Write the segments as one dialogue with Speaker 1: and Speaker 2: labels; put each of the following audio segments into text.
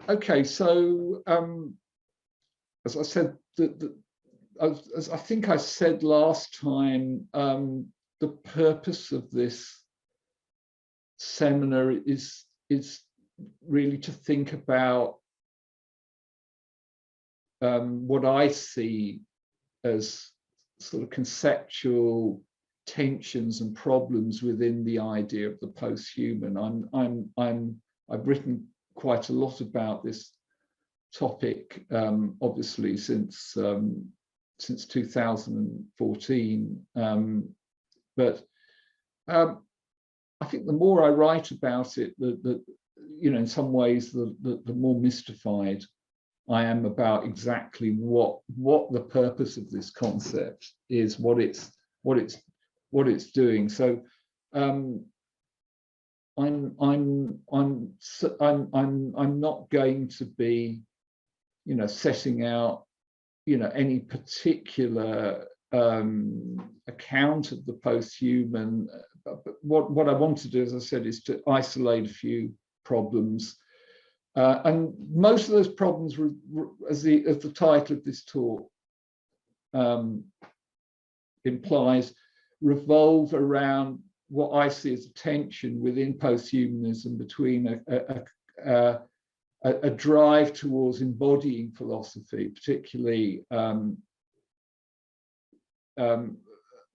Speaker 1: Okay, so as I said, as I think I said last time, the purpose of this seminar is really to think about what I see as sort of conceptual tensions and problems within the idea of the posthuman. I've written quite a lot about this topic, obviously since 2014, but I think the more I write about it, in some ways, the more mystified I am about exactly what the purpose of this concept is, what it's doing. So I'm not going to be, setting out, any particular account of the posthuman. But what I want to do, as I said, is to isolate a few problems. And most of those problems, as the title of this talk implies, revolve around what I see as a tension within posthumanism between a drive towards embodying philosophy, particularly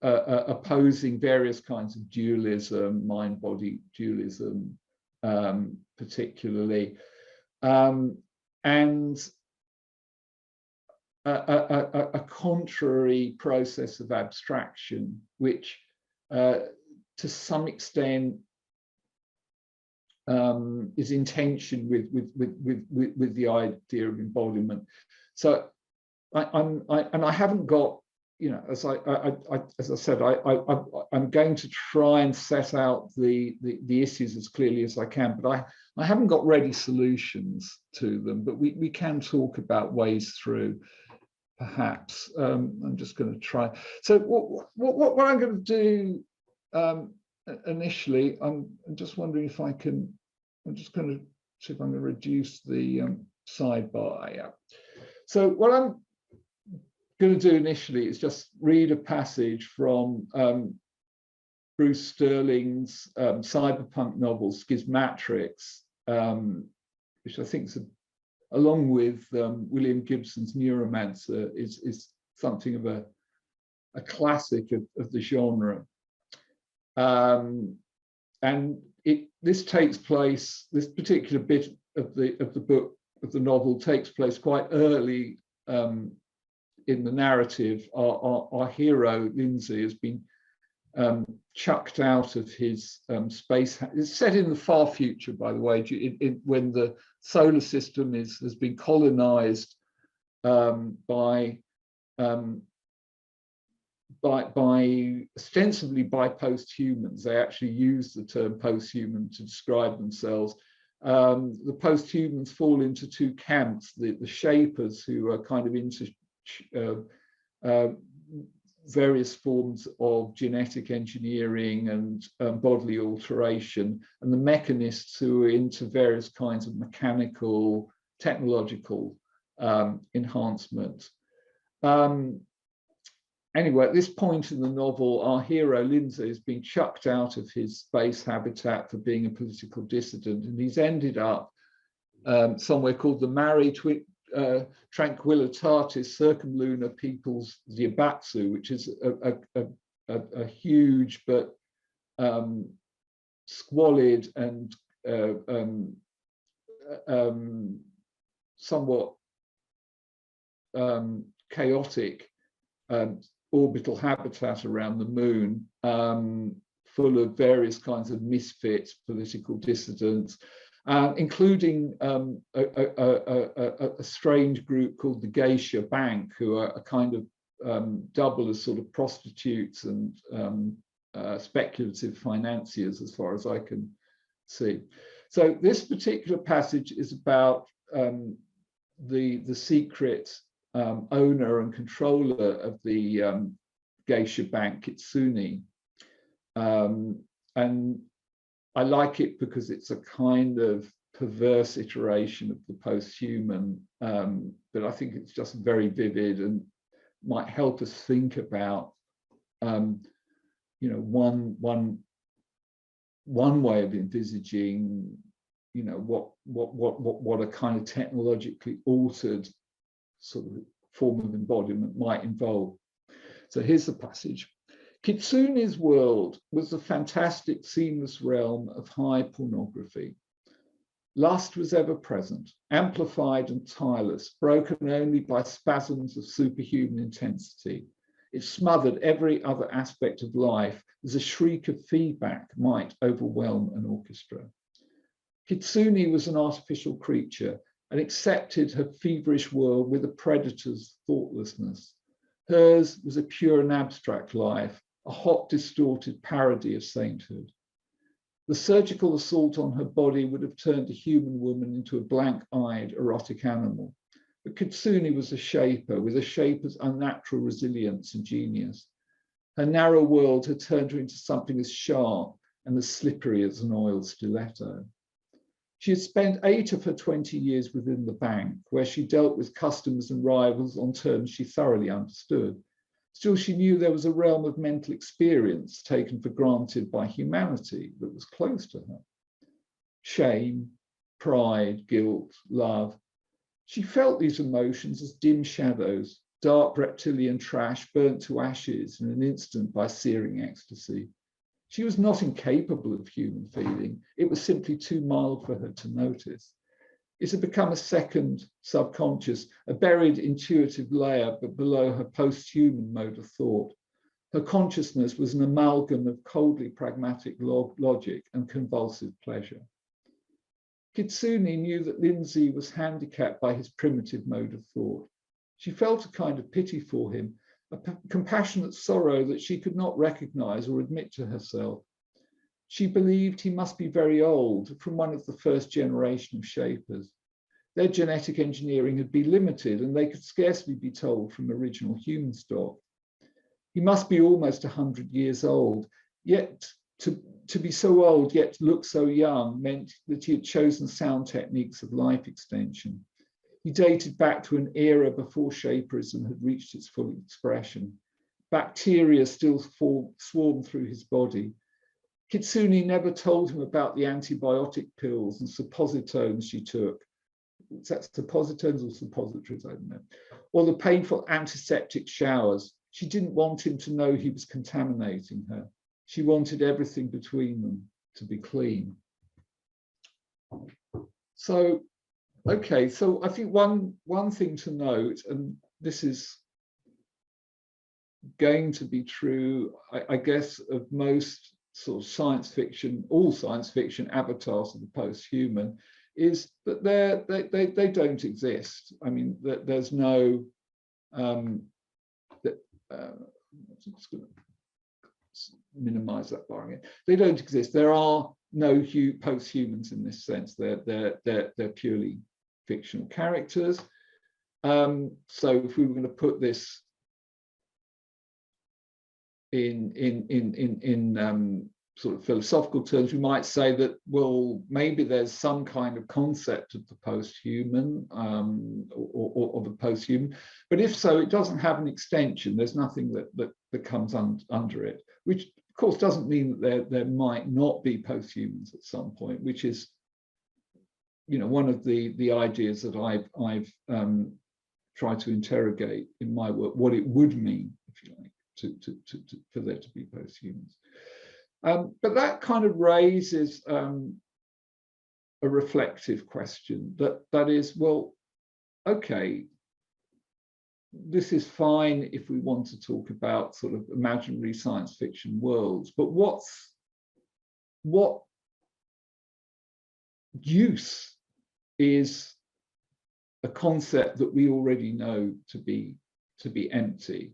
Speaker 1: opposing various kinds of dualism, mind-body dualism, particularly, and a contrary process of abstraction, which to some extent is in tension with the idea of embodiment. So I haven't got, as I said, I'm going to try and set out the issues as clearly as I can, but I haven't got ready solutions to them, but we can talk about ways through, perhaps. I'm just going to try. So what I'm going to do initially, I'm just wondering if I can, I'm just going to see if I'm going to reduce the sidebar. Yeah. So what I'm going to do initially is just read a passage from Bruce Sterling's cyberpunk novel Schismatrix, which I think is, along with William Gibson's Neuromancer, is something of a classic of the genre. And this takes place, this particular bit of the book, of the novel, takes place quite early in the narrative. Our hero, Lindsay, has been chucked out of his space. It's set in the far future, by the way, when the solar system has been colonized by ostensibly by posthumans. They actually use the term posthuman to describe themselves. The posthumans fall into two camps: the shapers, who are kind of into various forms of genetic engineering and bodily alteration, and the mechanists, who are into various kinds of mechanical, technological enhancement. Anyway, at this point in the novel, our hero, Lindsay, has been chucked out of his space habitat for being a political dissident, and he's ended up somewhere called the Mare Tranquillitatis Circumlunar Peoples Zyabatsu, which is a huge but squalid and somewhat chaotic orbital habitat around the moon, full of various kinds of misfits, political dissidents, including a strange group called the Geisha Bank, who are a kind of double as sort of prostitutes and speculative financiers, as far as I can see. So this particular passage is about the secret owner and controller of the Geisha Bank, Kitsune. And I like it because it's a kind of perverse iteration of the posthuman, but I think it's just very vivid and might help us think about, you know, one way of envisaging, you know, what a kind of technologically altered sort of form of embodiment might involve. So here's the passage. Kitsune's world was the fantastic, seamless realm of high pornography. Lust was ever present, amplified and tireless, broken only by spasms of superhuman intensity. It smothered every other aspect of life as a shriek of feedback might overwhelm an orchestra. Kitsune was an artificial creature and accepted her feverish world with a predator's thoughtlessness. Hers was a pure and abstract life, a hot, distorted parody of sainthood. The surgical assault on her body would have turned a human woman into a blank-eyed, erotic animal. But Kitsune was a shaper, with a shaper's unnatural resilience and genius. Her narrow world had turned her into something as sharp and as slippery as an oiled stiletto. She had spent 8 of her 20 years within the bank, where she dealt with customers and rivals on terms she thoroughly understood. Still, she knew there was a realm of mental experience taken for granted by humanity that was close to her. Shame, pride, guilt, love. She felt these emotions as dim shadows, dark reptilian trash burnt to ashes in an instant by searing ecstasy. She was not incapable of human feeling. It was simply too mild for her to notice. It had become a second subconscious, a buried intuitive layer, but below her posthuman mode of thought. Her consciousness was an amalgam of coldly pragmatic logic and convulsive pleasure. Kitsune knew that Lindsay was handicapped by his primitive mode of thought. She felt a kind of pity for him, a compassionate sorrow that she could not recognize or admit to herself. She believed he must be very old, from one of the first generation of shapers. Their genetic engineering had been limited and they could scarcely be told from original human stock. He must be almost 100 years old, yet to be so old yet look so young meant that he had chosen sound techniques of life extension. He dated back to an era before shaperism had reached its full expression. Bacteria still swarmed through his body. Kitsune never told him about the antibiotic pills and suppositones she took. Is that suppositones or suppositories? I don't know. Or the painful antiseptic showers. She didn't want him to know he was contaminating her. She wanted everything between them to be clean. So, okay, so I think one thing to note, and this is going to be true, I guess, of most sort of science fiction, all science fiction avatars of the posthuman, is that they don't exist. I mean, there's no, I'm just going to minimize that bar again. They don't exist. There are no posthumans in this sense. They're purely fictional characters. So if we were going to put this in sort of philosophical terms, we might say that, well, maybe there's some kind of concept of the posthuman or of a posthuman, but if so, it doesn't have an extension. There's nothing that comes under it, which of course doesn't mean that there might not be posthumans at some point, which is, you know, one of the ideas that I've tried to interrogate in my work, what it would mean, if you like, for there to be posthumans. But that kind of raises a reflective question that is, well, okay, this is fine if we want to talk about sort of imaginary science fiction worlds, but what use is a concept that we already know to be empty?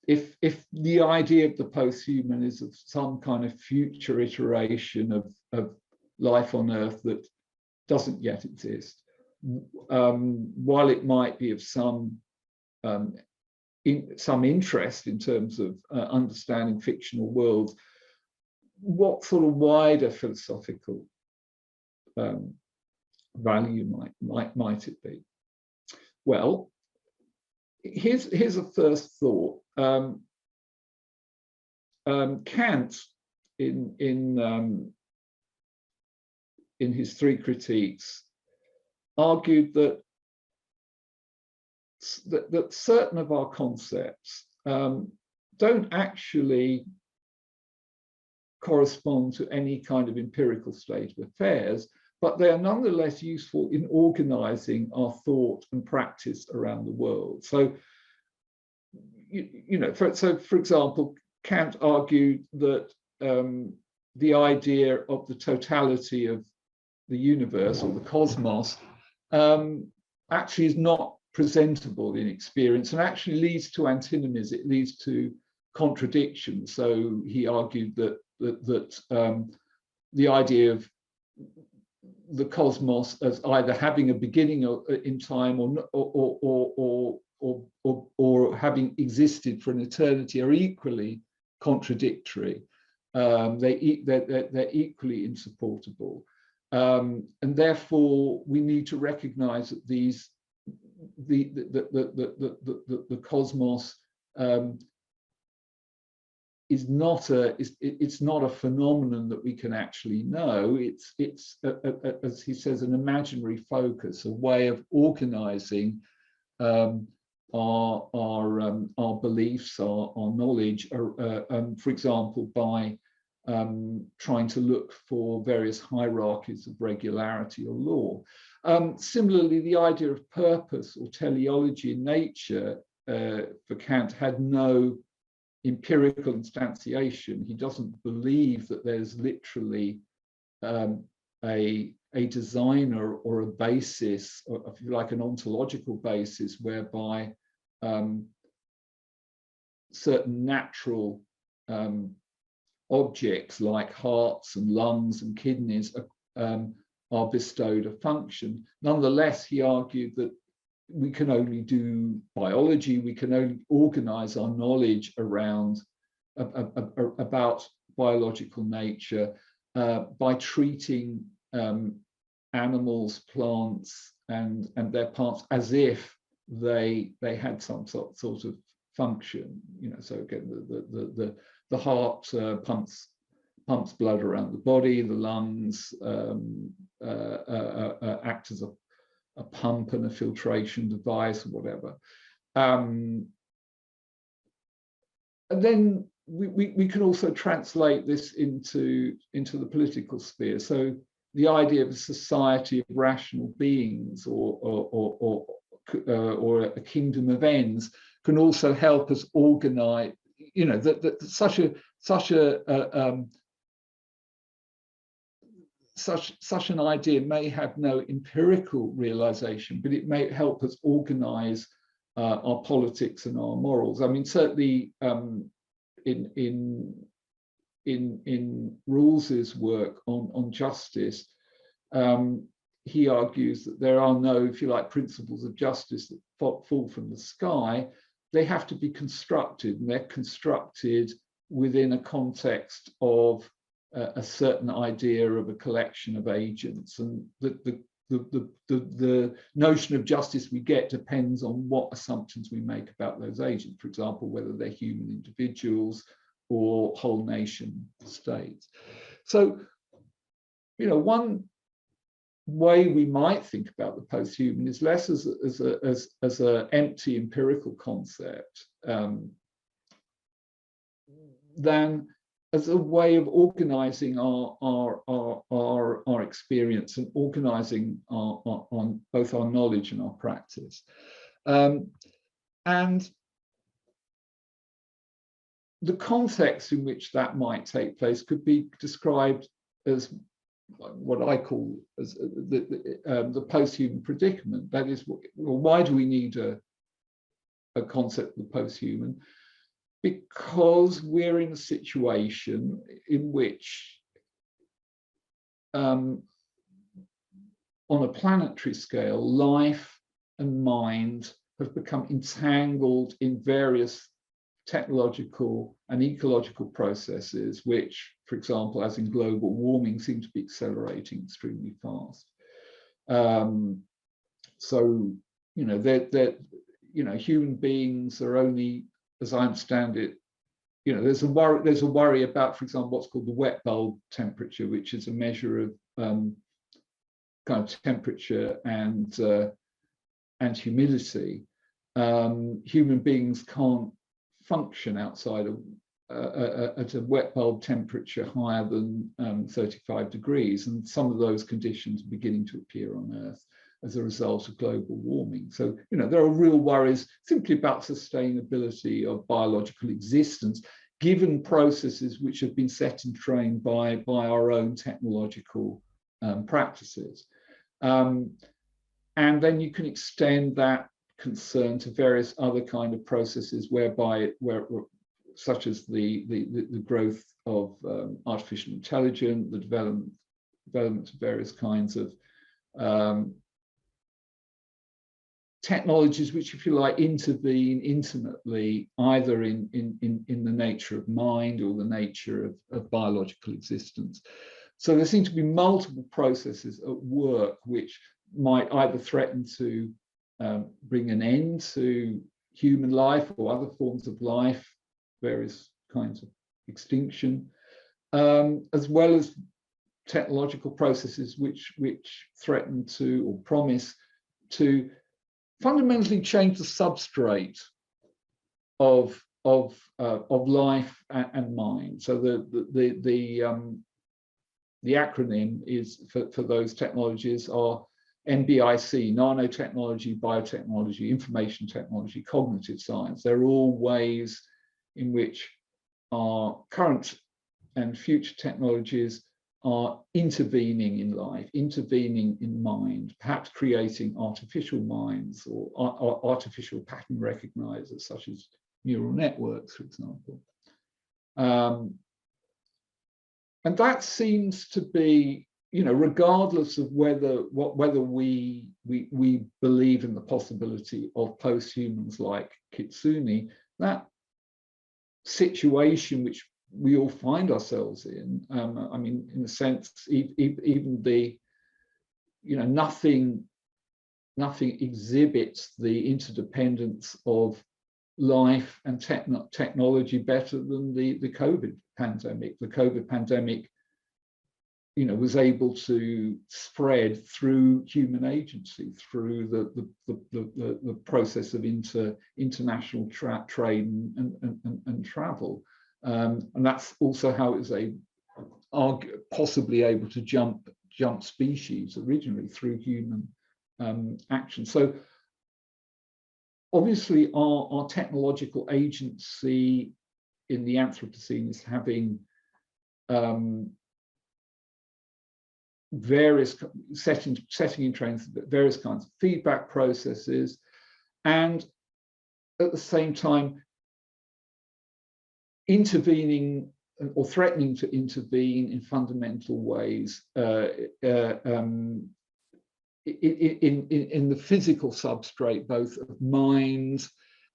Speaker 1: If the idea of the posthuman is of some kind of future iteration of life on Earth that doesn't yet exist, while it might be of some interest in terms of understanding fictional worlds, what sort of wider philosophical value might it be? Well, here's a first thought. Kant, in his three critiques, argued that certain of our concepts don't actually correspond to any kind of empirical state of affairs, but they are nonetheless useful in organizing our thought and practice around the world. So, for example, Kant argued that the idea of the totality of the universe or the cosmos actually is not presentable in experience and actually leads to antinomies. It leads to contradiction. So he argued that the idea of the cosmos as either having a beginning in time or having existed for an eternity are equally contradictory. They're equally insupportable, and therefore we need to recognize that the cosmos is not a phenomenon that we can actually know. It's as he says, an imaginary focus, a way of organizing our beliefs, our knowledge, for example, by trying to look for various hierarchies of regularity or law. Similarly, the idea of purpose or teleology in nature for Kant had no empirical instantiation. He doesn't believe that there's literally a designer or a basis, or if you like, an ontological basis whereby certain natural objects like hearts and lungs and kidneys are bestowed a function. Nonetheless, he argued that we can only do biology, we can only organize our knowledge around about biological nature by treating animals, plants, and their parts as if they had some sort of function. So again, the heart pumps blood around the body, the lungs act as a pump and a filtration device, or whatever. And then we can also translate this into the political sphere. So the idea of a society of rational beings or a kingdom of ends can also help us organize. Such an idea may have no empirical realization, but it may help us organize our politics and our morals. I mean, certainly in Rawls's work on justice, he argues that there are no, if you like, principles of justice that fall from the sky. They have to be constructed, and they're constructed within a context of a certain idea of a collection of agents, and the notion of justice we get depends on what assumptions we make about those agents. For example, whether they're human individuals or whole nation states. So, one way we might think about the posthuman is less as an empty empirical concept than as a way of organizing our experience and organizing on both our knowledge and our practice. And the context in which that might take place could be described as what I call as the posthuman predicament. That is, well, why do we need a concept of the posthuman? Because we're in a situation in which, on a planetary scale, life and mind have become entangled in various technological and ecological processes, which, for example, as in global warming, seem to be accelerating extremely fast. So, you know, human beings are only, as I understand it, you know, there's a worry about, for example, what's called the wet bulb temperature, which is a measure of kind of temperature and humidity. Human beings can't function outside of at a wet bulb temperature higher than 35 degrees, and some of those conditions are beginning to appear on Earth as a result of global warming. So, you know, there are real worries simply about sustainability of biological existence, given processes which have been set in train by our own technological practices. And then you can extend that concern to various other kind of processes such as the growth of artificial intelligence, the development of various kinds of technologies which, if you like, intervene intimately either in the nature of mind or the nature of biological existence. So there seem to be multiple processes at work which might either threaten to bring an end to human life or other forms of life, various kinds of extinction, as well as technological processes which threaten to or promise to fundamentally change the substrate of life and mind. So the acronym is for those technologies are NBIC: nanotechnology, biotechnology, information technology, cognitive science. They're all ways in which our current and future technologies are intervening in life, intervening in mind, perhaps creating artificial minds or artificial pattern recognizers, such as neural networks, for example. And that seems to be, you know, regardless of whether we believe in the possibility of posthumans like Kitsune, that situation which we all find ourselves in. I mean, in a sense, even the, you know, nothing exhibits the interdependence of life and technology better than the COVID pandemic. The COVID pandemic, you know, was able to spread through human agency, through the process of international trade and travel. And that's also how it was possibly able to jump species originally through human action. So obviously our technological agency in the Anthropocene is having various setting in train various kinds of feedback processes, and at the same time intervening or threatening to intervene in fundamental ways in the physical substrate, both of mind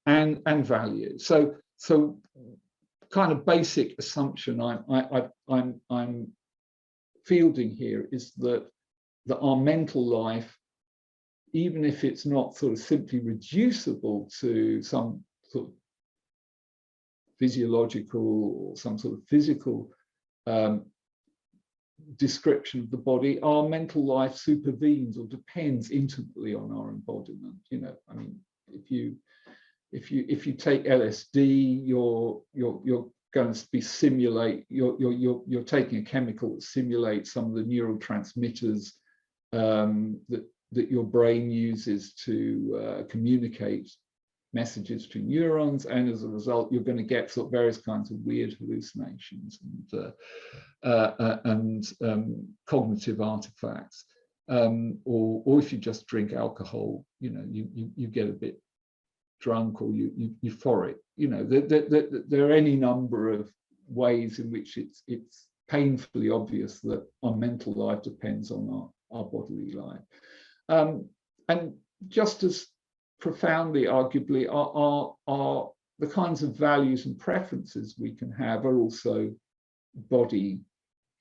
Speaker 1: and value. So kind of basic assumption I'm fielding here is that our mental life, even if it's not sort of simply reducible to some sort of physiological or some sort of physical description of the body, our mental life supervenes or depends intimately on our embodiment. You know, I mean, if you take LSD, you're going to be you're taking a chemical that simulates some of the neural transmitters that your brain uses to communicate messages to neurons, and as a result you're going to get sort of various kinds of weird hallucinations and cognitive artifacts, or if you just drink alcohol, you know, you get a bit drunk or you euphoric. You know, there are any number of ways in which it's painfully obvious that our mental life depends on our bodily life, and just as profoundly, arguably, our the kinds of values and preferences we can have are also body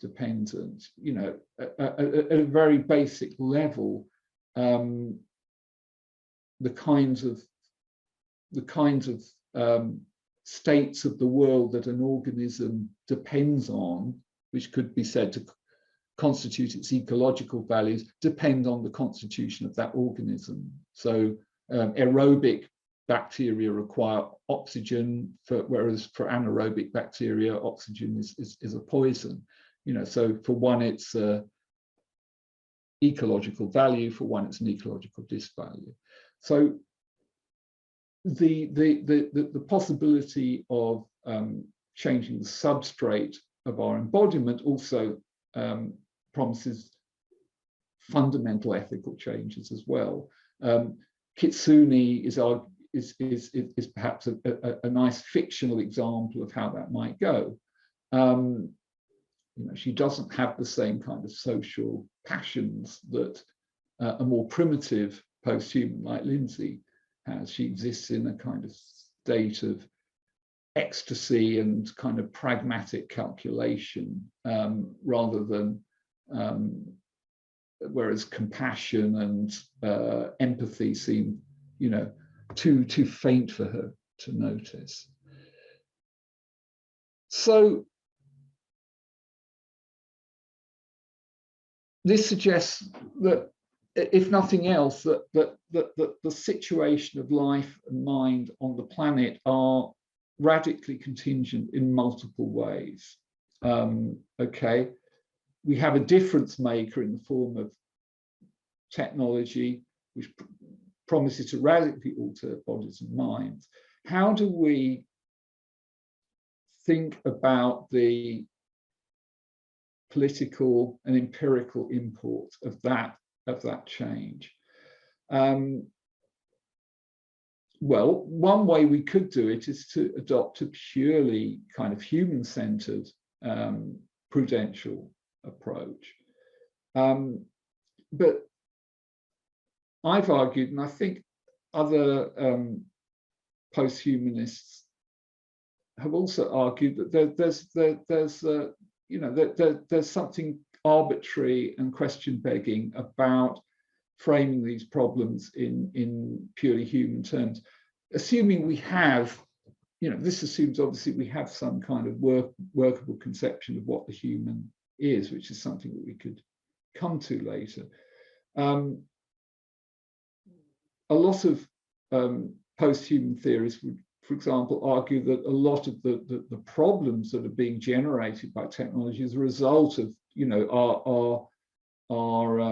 Speaker 1: dependent. You know, at a very basic level, the kinds of states of the world that an organism depends on, which could be said to constitute its ecological values, depend on the constitution of that organism. So aerobic bacteria require oxygen, whereas for anaerobic bacteria, oxygen is a poison. You know, so for one it's ecological value, for one it's an ecological disvalue. So the possibility of changing the substrate of our embodiment also promises fundamental ethical changes as well. Kitsune is perhaps a nice fictional example of how that might go. You know, she doesn't have the same kind of social passions that a more primitive posthuman like Lindsay has. She exists in a kind of state of ecstasy and kind of pragmatic calculation, rather than, whereas compassion and empathy seem, you know, too faint for her to notice. So this suggests that, if nothing else, that the situation of life and mind on the planet are radically contingent in multiple ways. Okay, we have a difference maker in the form of technology, which promises to radically alter bodies and minds. How do we think about the political and empirical import of that change? Well, one way we could do it is to adopt a purely kind of human-centered prudential approach. But I've argued, and I think other posthumanists have also argued, that there's something arbitrary and question-begging about framing these problems in purely human terms, assuming we have, you know, this assumes obviously we have some kind of workable conception of what the human is, which is something that we could come to later. A lot of posthuman theorists would, for example, argue that a lot of the problems that are being generated by technology as a result of, you know, our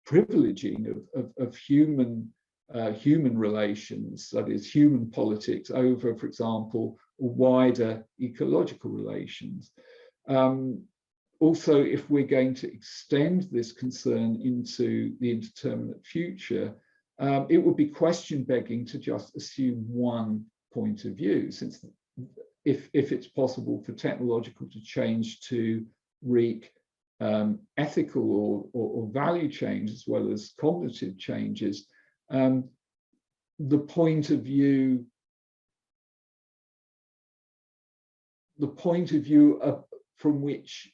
Speaker 1: privileging of human relations, that is, human politics over, for example, wider ecological relations. Also, if we're going to extend this concern into the indeterminate future, it would be question-begging to just assume one point of view, since if it's possible for technological to change to wreak ethical or value change as well as cognitive changes, the point of view from which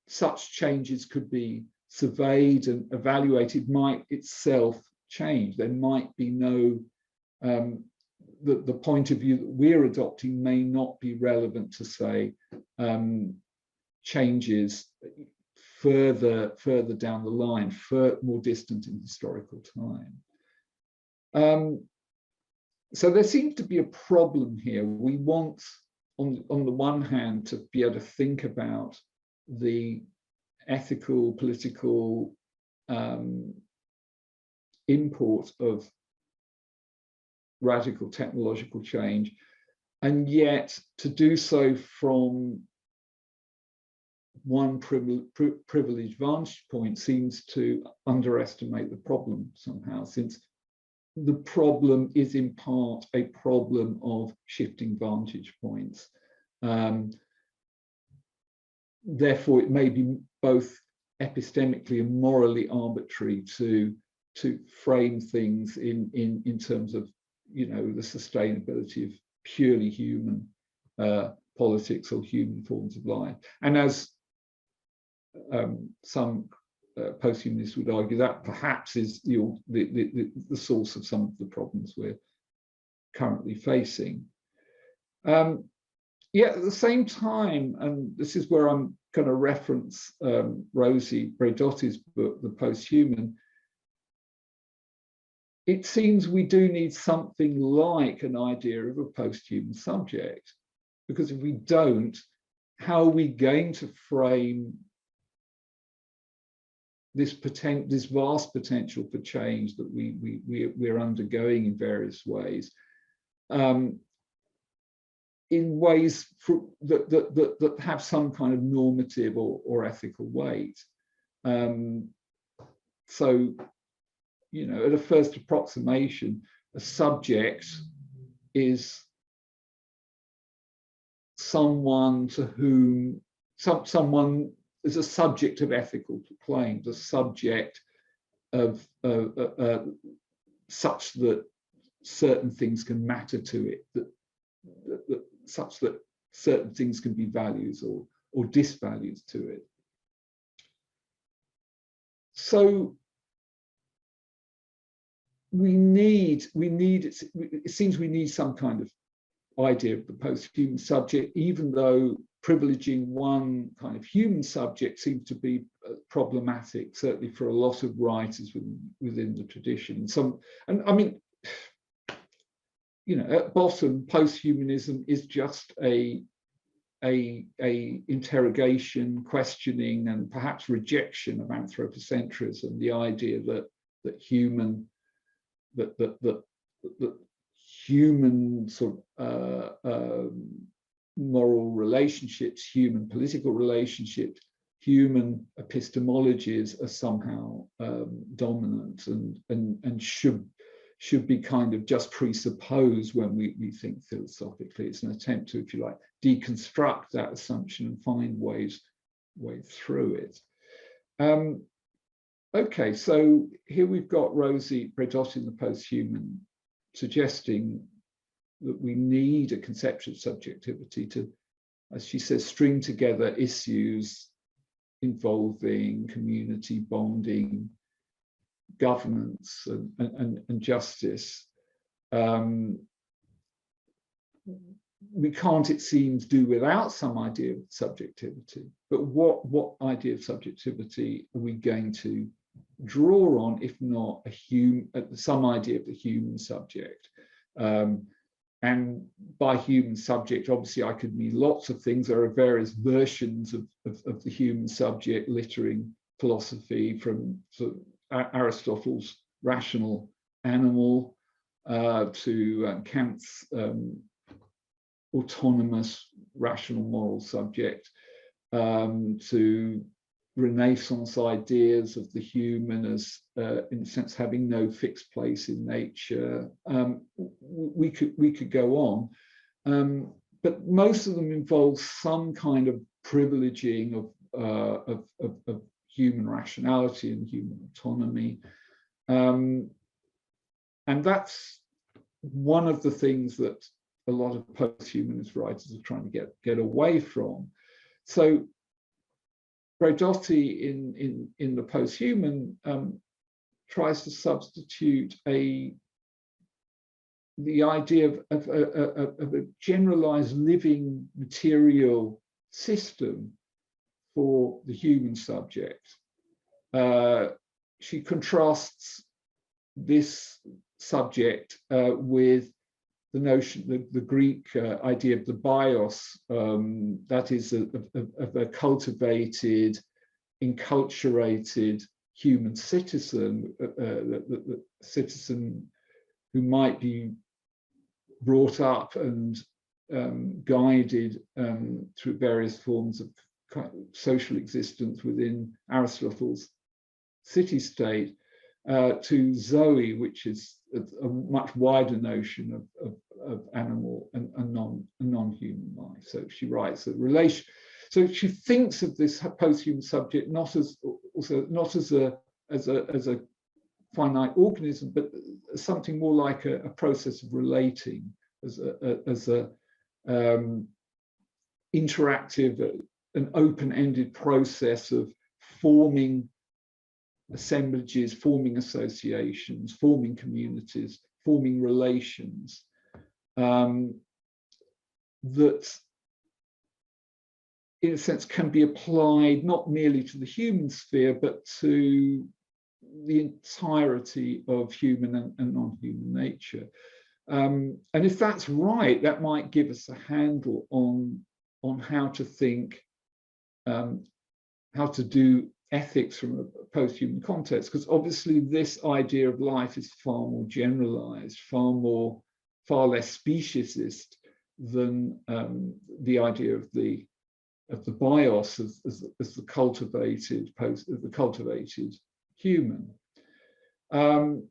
Speaker 1: such changes could be surveyed and evaluated might itself change. There might be no, the point of view that we're adopting may not be relevant to, say, changes further down the line, more distant in historical time. So there seems to be a problem here. We want, on the one hand, to be able to think about the ethical, political import of radical technological change, and yet to do so from one privileged vantage point seems to underestimate the problem somehow, since the problem is in part a problem of shifting vantage points. Therefore, it may be both epistemically and morally arbitrary to frame things in terms of, you know, the sustainability of purely human politics or human forms of life. And as some posthumanists would argue, that perhaps is the source of some of the problems we're currently facing. Yet at the same time, and this is where I'm going to reference Rosie Braidotti's book, The Posthuman, it seems we do need something like an idea of a posthuman subject, because if we don't, how are we going to frame this vast potential for change that we're undergoing in various ways, in ways that have some kind of normative or ethical weight? So, you know, at a first approximation, a subject is someone to whom someone is a subject of ethical claims, a subject of such that certain things can matter to it, such that certain things can be values or disvalues to it. So it seems we need some kind of idea of the posthuman subject, even though privileging one kind of human subject seems to be problematic, certainly for a lot of writers within the tradition. And I mean, you know, at bottom, posthumanism is just a interrogation, questioning, and perhaps rejection of anthropocentrism, the idea that human sort of moral relationships, human political relationships, human epistemologies are somehow dominant and should be kind of just presupposed when we think philosophically. It's an attempt to, if you like, deconstruct that assumption and find ways through it. Okay, so here we've got Rosie Braidotti in The Posthuman suggesting that we need a conception of subjectivity to, as she says, string together issues involving community bonding, governance, and justice. We can't, it seems, do without some idea of subjectivity. But what idea of subjectivity are we going to draw on, if not some idea of the human subject? And by human subject, obviously, I could mean lots of things. There are various versions of the human subject littering philosophy, from sort of Aristotle's rational animal to Kant's autonomous rational moral subject, to Renaissance ideas of the human as, in a sense, having no fixed place in nature. We could go on, but most of them involve some kind of privileging of human rationality and human autonomy, and that's one of the things that a lot of posthumanist writers are trying to get away from. So Braidotti in The Posthuman tries to substitute the idea of a generalized living material system for the human subject. She contrasts this subject with the notion, the Greek idea of the bios, that is of a cultivated, enculturated human citizen, the citizen who might be brought up and guided through various forms of social existence within Aristotle's city-state, to Zoe, which is a much wider notion of animal and non-human life. So she writes that relation. So she thinks of this posthuman subject not as a finite organism, but something more like a process of relating, as a interactive, an open-ended process of forming assemblages, forming associations, forming communities, forming relations, that in a sense can be applied not merely to the human sphere, but to the entirety of human and non-human nature. And if that's right, that might give us a handle on how to think, how to do ethics from a post-human context, because obviously this idea of life is far more generalized, far less speciesist than the idea of the bios as the cultivated human. And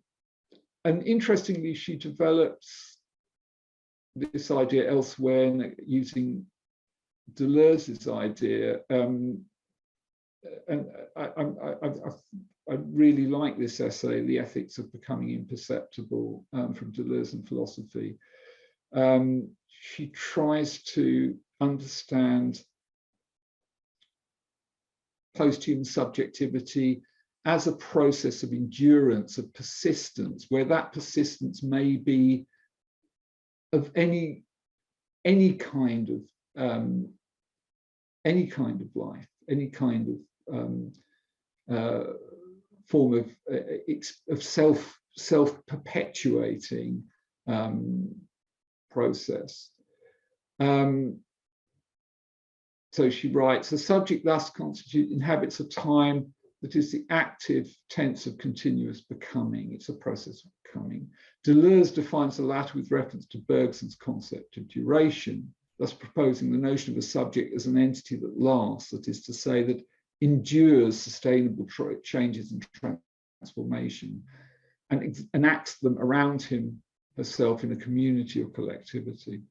Speaker 1: interestingly, she develops this idea elsewhere using Deleuze's idea. And I really like this essay, The Ethics of Becoming Imperceptible, from Deleuze and Philosophy. She tries to understand post-human subjectivity as a process of endurance, of persistence, where that persistence may be of any kind of life, any kind of form of self-perpetuating process. So she writes, the subject thus inhabits a time that is the active tense of continuous becoming. It's a process of becoming. Deleuze defines the latter with reference to Bergson's concept of duration, thus proposing the notion of a subject as an entity that lasts, that is to say, that endures sustainable changes and transformation and enacts them around him, herself, in a community or collectivity.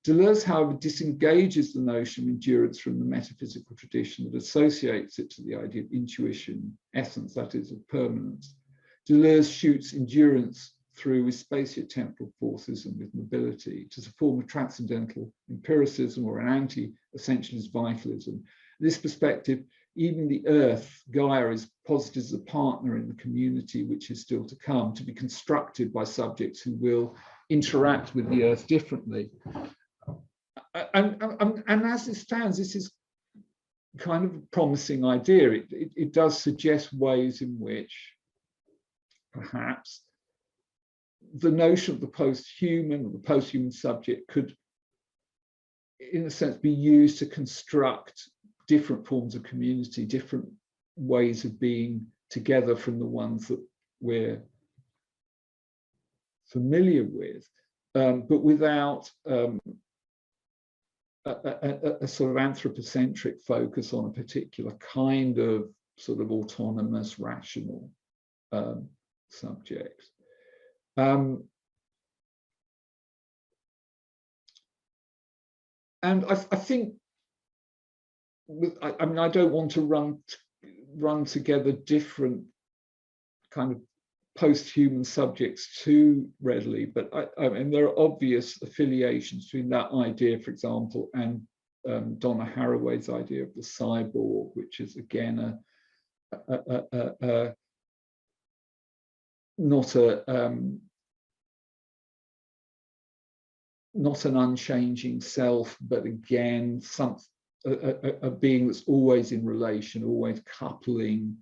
Speaker 1: Deleuze, however, disengages the notion of endurance from the metaphysical tradition that associates it to the idea of intuition, essence, that is, of permanence. Deleuze shoots endurance through with spatiotemporal forces and with mobility to a form of transcendental empiricism or an anti-essentialist vitalism. In this perspective, even the earth, Gaia, is posited as a partner in the community which is still to come, to be constructed by subjects who will interact with the earth differently. And as it stands, this is kind of a promising idea. It does suggest ways in which perhaps the notion of the post-human or the post-human subject could, in a sense, be used to construct different forms of community, different ways of being together from the ones that we're familiar with, but without a sort of anthropocentric focus on a particular kind of sort of autonomous, rational subject. And I think, I mean, I don't want to run together different kind of post-human subjects too readily, but I mean, there are obvious affiliations between that idea, for example, and Donna Haraway's idea of the cyborg, which is again not an unchanging self, but again a being that's always in relation, always coupling,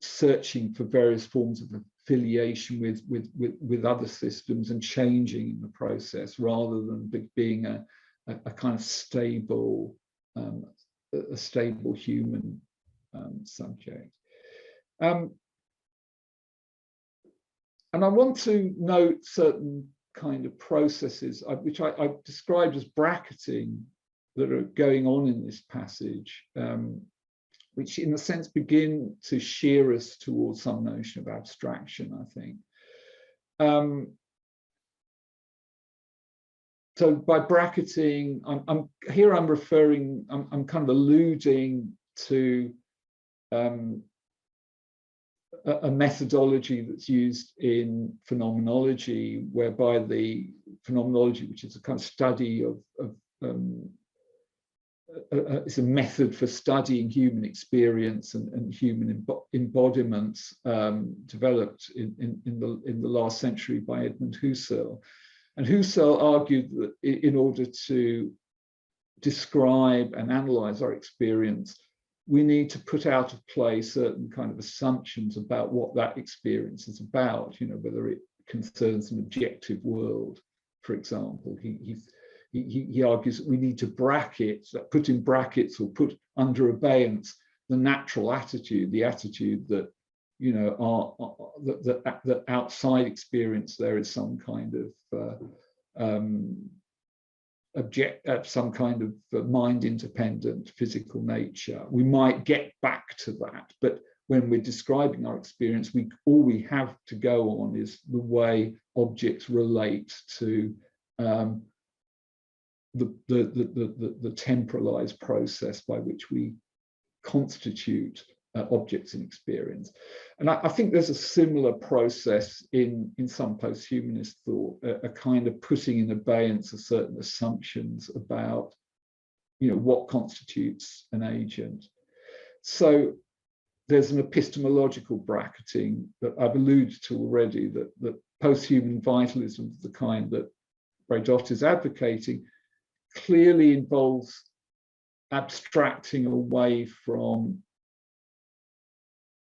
Speaker 1: searching for various forms of affiliation with other systems and changing in the process, rather than being a kind of stable human subject. And I want to note certain kind of processes which I've described as bracketing that are going on in this passage, which in a sense begin to sheer us towards some notion of abstraction, I think. So by bracketing, I'm kind of alluding to a methodology that's used in phenomenology, whereby the phenomenology, which is a kind of study of it's a method for studying human experience and human embodiments, developed in the last century by Edmund Husserl. And Husserl argued that in order to describe and analyze our experience, we need to put out of play certain kind of assumptions about what that experience is about, whether it concerns an objective world, for example. He argues that we need to put in brackets or put under abeyance the natural attitude, the attitude that, that outside experience there is some kind of some kind of mind-independent physical nature. We might get back to that, but when we're describing our experience, all we have to go on is the way objects relate to the temporalized process by which we constitute objects in experience. And I think there's a similar process in some posthumanist thought, a kind of putting in abeyance of certain assumptions about what constitutes an agent. So there's an epistemological bracketing that I've alluded to already, that posthuman vitalism of the kind that Bradott is advocating clearly involves abstracting away from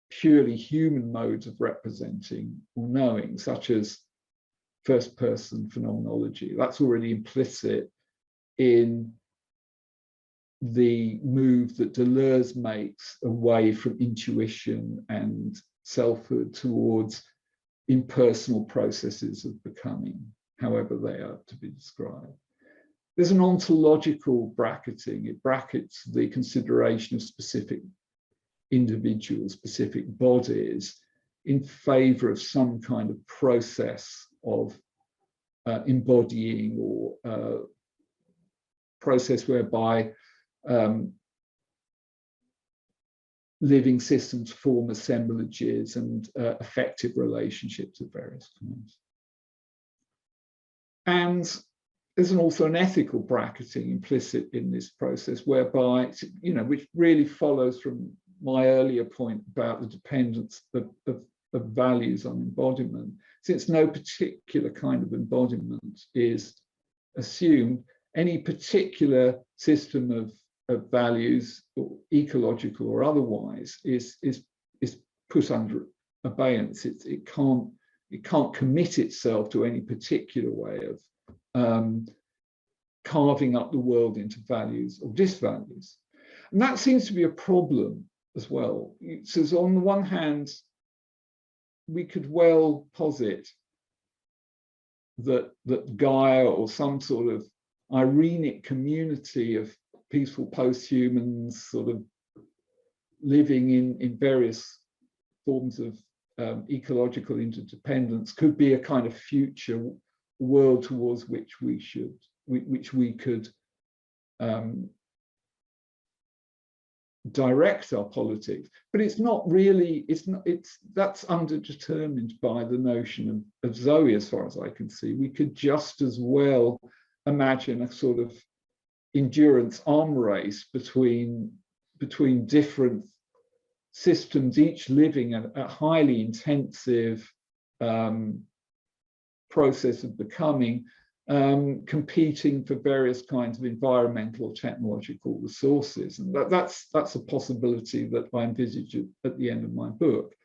Speaker 1: purely human modes of representing or knowing, such as first-person phenomenology. That's already implicit in the move that Deleuze makes away from intuition and selfhood towards impersonal processes of becoming, however they are to be described. There's an ontological bracketing. It brackets the consideration of specific individuals, specific bodies, in favor of some kind of process of embodying, or process whereby living systems form assemblages and affective relationships of various kinds. And there's also an ethical bracketing implicit in this process, whereby, which really follows from my earlier point about the dependence of values on embodiment. Since no particular kind of embodiment is assumed, any particular system of values, or ecological or otherwise, is put under abeyance. It can't commit itself to any particular way of carving up the world into values or disvalues. And that seems to be a problem as well. So on the one hand, we could well posit that Gaia, or some sort of irenic community of peaceful posthumans sort of living in various forms of ecological interdependence, could be a kind of future world towards which we could direct our politics. But it's not really, that's underdetermined by the notion of Zoe, as far as I can see. We could just as well imagine a sort of endurance arm race between different systems, each living a highly intensive process of becoming, competing for various kinds of environmental or technological resources. And that's a possibility that I envisage at the end of my book,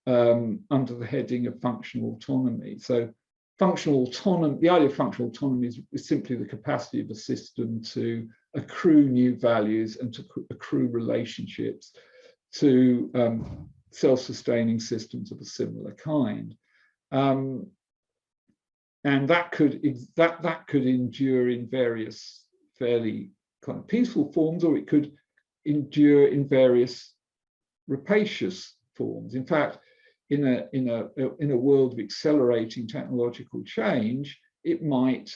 Speaker 1: under the heading of functional autonomy. So functional autonomy, the idea of functional autonomy is simply the capacity of a system to accrue new values and to accrue relationships to self-sustaining systems of a similar kind. And that could endure in various fairly kind of peaceful forms, or it could endure in various rapacious forms. In fact, in a world of accelerating technological change, it might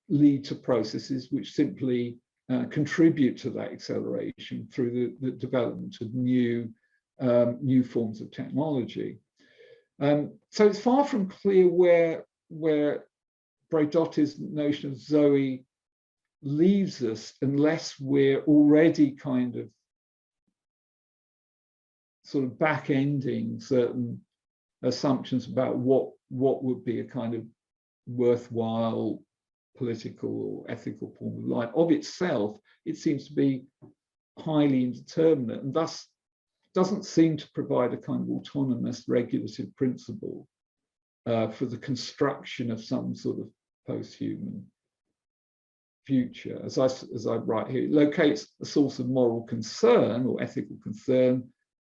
Speaker 1: lead to processes which simply contribute to that acceleration through the development of new new forms of technology. So it's far from clear where Braidotti's notion of Zoe leaves us unless we're already kind of sort of back-ending certain assumptions about what would be a kind of worthwhile political or ethical form of life. Of itself, it seems to be highly indeterminate and thus doesn't seem to provide a kind of autonomous regulative principle for the construction of some sort of post-human future. As I write here, it locates a source of moral concern or ethical concern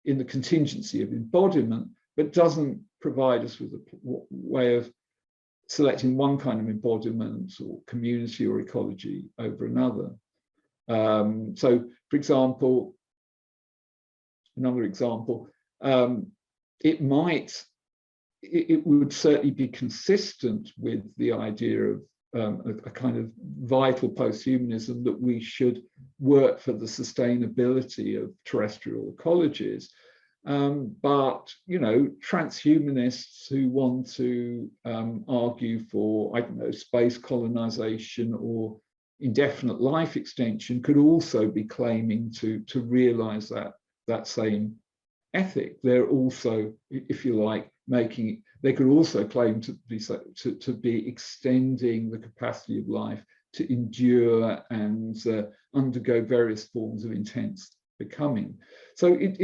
Speaker 1: in the contingency of embodiment, but doesn't provide us with a way of selecting one kind of embodiment or community or ecology over another. So, for example, another example, it would certainly be consistent with the idea of a kind of vital posthumanism that we should work for the sustainability of terrestrial ecologies. But, you know, transhumanists who want to argue for, I don't know, space colonization or indefinite life extension could also be claiming to realize that same ethic. They're also, if you like, they could also claim to be extending the capacity of life to endure and undergo various forms of intense becoming. So in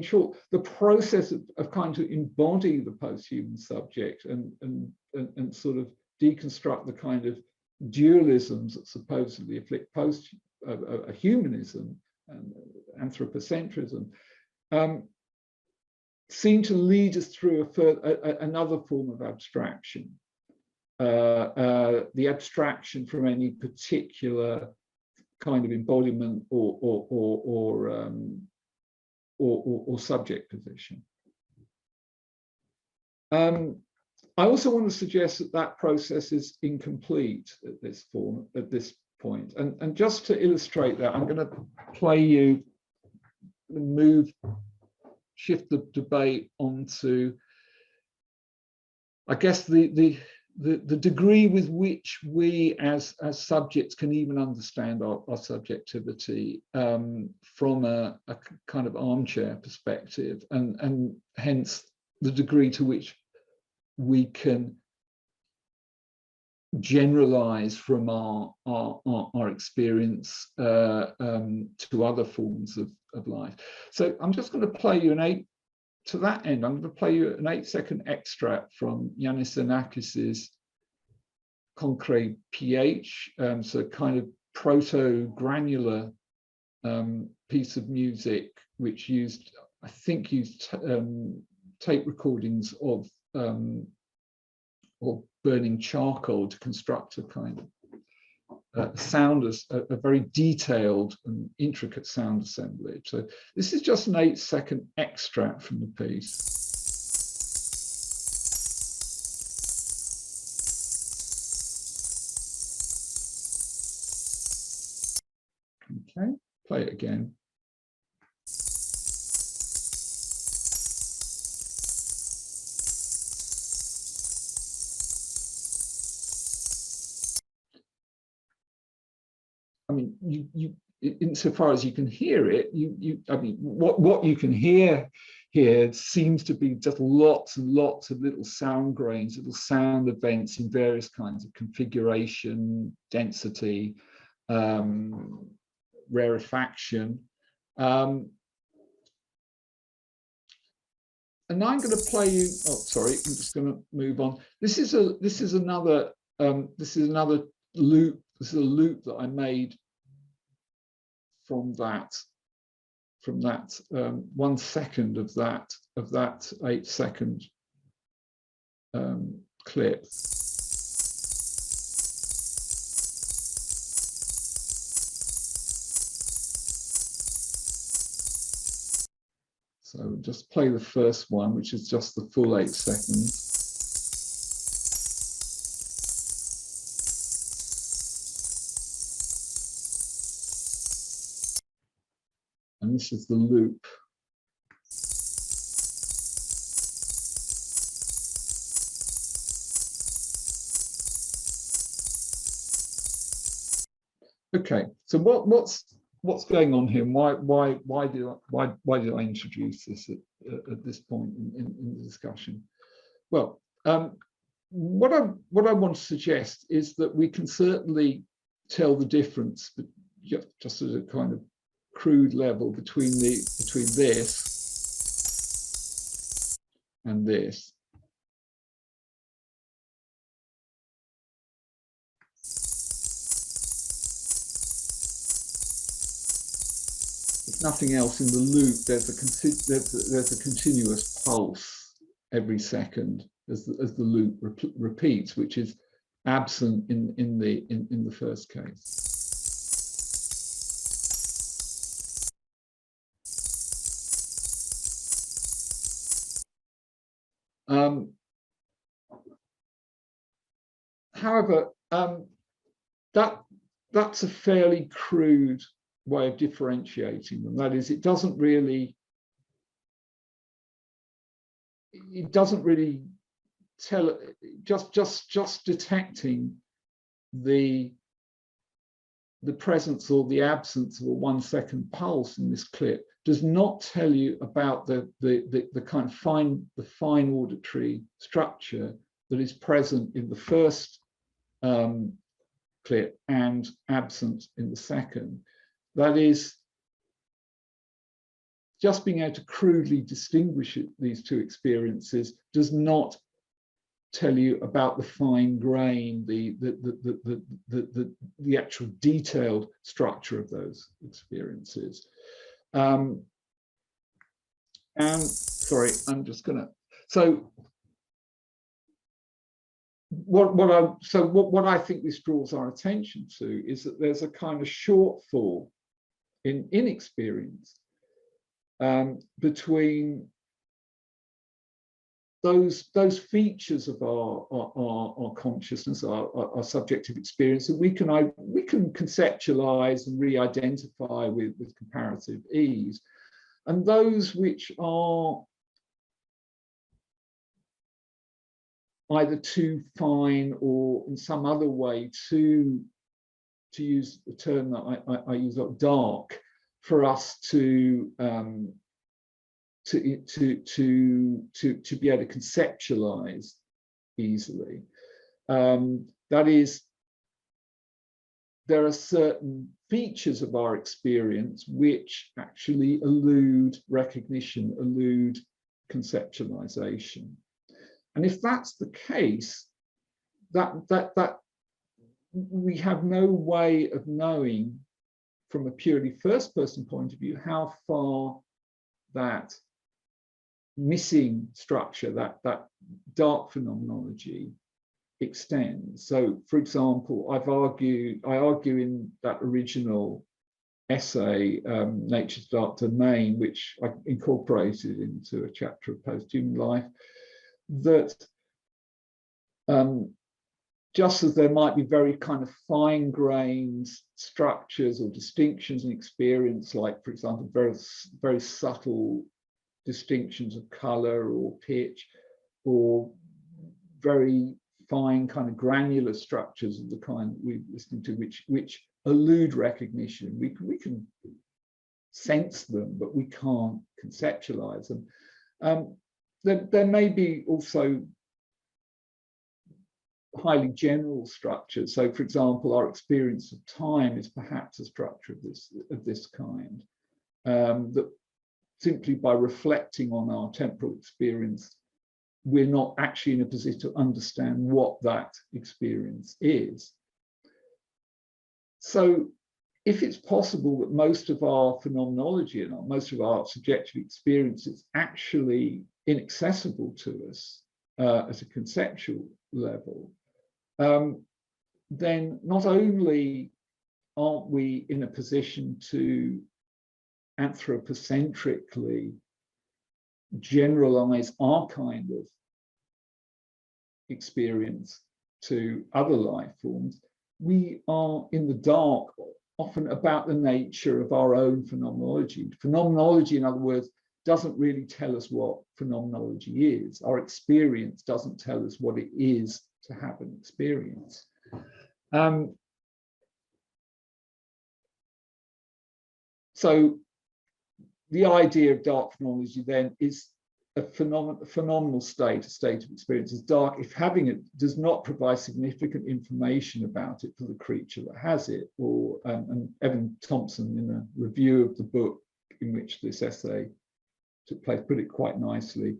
Speaker 1: short, the process of kind to embody the post-human subject and sort of deconstruct the kind of dualisms that supposedly afflict humanism and anthropocentrism seem to lead us through another form of abstraction, the abstraction from any particular kind of embodiment or subject position. I also want to suggest that process is incomplete at this point. And just to illustrate that, I'm going to play you, shift the debate onto, I guess, the degree with which we as subjects can even understand our subjectivity from a kind of armchair perspective, and hence the degree to which we can generalize from our experience to other forms of life. So I'm just going to play you to that end, I'm going to play you an 8-second extract from Yannis Xenakis's Concrete pH, so kind of proto-granular piece of music, which used tape recordings of burning charcoal to construct a kind of a very detailed and intricate sound assemblage. So this is just an 8-second extract from the piece. Okay, play it again. I mean, you insofar as you can hear it, I mean, what you can hear here seems to be just lots and lots of little sound grains, little sound events in various kinds of configuration, density, rarefaction. And now I'm going to play you. Oh, sorry, I'm just going to move on. This is another loop. This is a loop that I made from that 1 second of that 8-second clip. So just play the first one, which is just the full 8 seconds. and this is the loop. Okay, so what's going on here? Why did I introduce this at this point in the discussion? Well, what I want to suggest is that we can certainly tell the difference, but just at a kind of crude level, between this and this. If nothing else, in the loop, there's a continuous pulse every second as the loop repeats, which is absent in the first case. However, that's a fairly crude way of differentiating them. That is, it doesn't really tell, just detecting the presence or the absence of a 1 second pulse in this clip does not tell you about the kind of fine auditory structure that is present in the first clip and absent in the second. That is, just being able to crudely distinguish these two experiences does not tell you about the fine grain, the actual detailed structure of those experiences. And sorry, I'm just gonna. So what I think this draws our attention to is that there's a kind of shortfall in experience between those features of our consciousness, our subjective experience, that we can conceptualize and re-identify with comparative ease, and those which are either too fine or in some other way to use the term that I use, like dark, for us to be able to conceptualize easily. That is, there are certain features of our experience which actually elude recognition, elude conceptualization. And if that's the case, that we have no way of knowing from a purely first-person point of view how far that missing structure, that dark phenomenology, extends. So, for example, I argue in that original essay, Nature's Dark Domain, which I incorporated into a chapter of Posthuman Life, that just as there might be very kind of fine-grained structures or distinctions in experience, like, for example, very subtle distinctions of color or pitch, or very fine kind of granular structures of the kind we're listening to, which elude recognition. We can sense them, but we can't conceptualize them. There may be also highly general structures. So, for example, our experience of time is perhaps a structure of this kind, that simply by reflecting on our temporal experience, we're not actually in a position to understand what that experience is. So, if it's possible that most of our phenomenology and most of our subjective experience is actually inaccessible to us at a conceptual level, then not only aren't we in a position to anthropocentrically generalize our kind of experience to other life forms, we are in the dark often about the nature of our own phenomenology. Phenomenology, in other words, doesn't really tell us what phenomenology is. Our experience doesn't tell us what it is to have an experience. So the idea of dark phenomenology then is a phenomenal state, a state of experience is dark if having it does not provide significant information about it for the creature that has it. Or and Evan Thompson, in a review of the book in which this essay took place, put it quite nicely,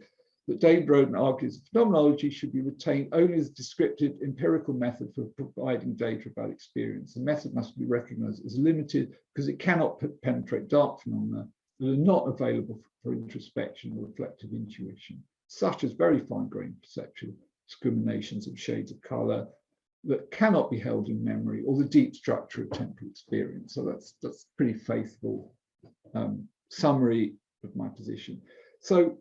Speaker 1: that David Roden argues that phenomenology should be retained only as a descriptive empirical method for providing data about experience. The method must be recognized as limited because it cannot penetrate dark phenomena that are not available for introspection or reflective intuition, such as very fine-grained perceptual discriminations of shades of color that cannot be held in memory, or the deep structure of temporal experience. So that's pretty faithful summary of my position. So,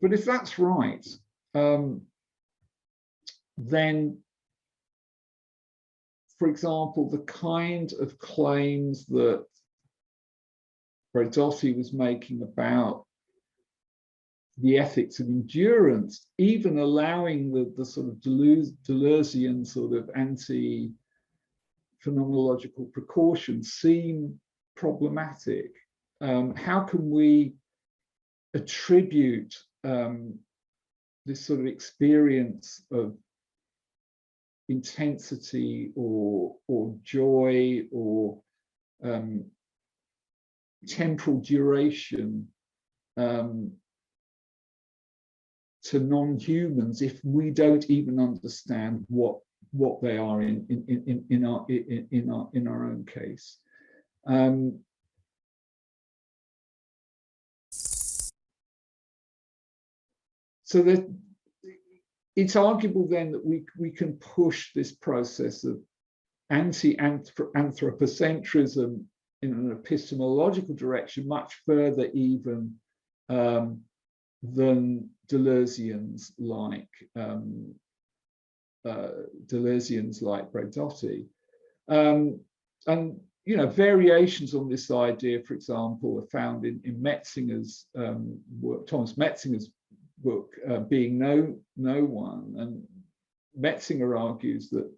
Speaker 1: but if that's right, then, for example, the kind of claims that Bradotti was making about the ethics of endurance, even allowing the sort of Deleuzian sort of anti-phenomenological precautions, seem problematic. How can we attribute this sort of experience of intensity or joy or temporal duration to non-humans if we don't even understand what they are in our own case? So that it's arguable then that we can push this process of anthropocentrism in an epistemological direction much further even than Deleuzians like Bradotti. And you know, variations on this idea, for example, are found in Metzinger's work, Thomas Metzinger's book, Being No One. And Metzinger argues that,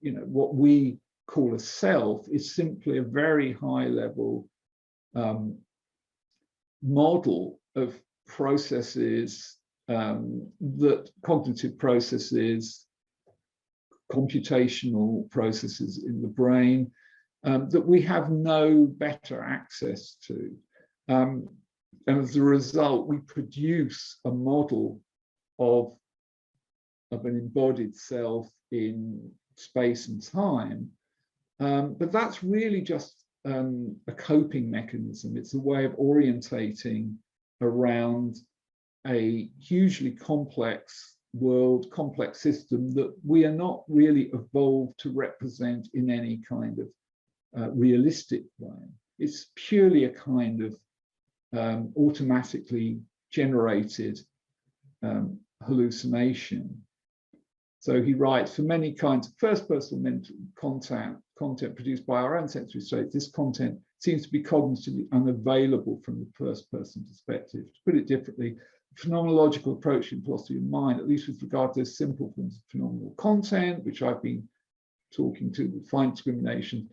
Speaker 1: you know, what we call a self is simply a very high level model of processes, that cognitive processes, computational processes in the brain, that we have no better access to. And as a result, we produce a model of an embodied self in space and time. But that's really just a coping mechanism. It's a way of orientating around a hugely complex world, complex system that we are not really evolved to represent in any kind of realistic way. It's purely a kind of automatically generated hallucination. So he writes, for many kinds of first-person mental content produced by our own sensory states, this content seems to be cognitively unavailable from the first-person perspective. To put it differently, the phenomenological approach in philosophy of mind, at least with regard to those simple forms of phenomenal content, which I've been talking to with fine discrimination,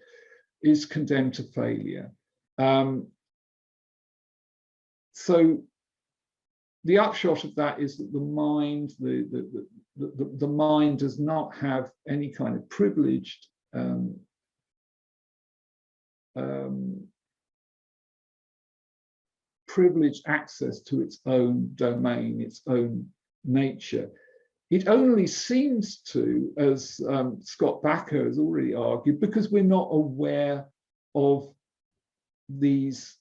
Speaker 1: is condemned to failure. So the upshot of that is that the mind, the mind does not have any kind of privileged privileged access to its own domain, its own nature. It only seems to, as Scott Bakker has already argued, because we're not aware of these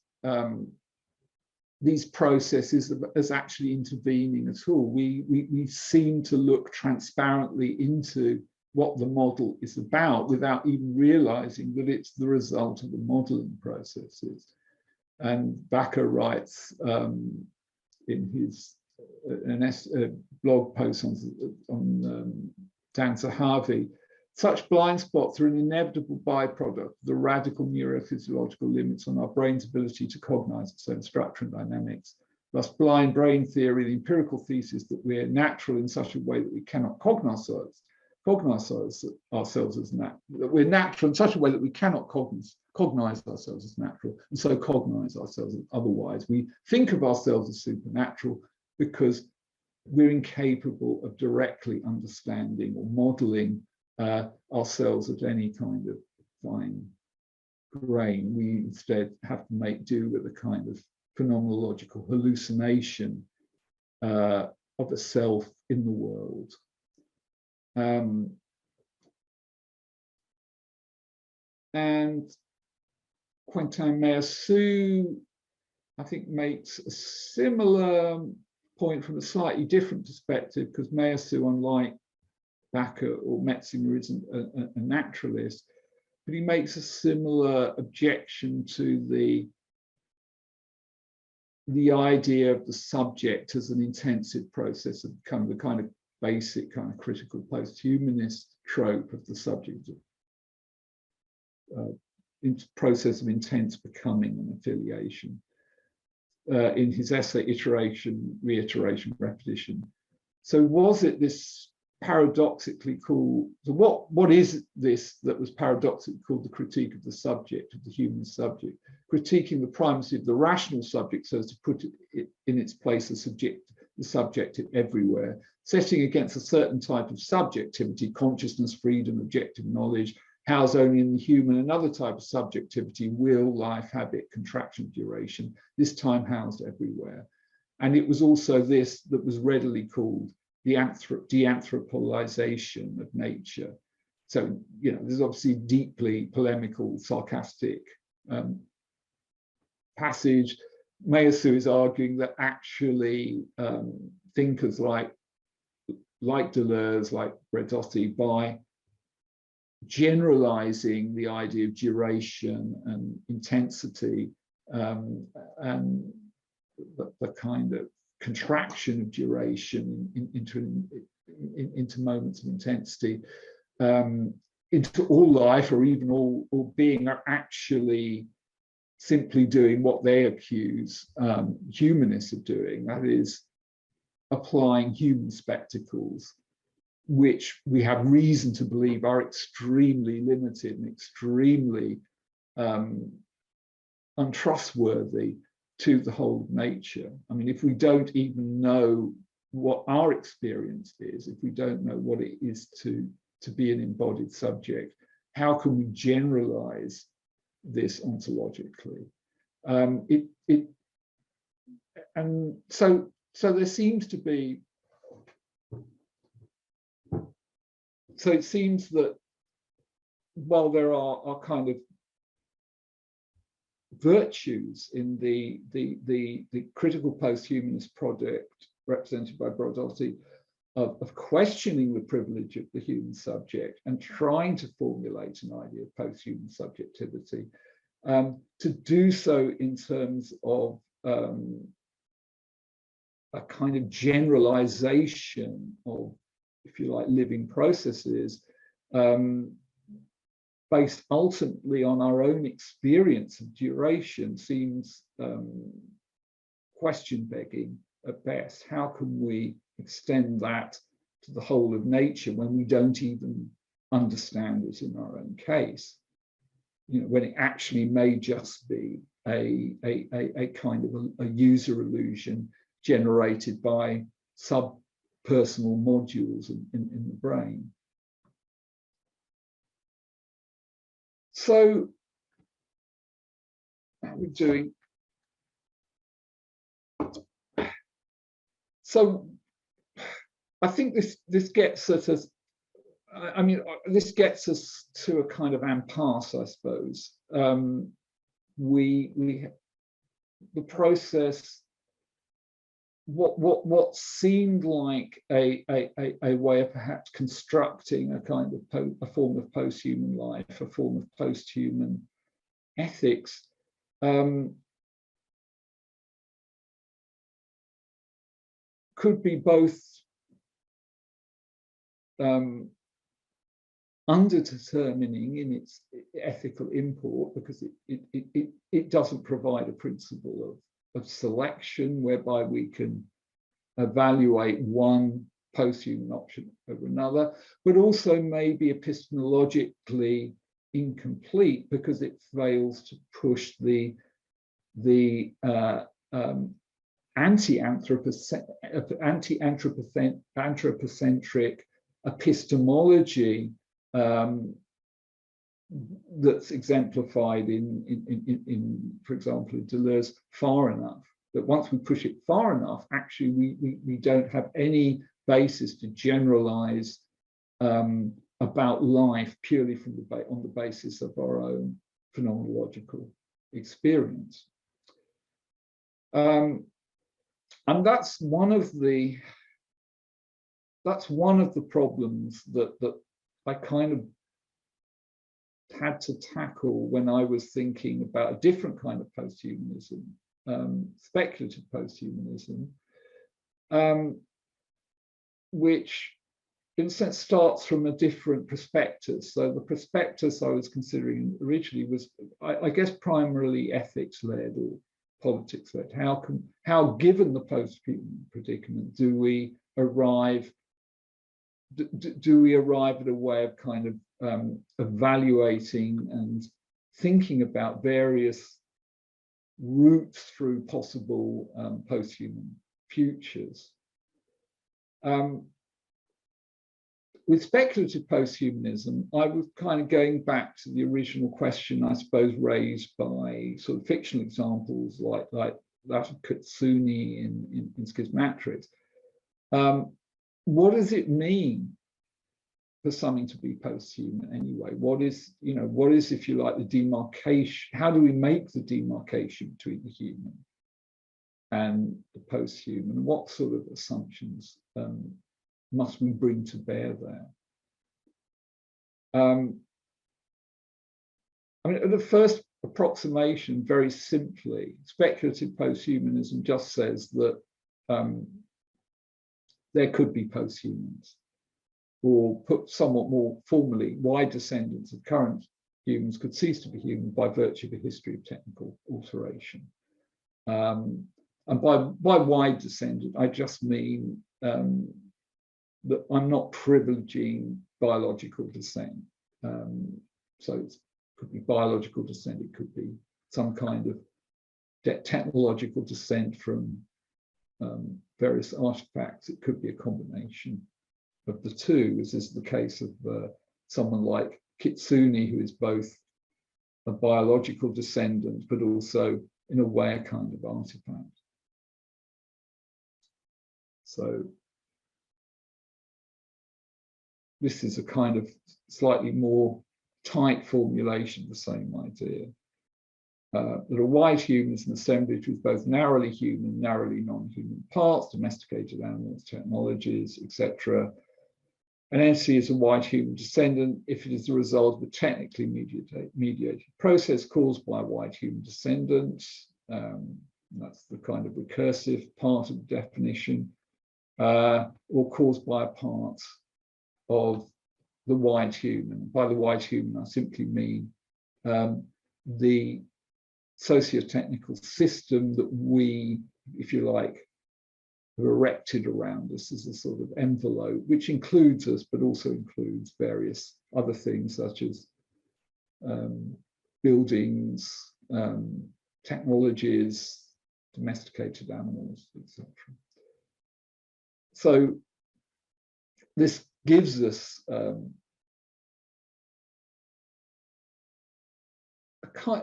Speaker 1: processes as actually intervening at all. We seem to look transparently into what the model is about without even realizing that it's the result of the modeling processes. And Bakker writes in his blog post on Dan Zahavi, Such blind spots are an inevitable byproduct of the radical neurophysiological limits on our brain's ability to cognize its own structure and dynamics. Thus, blind brain theory, the empirical thesis that we're natural in such a way that we cannot cognize ourselves as natural, that we're natural in such a way that we cannot cognize ourselves as natural, and so cognize ourselves as otherwise. We think of ourselves as supernatural because we're incapable of directly understanding or modeling ourselves at any kind of fine grain. We instead have to make do with a kind of phenomenological hallucination of a self in the world. And Quentin Meillassoux, I think, makes a similar point from a slightly different perspective, because Meillassoux, unlike Bakker or Metzinger, isn't a naturalist, but he makes a similar objection to the idea of the subject as an intensive process of the kind of basic kind of critical posthumanist trope of the subject of process of intense becoming and affiliation. In his essay, Iteration, Reiteration, Repetition. So was it this paradoxically called, so what is this that was paradoxically called the critique of the subject, of the human subject, critiquing the primacy of the rational subject so as to put it in its place as the subjective everywhere, setting against a certain type of subjectivity, consciousness, freedom, objective knowledge, housed only in the human, another type of subjectivity, will, life, habit, contraction, duration, this time housed everywhere. And it was also this that was readily called the de-anthropolization of nature. So, you know, there's obviously deeply polemical, sarcastic passage. Meillassoux is arguing that actually thinkers like Deleuze, like Breddotti, by generalizing the idea of duration and intensity and the kind of contraction of duration into moments of intensity, into all life, or even all being, are actually simply doing what they accuse humanists of doing, that is applying human spectacles, which we have reason to believe are extremely limited and extremely untrustworthy to the whole of nature. I mean, if we don't even know what our experience is, if we don't know what it is to be an embodied subject, how can we generalize this ontologically? And so there seems to be, so it seems that while there are kind of virtues in the critical posthumanist project represented by Broddotti of questioning the privilege of the human subject and trying to formulate an idea of posthuman subjectivity, to do so in terms of a kind of generalization of, if you like, living processes, based ultimately on our own experience of duration, seems question begging at best. How can we extend that to the whole of nature when we don't even understand it in our own case? You know, when it actually may just be a kind of a user illusion generated by subpersonal modules in the brain. So how are we doing? So I think this gets us as, I mean, this gets us to a kind of impasse, I suppose. The process, what seemed like a way of perhaps constructing a kind of a form of posthuman life, a form of posthuman ethics, could be both underdetermining in its ethical import, because it doesn't provide a principle of selection whereby we can evaluate one posthuman option over another, but also maybe epistemologically incomplete because it fails to push the anthropocentric epistemology that's exemplified in, for example, in Deleuze far enough, that once we push it far enough, actually we don't have any basis to generalize about life purely on the basis of our own phenomenological experience. And that's one of the problems that I kind of had to tackle when I was thinking about a different kind of posthumanism, speculative posthumanism, which in a sense starts from a different prospectus. So the prospectus I was considering originally was, I guess, primarily ethics-led or politics-led. How given the posthuman predicament, do we arrive at a way of kind of evaluating and thinking about various routes through possible posthuman futures? With speculative posthumanism, I was kind of going back to the original question, I suppose, raised by sort of fictional examples like that of Kitsune in Schismatics. What does it mean for something to be posthuman anyway? What is, if you like, the demarcation? How do we make the demarcation between the human and the posthuman? What sort of assumptions must we bring to bear there? I mean, the first approximation, very simply, speculative posthumanism just says that there could be posthumans, or put somewhat more formally, wide descendants of current humans could cease to be human by virtue of a history of technical alteration. And by wide descendant, I just mean that I'm not privileging biological descent. So it could be biological descent, it could be some kind of technological descent from various artifacts, it could be a combination of the two, as is the case of someone like Kitsune, who is both a biological descendant, but also, in a way, a kind of artifact. So this is a kind of slightly more tight formulation of the same idea. That a white human is an assemblage with both narrowly human and narrowly non-human parts, domesticated animals, technologies, etc. An entity is a white human descendant if it is the result of a technically mediated process caused by a white human descendant. That's the kind of recursive part of the definition, or caused by a part of the white human. By the white human, I simply mean the socio-technical system that we, if you like, have erected around us as a sort of envelope, which includes us, but also includes various other things such as buildings, technologies, domesticated animals, etc. So this gives us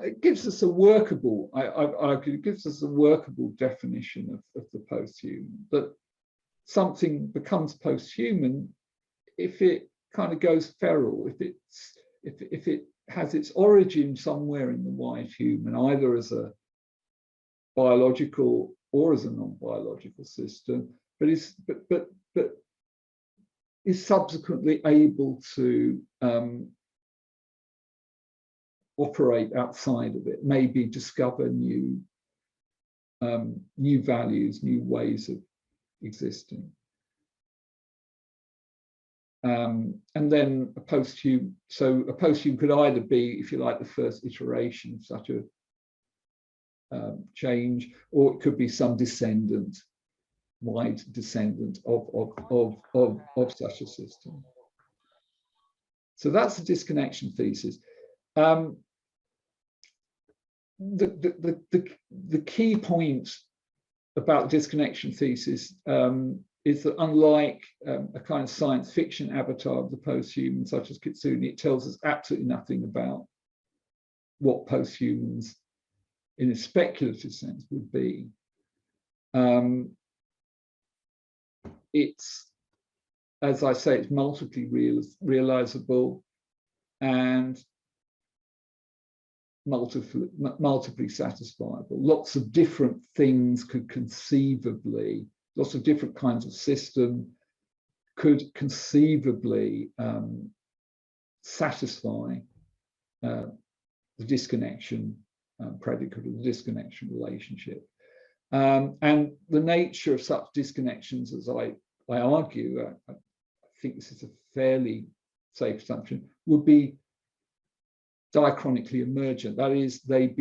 Speaker 1: it gives us a workable, I argue, it gives us a workable definition of the posthuman, that something becomes posthuman if it kind of goes feral, if it has its origin somewhere in the white human, either as a biological or as a non-biological system, but is subsequently able to operate outside of it, maybe discover new values, new ways of existing. And then a posthuman, so a posthuman could either be, if you like, the first iteration of such a change, or it could be some descendant, wide descendant of such a system. So that's the disconnection thesis. The key point about the disconnection thesis is that unlike a kind of science fiction avatar of the posthuman, such as Kitsune, it tells us absolutely nothing about what posthumans in a speculative sense would be. It's, as I say, it's multiply realizable and multiply satisfiable. Lots of different things could conceivably, lots of different kinds of system could conceivably satisfy the disconnection predicate, or the disconnection relationship. And the nature of such disconnections, as I argue, I think this is a fairly safe assumption, would be diachronically emergent. That is, they'd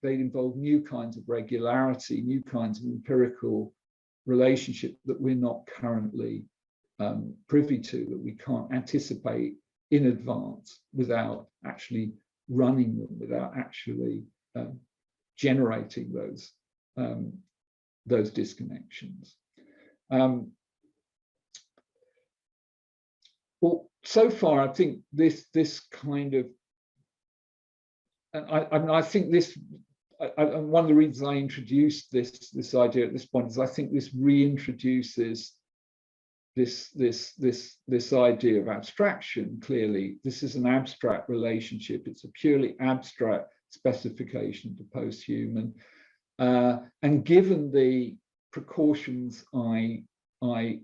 Speaker 1: involve new kinds of regularity, new kinds of empirical relationship that we're not currently privy to, that we can't anticipate in advance without actually running them, without actually generating those disconnections. Well, so far, I think this kind of, and I think this, one of the reasons I introduced this idea at this point is I think this reintroduces this idea of abstraction. Clearly, this is an abstract relationship. It's a purely abstract specification of the posthuman. And given the precautions I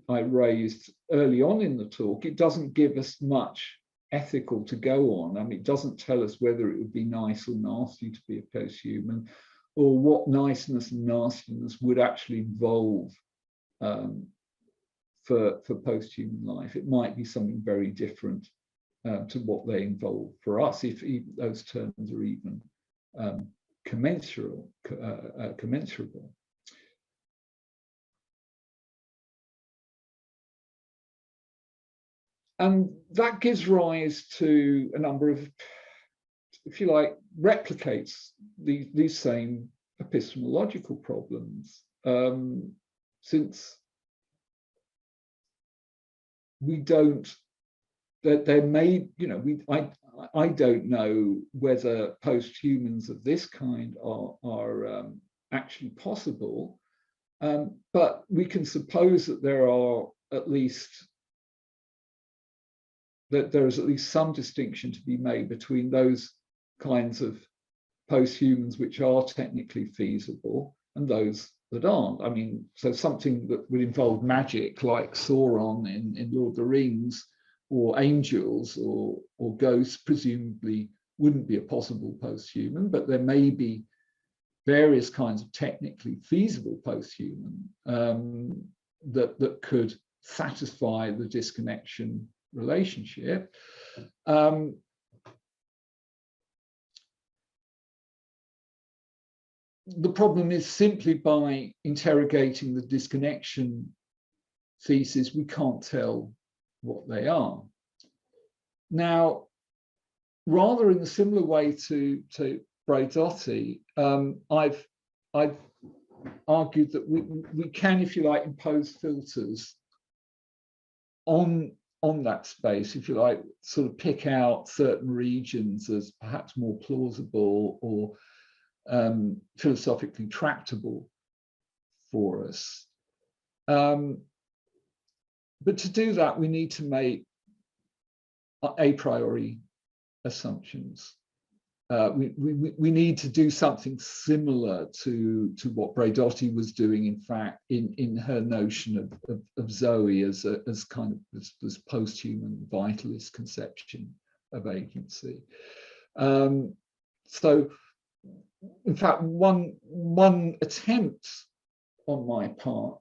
Speaker 1: raised early on in the talk, it doesn't give us much ethical to go on. I mean, it doesn't tell us whether it would be nice or nasty to be a posthuman, or what niceness and nastiness would actually involve for posthuman life. It might be something very different to what they involve for us, if even those terms are even commensurable. And that gives rise to a number of, if you like, replicates these same epistemological problems, since we don't, there may, you know, I don't know whether posthumans of this kind are actually possible, but we can suppose that there are at least, that there is at least some distinction to be made between those kinds of posthumans which are technically feasible and those that aren't. I mean, so something that would involve magic, like Sauron in Lord of the Rings, or angels or ghosts, presumably wouldn't be a possible posthuman, but there may be various kinds of technically feasible posthuman that could satisfy the disconnection relationship. The problem is, simply by interrogating the disconnection thesis, we can't tell what they are. Now, rather in a similar way to Braidotti, I've argued that we can, if you like, impose filters on that space, if you like, sort of pick out certain regions as perhaps more plausible or philosophically tractable for us. But to do that, we need to make a priori assumptions. We need to do something similar to what Braidotti was doing, in fact, in her notion of Zoe as kind of this posthuman vitalist conception of agency. So, in fact, one attempt on my part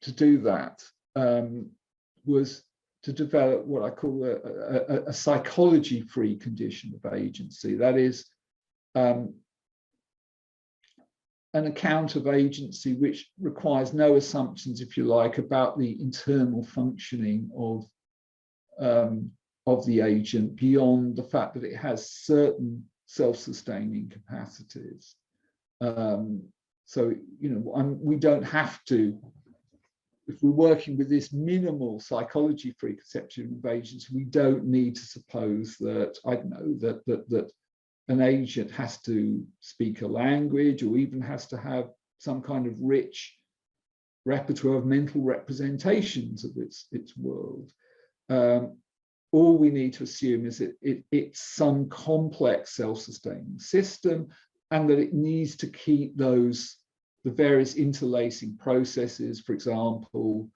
Speaker 1: to do that was to develop what I call a psychology-free condition of agency. That is an account of agency which requires no assumptions, if you like, about the internal functioning of the agent beyond the fact that it has certain self-sustaining capacities. So, you know, we don't have to, if we're working with this minimal psychology-free conception of agency, we don't need to suppose that, I don't know, that an agent has to speak a language or even has to have some kind of rich repertoire of mental representations of its world. All we need to assume is that it's some complex self-sustaining system, and that it needs to keep the various interlacing processes, for example,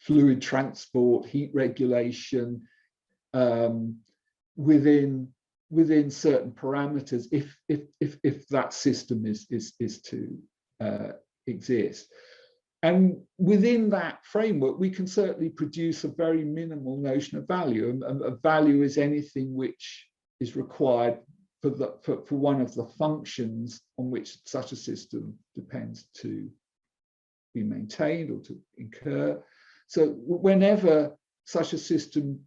Speaker 1: fluid transport, heat regulation, within certain parameters, if that system is to exist. And within that framework, we can certainly produce a very minimal notion of value. And a value is anything which is required for one of the functions on which such a system depends to be maintained or to incur. So whenever such a system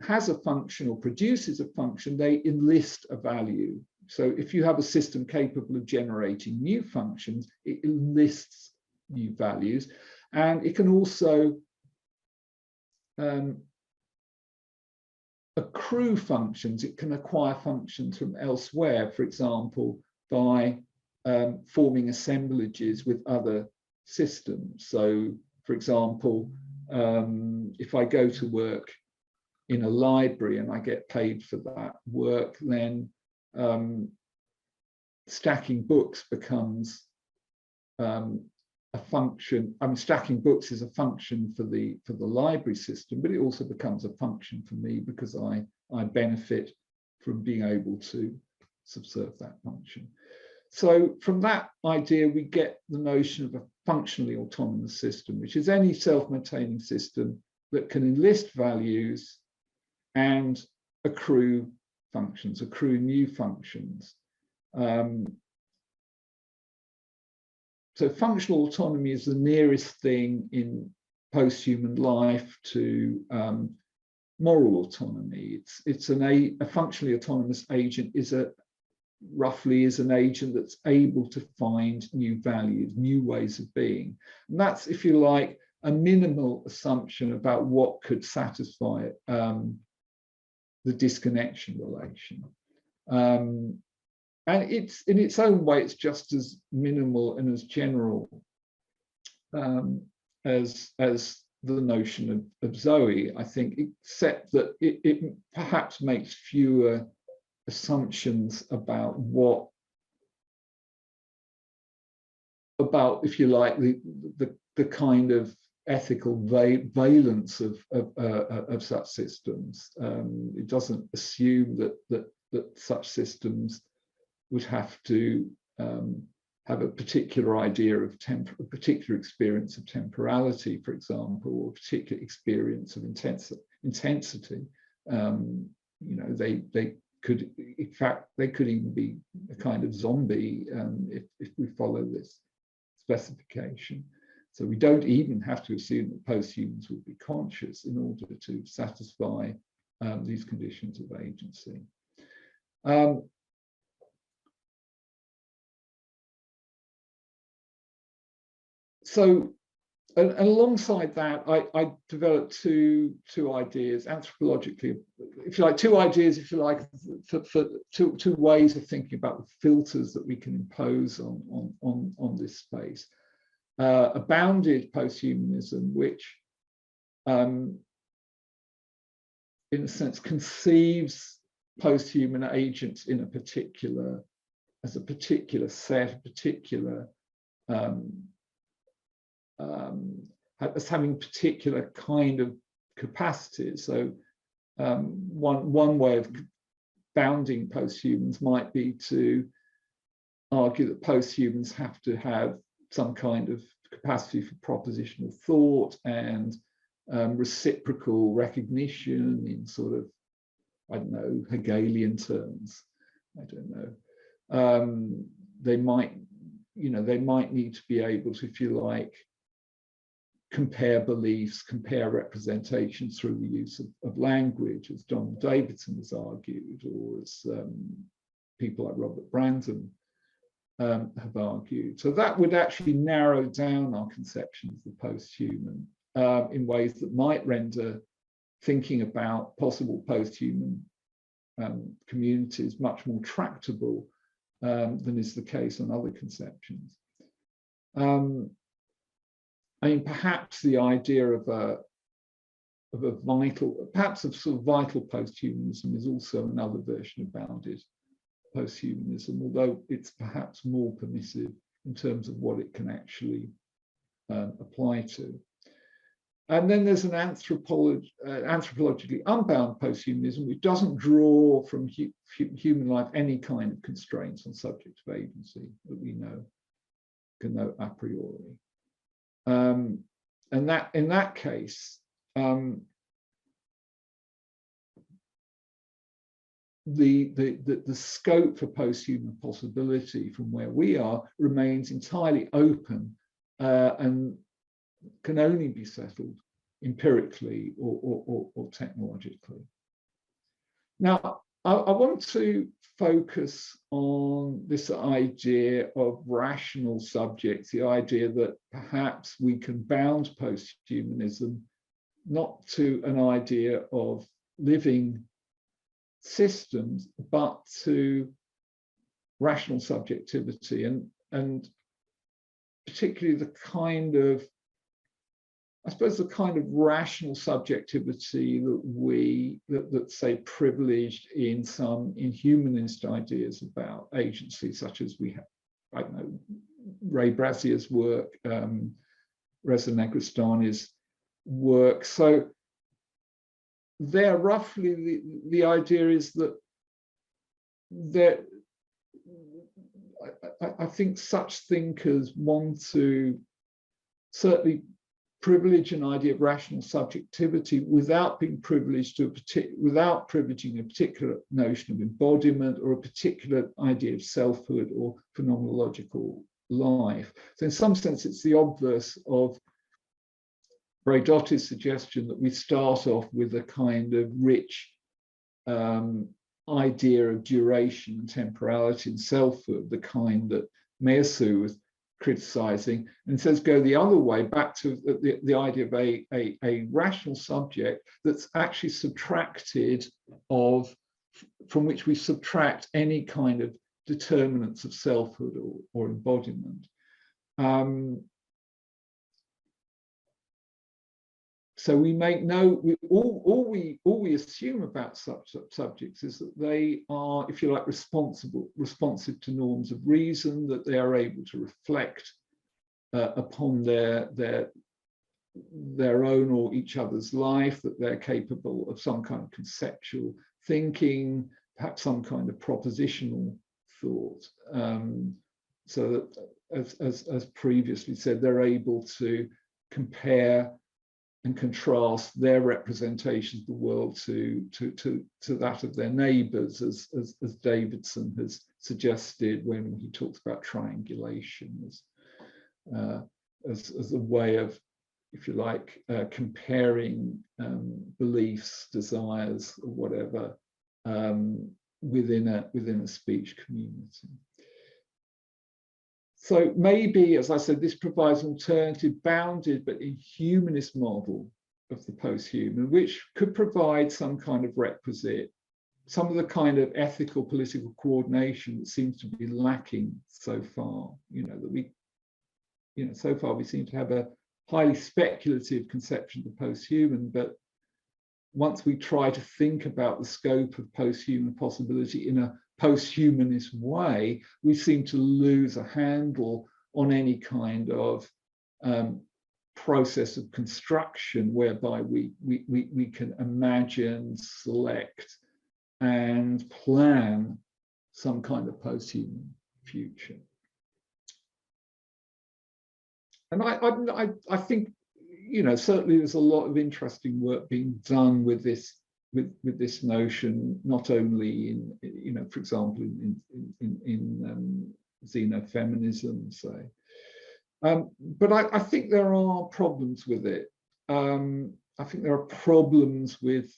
Speaker 1: has a function or produces a function, they enlist a value. So if you have a system capable of generating new functions, it enlists new values, and it can also accrue functions. It can acquire functions from elsewhere, for example, by forming assemblages with other systems. So, for example, if I go to work in a library and I get paid for that work, then stacking books becomes a function. I mean, stacking books is a function for the library system, but it also becomes a function for me because I benefit from being able to subserve that function. So from that idea, we get the notion of a functionally autonomous system, which is any self-maintaining system that can enlist values and accrue functions, accrue new functions. So functional autonomy is the nearest thing in posthuman life to moral autonomy. It's a functionally autonomous agent roughly is an agent that's able to find new values, new ways of being. And that's, if you like, a minimal assumption about what could satisfy the disconnection relation. And it's in its own way, it's just as minimal and as general as the notion of Zoe, I think, except that it perhaps makes fewer assumptions about if you like, the kind of ethical valence of such systems. It doesn't assume that such systems would have to have a particular idea of a particular experience of temporality, for example, or a particular experience of intensity. You know, they could, in fact, they could even be a kind of zombie if we follow this specification. So we don't even have to assume that posthumans would be conscious in order to satisfy these conditions of agency. So, and alongside that, I developed two ideas anthropologically, if you like, two ideas, if you like, for two ways of thinking about the filters that we can impose on this space. A bounded posthumanism, which, in a sense, conceives posthuman agents in as a particular set, particular as having particular kind of capacities. So one way of bounding posthumans might be to argue that posthumans have to have some kind of capacity for propositional thought and reciprocal recognition in sort of, I don't know, Hegelian terms. I don't know. They might, they might need to be able to, if you like, compare beliefs, compare representations through the use of language, as Donald Davidson has argued, or as people like Robert Brandon have argued. So that would actually narrow down our conception of the post-human in ways that might render thinking about possible post-human communities much more tractable than is the case on other conceptions. I mean, perhaps the idea of a vital, perhaps of sort of vital posthumanism is also another version of bounded posthumanism, although it's perhaps more permissive in terms of what it can actually apply to. And then there's an anthropologically unbound posthumanism, which doesn't draw from human life any kind of constraints on subjective agency that we can know a priori. And that, in that case, the scope for posthuman possibility from where we are remains entirely open and can only be settled empirically or technologically. Now, I want to focus on this idea of rational subjects, the idea that perhaps we can bound posthumanism not to an idea of living systems, but to rational subjectivity, and particularly the kind of, I suppose, the kind of rational subjectivity that's say privileged in some inhumanist ideas about agency, such as we have, I don't know, Ray Brassier's work, Reza Negrestani's work. So there, roughly, the idea is that I think such thinkers want to certainly privilege an idea of rational subjectivity without being privileged to without privileging a particular notion of embodiment or a particular idea of selfhood or phenomenological life. So in some sense, it's the obverse of Braidotti's suggestion that we start off with a kind of rich idea of duration and temporality and selfhood, the kind that Meillassoux was criticizing, and says go the other way, back to the idea of a rational subject that's actually subtracted from which we subtract any kind of determinants of selfhood or embodiment. So we make all we assume about such subjects is that they are, if you like, responsive to norms of reason, that they are able to reflect upon their own or each other's life, that they're capable of some kind of conceptual thinking, perhaps some kind of propositional thought. So that, as previously said, they're able to compare and contrast their representation of the world to that of their neighbours, as Davidson has suggested when he talks about triangulation as a way of, if you like, comparing beliefs, desires, or whatever within a speech community. So maybe, as I said, this provides an alternative, bounded but inhumanist model of the post-human, which could provide some kind of requisite, some of the kind of ethical political coordination that seems to be lacking so far. So far we seem to have a highly speculative conception of the post-human, but once we try to think about the scope of post-human possibility in a post-humanist way, we seem to lose a handle on any kind of process of construction whereby we can imagine, select, and plan some kind of post-human future. And I think, you know, certainly there's a lot of interesting work being done with this notion, not only in, you know, for example, in xenofeminism, say. But I think there are problems with it. I think there are problems with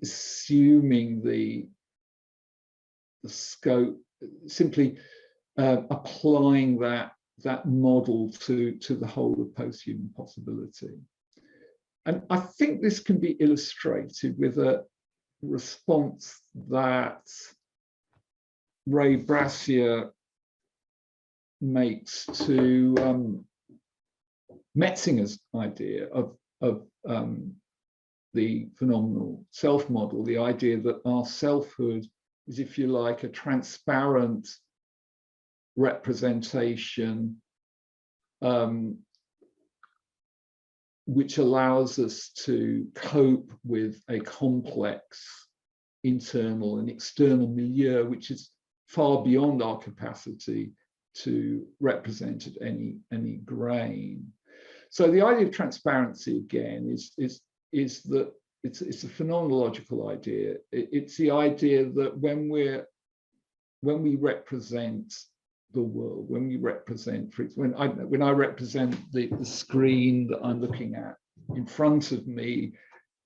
Speaker 1: assuming the scope, simply applying that model to the whole of posthuman possibility. And I think this can be illustrated with a response that Ray Brassier makes to Metzinger's idea of the phenomenal self model, the idea that our selfhood is, if you like, a transparent representation which allows us to cope with a complex internal and external milieu, which is far beyond our capacity to represent at any grain. So the idea of transparency, again, is that it's a phenomenological idea. It's the idea that when we represent the world, when we represent, when I represent the screen that I'm looking at in front of me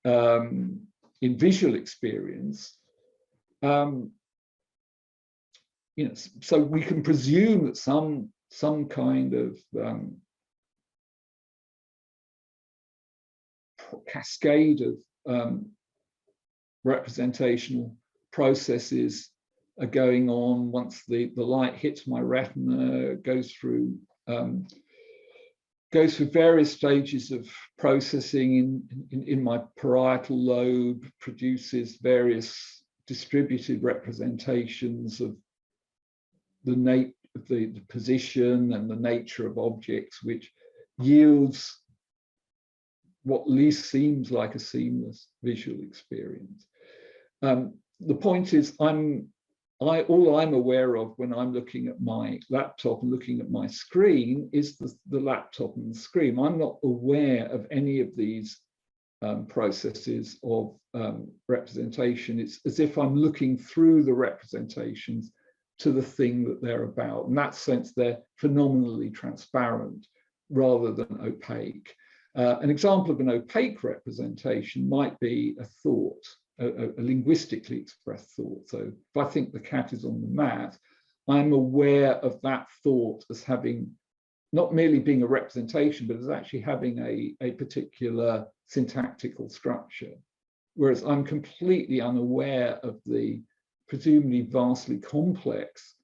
Speaker 1: in visual experience, you know, so we can presume that some kind of cascade of representational processes are going on once the light hits my retina, goes through various stages of processing in my parietal lobe, produces various distributed representations of the position and the nature of objects, which yields what at least seems like a seamless visual experience. The point is, all I'm aware of when I'm looking at my laptop and looking at my screen is the laptop and the screen. I'm not aware of any of these processes of representation. It's as if I'm looking through the representations to the thing that they're about. In that sense, they're phenomenally transparent rather than opaque. An example of an opaque representation might be a thought, a linguistically expressed thought. So if I think the cat is on the mat, I'm aware of that thought as having, not merely being a representation, but as actually having a particular syntactical structure. Whereas I'm completely unaware of the presumably vastly complex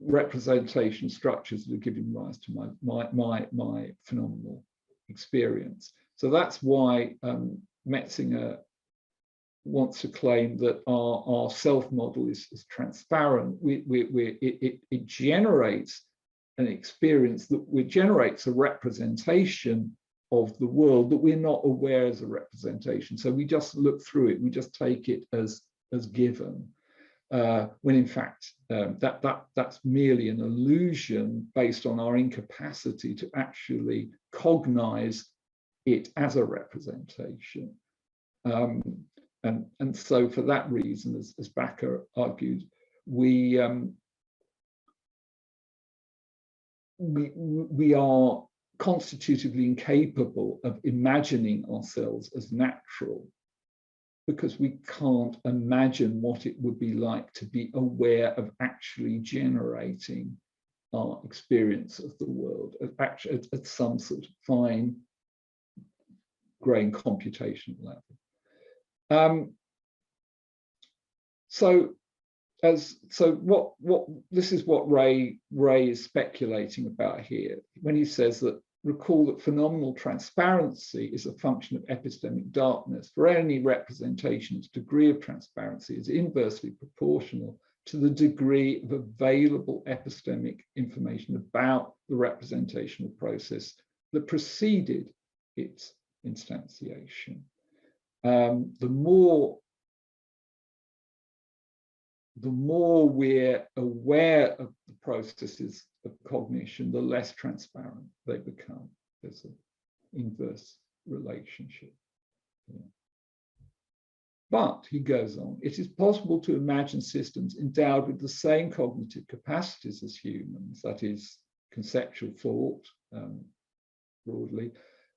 Speaker 1: representation structures that are giving rise to my phenomenal experience. So that's why Metzinger wants to claim that our self-model is transparent. It generates an experience that generates a representation of the world that we're not aware as a representation. So we just look through it, we just take it as given. When in fact that's merely an illusion based on our incapacity to actually cognize it as a representation. And so for that reason, as Bakker argued, we are constitutively incapable of imagining ourselves as natural, because we can't imagine what it would be like to be aware of actually generating our experience of the world at some sort of fine grained computational level. So this is what Ray is speculating about here when he says that, recall that phenomenal transparency is a function of epistemic darkness. For any representation's degree of transparency is inversely proportional to the degree of available epistemic information about the representational process that preceded its instantiation. The more the more we're aware of the processes of cognition, the less transparent they become. There's an inverse relationship. Yeah. But, he goes on, it is possible to imagine systems endowed with the same cognitive capacities as humans, that is, conceptual thought, broadly,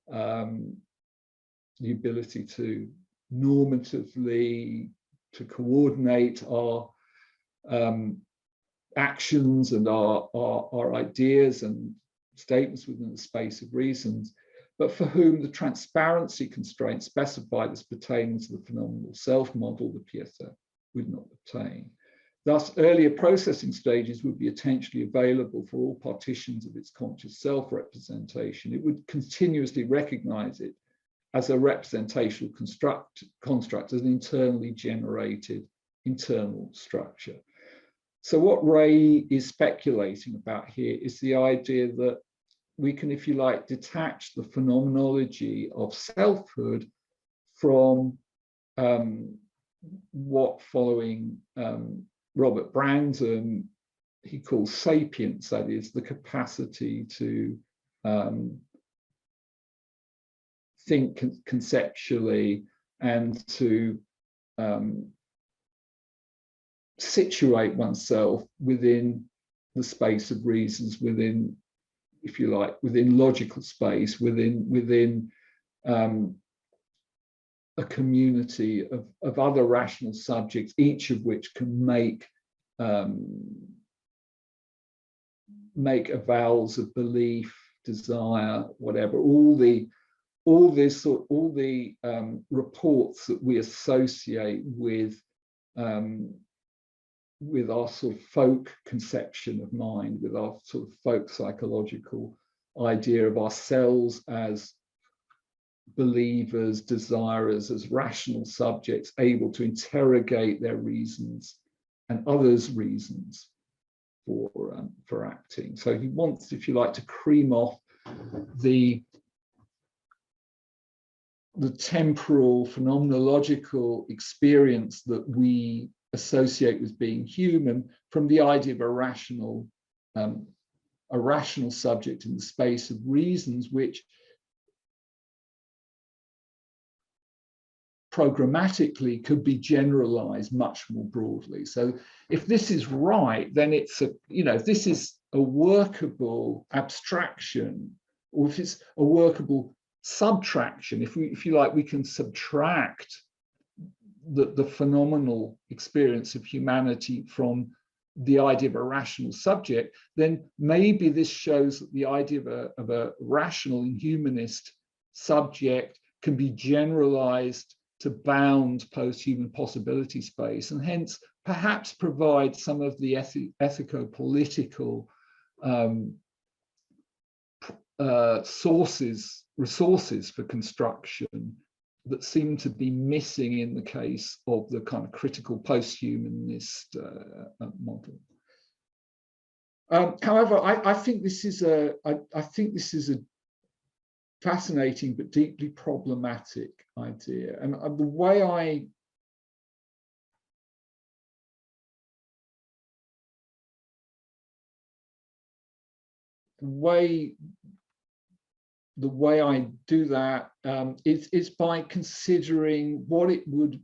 Speaker 1: the ability to normatively to coordinate our actions and our ideas and statements within the space of reasons, but for whom the transparency constraints specified as pertaining to the phenomenal self model, the PSF, would not obtain. Thus, earlier processing stages would be potentially available for all partitions of its conscious self-representation. It would continuously recognize it as a representational construct, as an internally generated internal structure. So what Ray is speculating about here is the idea that we can, if you like, detach the phenomenology of selfhood from what, following Robert Brandon, he calls sapience, that is, the capacity to think conceptually and to situate oneself within the space of reasons, within, if you like, within logical space, within a community of other rational subjects, each of which can make avowals of belief, desire, whatever, all the reports that we associate with our sort of folk conception of mind, with our sort of folk psychological idea of ourselves as believers, desirers, as rational subjects, able to interrogate their reasons and others' reasons for acting. So he wants, if you like, to cream off the temporal phenomenological experience that we associate with being human from the idea of a rational subject in the space of reasons, which programmatically could be generalized much more broadly. So if this is right, then it's a, if this is a workable abstraction, or if it's a workable subtraction, if you like, we can subtract the phenomenal experience of humanity from the idea of a rational subject, then maybe this shows that the idea of a rational and humanist subject can be generalized to bound post-human possibility space, and hence perhaps provide some of the ethico-political resources for construction that seem to be missing in the case of the kind of critical post-humanist model. However, I think this is a fascinating but deeply problematic idea, and the way I do that is by considering what it would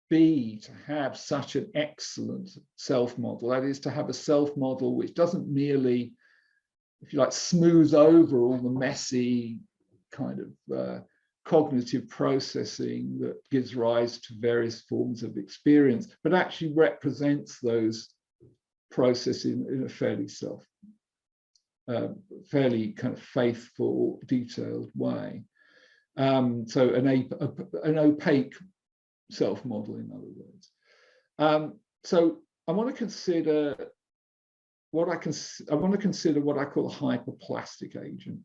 Speaker 1: be to have such an excellent self-model. That is, to have a self-model which doesn't merely, if you like, smooth over all the messy kind of cognitive processing that gives rise to various forms of experience, but actually represents those processes in a fairly kind of faithful, detailed way. So an opaque self-model, in other words. So I want to consider what I call a hyperplastic agent.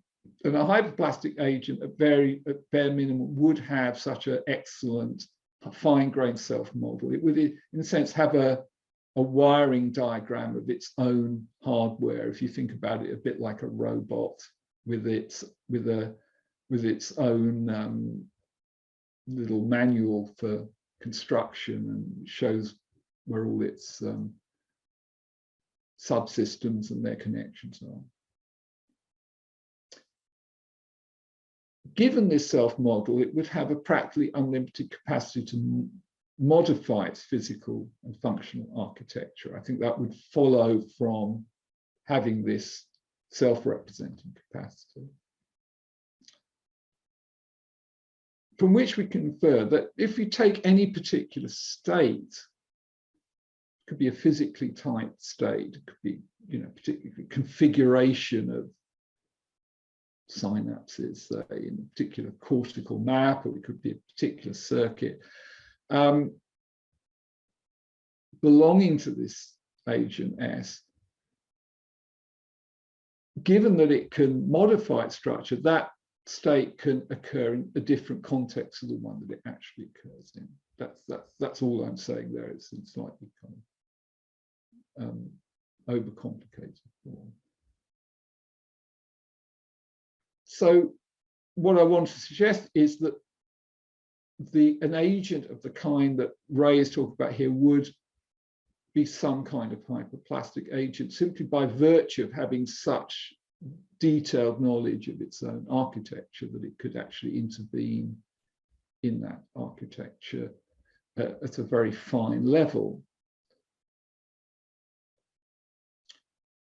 Speaker 1: And a hyperplastic agent, at bare minimum, would have such an excellent fine-grained self-model. It would, in a sense, have a wiring diagram of its own hardware, if you think about it a bit like a robot with its own little manual for construction, and shows where all its subsystems and their connections are. Given this self-model, it would have a practically unlimited capacity to modify its physical and functional architecture. I think that would follow from having this self-representing capacity. From which we can infer that if we take any particular state, it could be a physically typed state, it could be, particularly configuration of synapses, say, in a particular cortical map, or it could be a particular circuit. Belonging to this agent S, given that it can modify its structure, that state can occur in a different context to the one that it actually occurs in. That's all I'm saying there. It's in slightly kind of overcomplicated form. So what I want to suggest is that an agent of the kind that Ray is talking about here would be some kind of hyperplastic agent, simply by virtue of having such detailed knowledge of its own architecture that it could actually intervene in that architecture at a very fine level.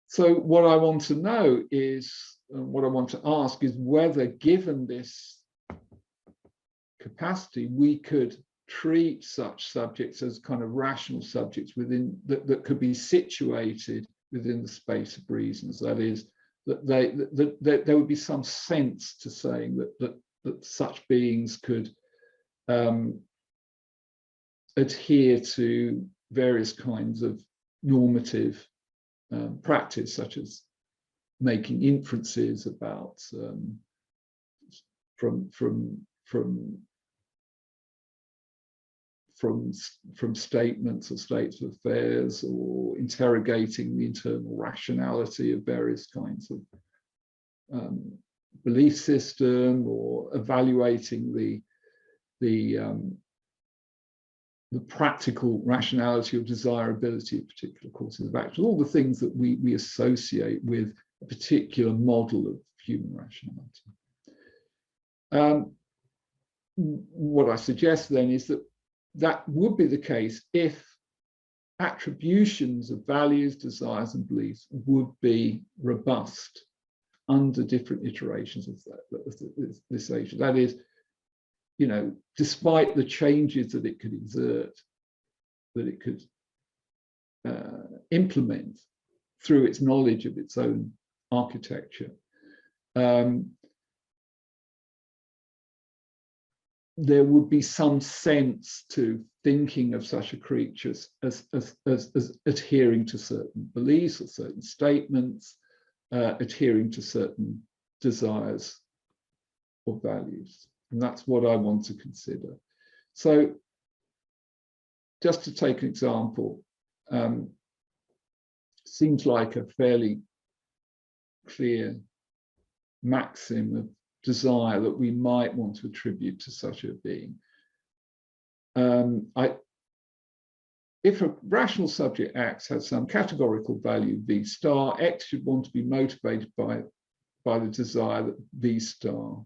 Speaker 1: So what I want to know is, what I want to ask is whether, given this capacity, we could treat such subjects as kind of rational subjects within that could be situated within the space of reasons. That is, that there would be some sense to saying that such beings could adhere to various kinds of normative practice, such as making inferences about from statements or states of affairs, or interrogating the internal rationality of various kinds of belief system, or evaluating the practical rationality or desirability of particular courses of action, all the things that we associate with a particular model of human rationality. What I suggest then is that would be the case if attributions of values, desires, and beliefs would be robust under different iterations of this agent. That is, despite the changes that it could exert, that it could implement through its knowledge of its own architecture, there would be some sense to thinking of such a creature as adhering to certain beliefs or certain statements, adhering to certain desires or values. And that's what I want to consider. So just to take an example, seems like a fairly clear maxim of desire that we might want to attribute to such a being. If a rational subject X has some categorical value V star, X should want to be motivated by the desire that V star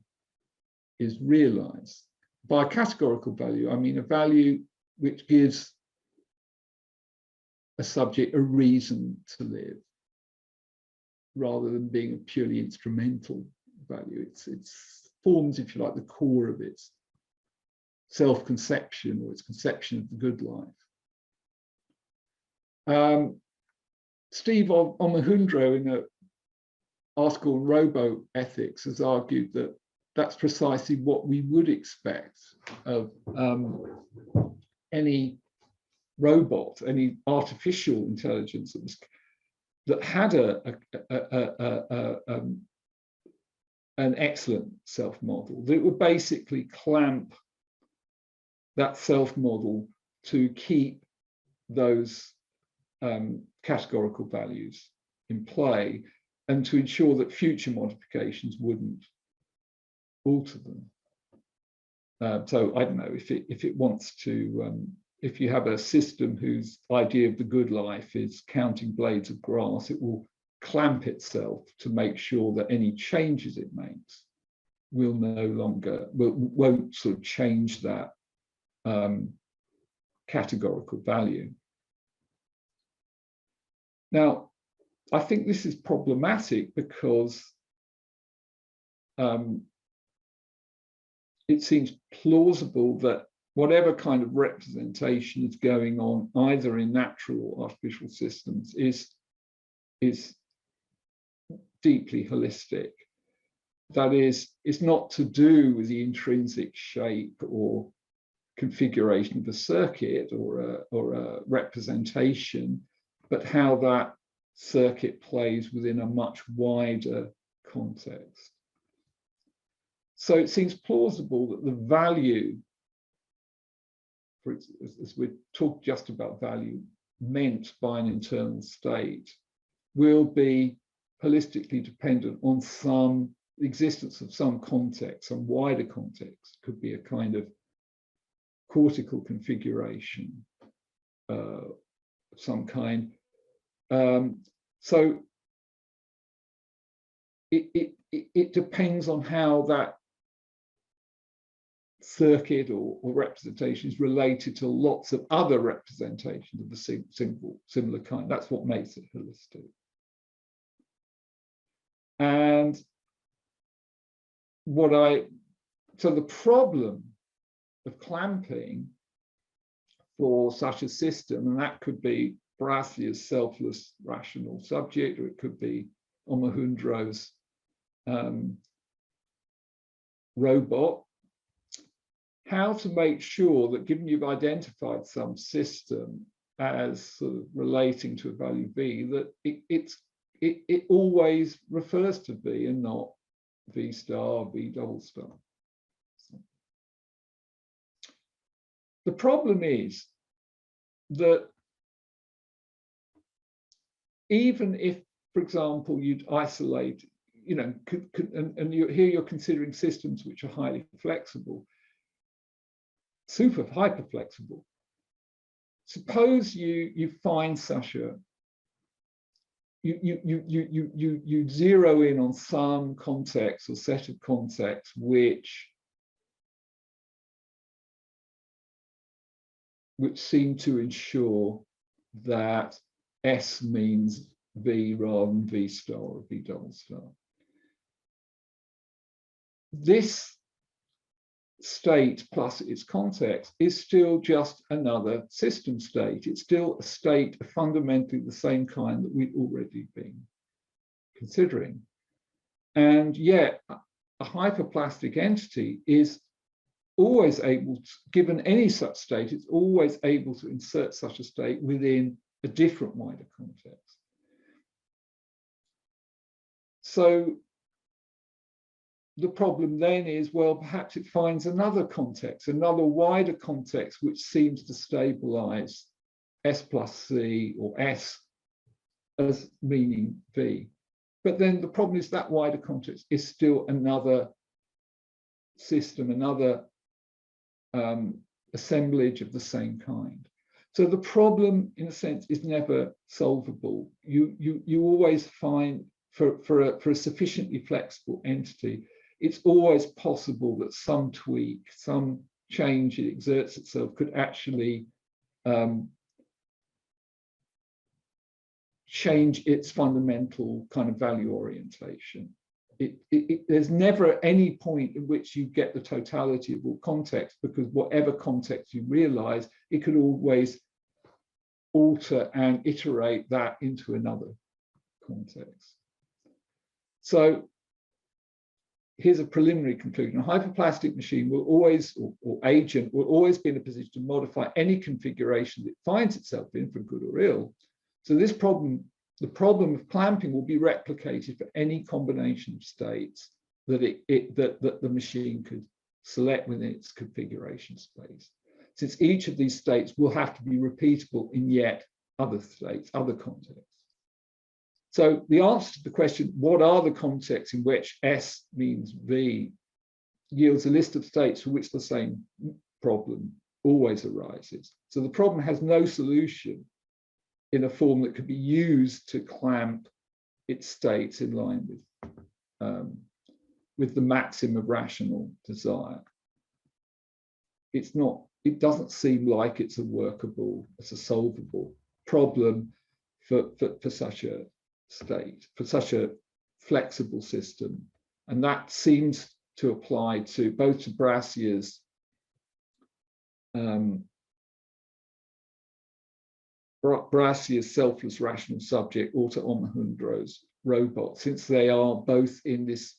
Speaker 1: is realized. By categorical value, I mean a value which gives a subject a reason to live, rather than being a purely instrumental value. It forms, if you like, the core of its self-conception, or its conception of the good life. Steve Omohundro, in an article on robo-ethics, has argued that that's precisely what we would expect of any robot, any artificial intelligence that had an excellent self-model, that would basically clamp that self-model to keep those categorical values in play, and to ensure that future modifications wouldn't alter them. So I don't know, if it wants to if you have a system whose idea of the good life is counting blades of grass, it will clamp itself to make sure that any changes it makes won't sort of change that categorical value. Now, I think this is problematic because it seems plausible that whatever kind of representation is going on, either in natural or artificial systems, is deeply holistic. That is, it's not to do with the intrinsic shape or configuration of a circuit or a representation, but how that circuit plays within a much wider context. So it seems plausible that the value, as we talk just about value, meant by an internal state, will be holistically dependent on some existence of some context, some wider context. Could be a kind of cortical configuration of some kind. So it depends on how that circuit or representation is related to lots of other representations of the similar kind. That's what makes it holistic. And so the problem of clamping for such a system, and that could be Barassi selfless rational subject, or it could be Omohundro's robot, how to make sure that, given you've identified some system as sort of relating to a value V, that it always refers to V and not V star, V double star. The problem is that even if, for example, you'd isolate, and here you're considering systems which are highly flexible, hyper flexible. Suppose you find such a, you zero in on some context or set of contexts which seem to ensure that S means V rather than V star or V double star. This state plus its context is still just another system state. It's still a state of fundamentally the same kind that we've already been considering. And yet a hyperplastic entity is always able to, given any such state, it's always able to insert such a state within a different wider context. So the problem then is, well, perhaps it finds another context, another wider context, which seems to stabilize S plus C or S as meaning V. But then the problem is that wider context is still another system, another assemblage of the same kind. So the problem, in a sense, is never solvable. You always find, for a sufficiently flexible entity, it's always possible that some tweak, some change it exerts itself could actually change its fundamental kind of value orientation. There's never any point in which you get the totality of all context, because whatever context you realize, it could always alter and iterate that into another context. So here's a preliminary conclusion. A hyperplastic machine will always, or agent, will always be in a position to modify any configuration that it finds itself in, for good or ill. So this problem, the problem of clamping, will be replicated for any combination of states that that the machine could select within its configuration space, since each of these states will have to be repeatable in yet other states, other contexts. So the answer to the question, what are the contexts in which S means V, yields a list of states for which the same problem always arises. So the problem has no solution in a form that could be used to clamp its states in line with the maxim of rational desire. It doesn't seem like it's a solvable problem for such a state, for such a flexible system. And that seems to apply to both to Brassia's selfless rational subject or to Omohundro's robot, since they are both in this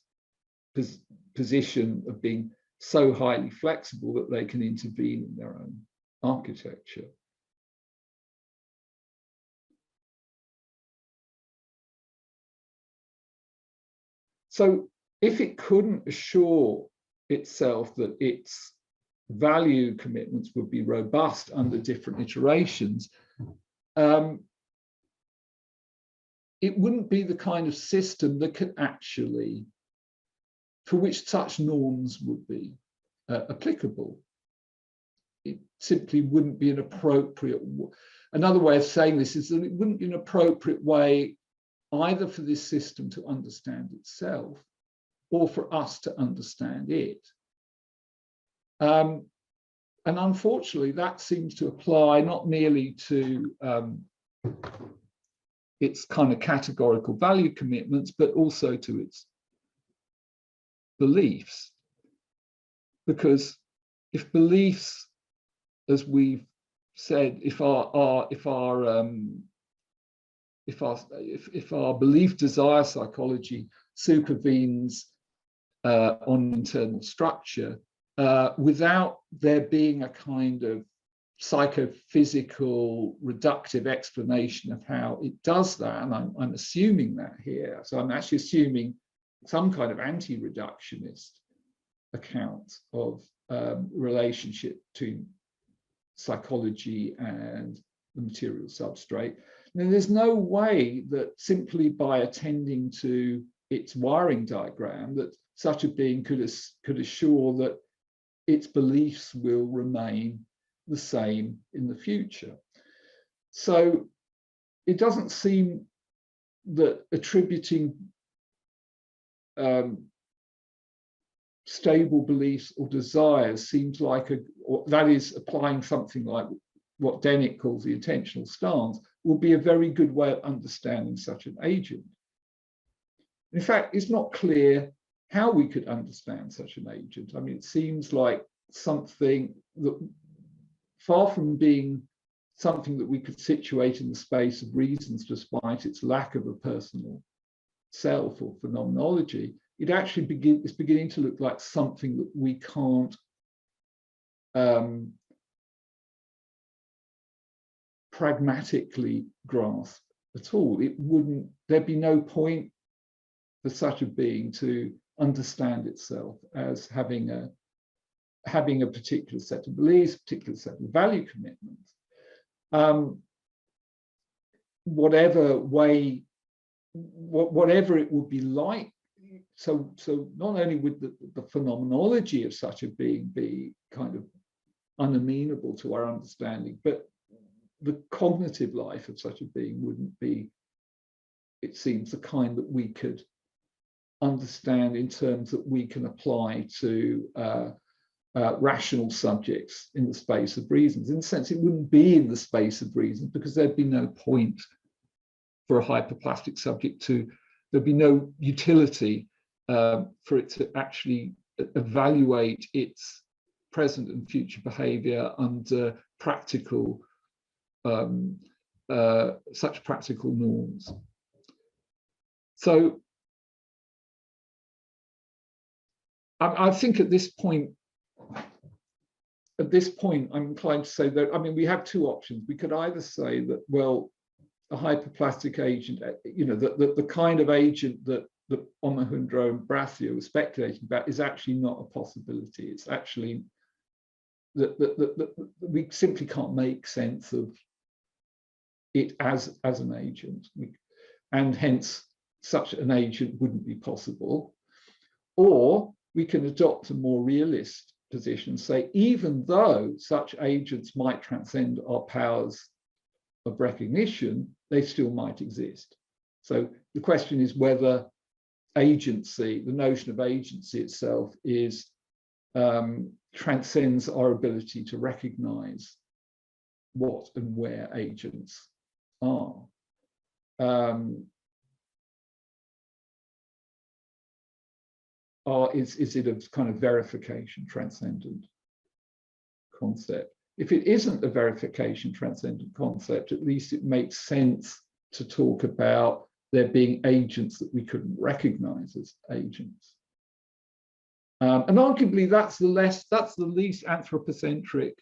Speaker 1: position of being so highly flexible that they can intervene in their own architecture. So if it couldn't assure itself that its value commitments would be robust under different iterations, it wouldn't be the kind of system that could actually, for which such norms would be applicable. It simply wouldn't be an appropriate, another way of saying this is that it wouldn't be an appropriate way either for this system to understand itself or for us to understand it. And unfortunately, that seems to apply not merely to its kind of categorical value commitments, but also to its beliefs. Because if beliefs, as we've said, if our belief desire psychology supervenes on internal structure, without there being a kind of psychophysical reductive explanation of how it does that, and I'm assuming that here. So I'm actually assuming some kind of anti-reductionist account of relationship between psychology and the material substrate. Now, there's no way that simply by attending to its wiring diagram that such a being could assure that its beliefs will remain the same in the future. So it doesn't seem that attributing stable beliefs or desires seems like that is applying something like what Dennett calls the intentional stance, will be a very good way of understanding such an agent. In fact, it's not clear how we could understand such an agent. I mean, it seems like something that, far from being something that we could situate in the space of reasons despite its lack of a personal self or phenomenology, it actually is beginning to look like something that we can't pragmatically grasp at all. There'd be no point for such a being to understand itself as having a particular set of beliefs, particular set of value commitments. Whatever it would be like. So not only would the phenomenology of such a being be kind of unamenable to our understanding, but the cognitive life of such a being wouldn't be, it seems, the kind that we could understand in terms that we can apply to rational subjects in the space of reasons. In a sense, it wouldn't be in the space of reasons because there'd be no point for a hyperplastic subject to, there'd be no utility for it to actually evaluate its present and future behavior under practical, such practical norms. So I think at this point, I'm inclined to say that, I mean, we have two options. We could either say that, well, a hyperplastic agent, the kind of agent that Omohundro and Brassia were speculating about is actually not a possibility. It's actually that we simply can't make sense of it as an agent, and hence such an agent wouldn't be possible. Or we can adopt a more realist position, say, even though such agents might transcend our powers of recognition, they still might exist. So the question is whether agency, the notion of agency itself, is transcends our ability to recognize what and where agents are. Is it a kind of verification transcendent concept? If it isn't a verification transcendent concept, at least it makes sense to talk about there being agents that we couldn't recognize as agents. And arguably that's the least anthropocentric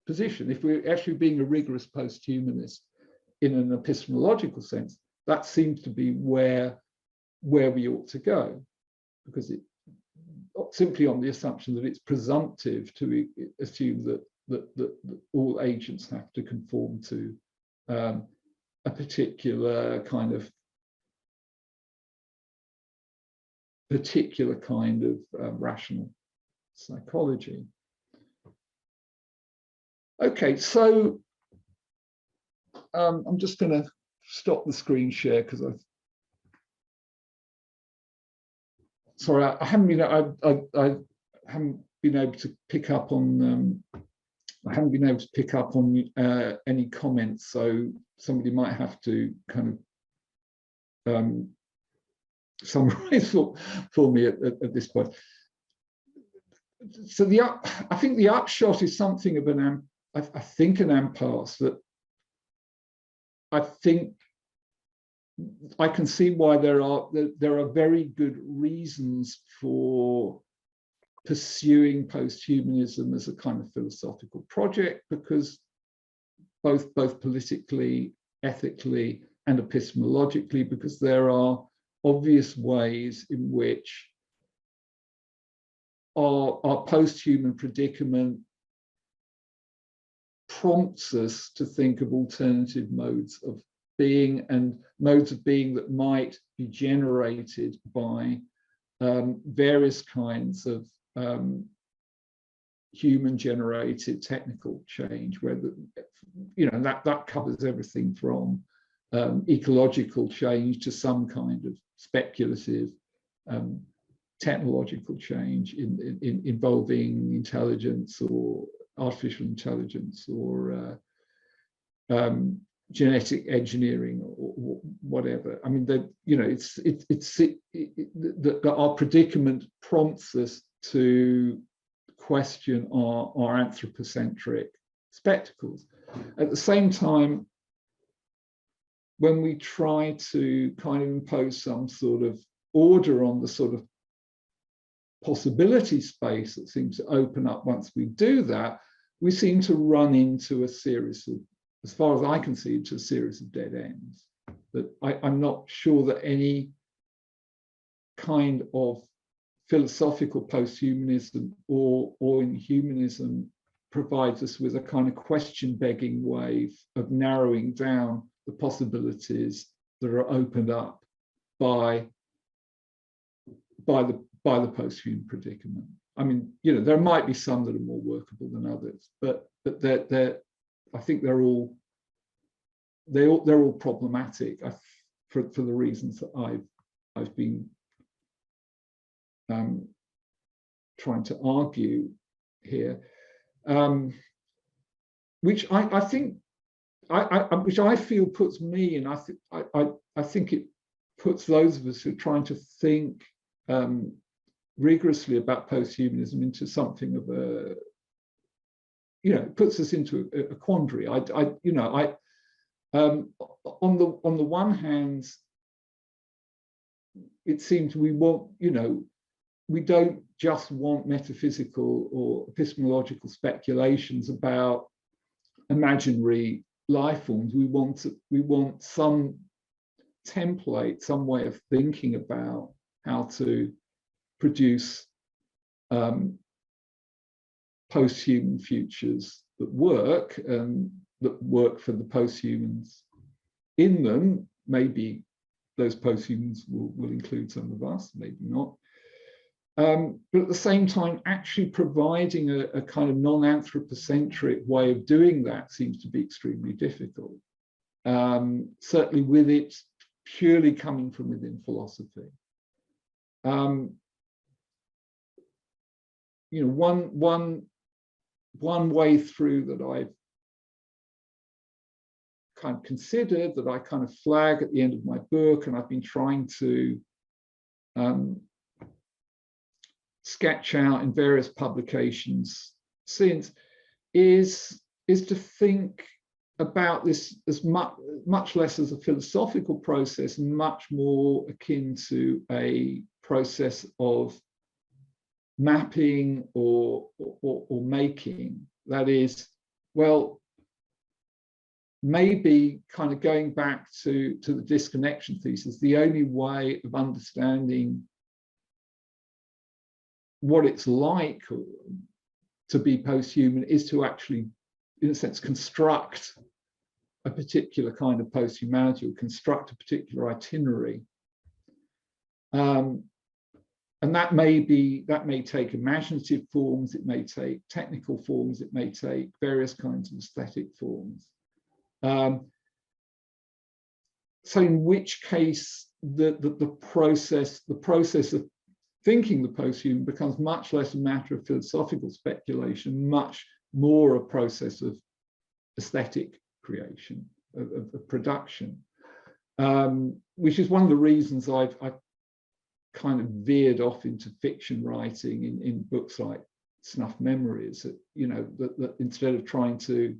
Speaker 1: position. If we're actually being a rigorous posthumanist in an epistemological sense, that seems to be where we ought to go, because it simply on the assumption that it's presumptive to assume that all agents have to conform to a particular kind of rational psychology. Okay, so I'm just going to stop the screen share because I haven't been able to pick up on any comments, so somebody might have to kind of summarize for me at this point. So I think the upshot is something of an impasse that I think I can see why there are very good reasons for pursuing posthumanism as a kind of philosophical project, because both politically, ethically, and epistemologically, because there are obvious ways in which our posthuman predicament prompts us to think of alternative modes of being, and modes of being that might be generated by various kinds of human-generated technical change, where that covers everything from ecological change to some kind of speculative technological change involving intelligence or artificial intelligence or genetic engineering or whatever. I mean, our predicament prompts us to question our anthropocentric spectacles. At the same time, when we try to kind of impose some sort of order on the sort of possibility space that seems to open up once we do that, we seem to run into a series of, as far as I can see, into a series of dead ends. That I'm not sure that any kind of philosophical posthumanism or inhumanism provides us with a kind of question-begging way of narrowing down the possibilities that are opened up by the posthuman predicament. I mean, there might be some that are more workable than others, but I think they're all problematic for the reasons that I've been trying to argue here, which I think which I feel puts me, and I think it puts those of us who are trying to think rigorously about posthumanism into something of a, it puts us into a quandary. On the one hand, it seems we want, we don't just want metaphysical or epistemological speculations about imaginary life forms. We want some template, some way of thinking about how to produce posthuman futures that work, and that work for the posthumans in them. Maybe those posthumans will include some of us, maybe not. but at the same time, actually providing a kind of non-anthropocentric way of doing that seems to be extremely difficult. Certainly with it purely coming from within philosophy. You know, one way through that I've kind of considered, that I kind of flag at the end of my book, and I've been trying to sketch out in various publications since, is to think about this as much less as a philosophical process, and much more akin to a process of mapping or making. That is, well, maybe kind of going back to the disconnection thesis, the only way of understanding what it's like to be posthuman is to actually, in a sense, construct a particular kind of posthumanity, or construct a particular itinerary. And that may take imaginative forms, it may take technical forms, it may take various kinds of aesthetic forms. So in which case the process of thinking the posthuman becomes much less a matter of philosophical speculation, much more a process of aesthetic creation, of production, which is one of the reasons I've kind of veered off into fiction writing in books like Snuff Memories. You know, that instead of trying to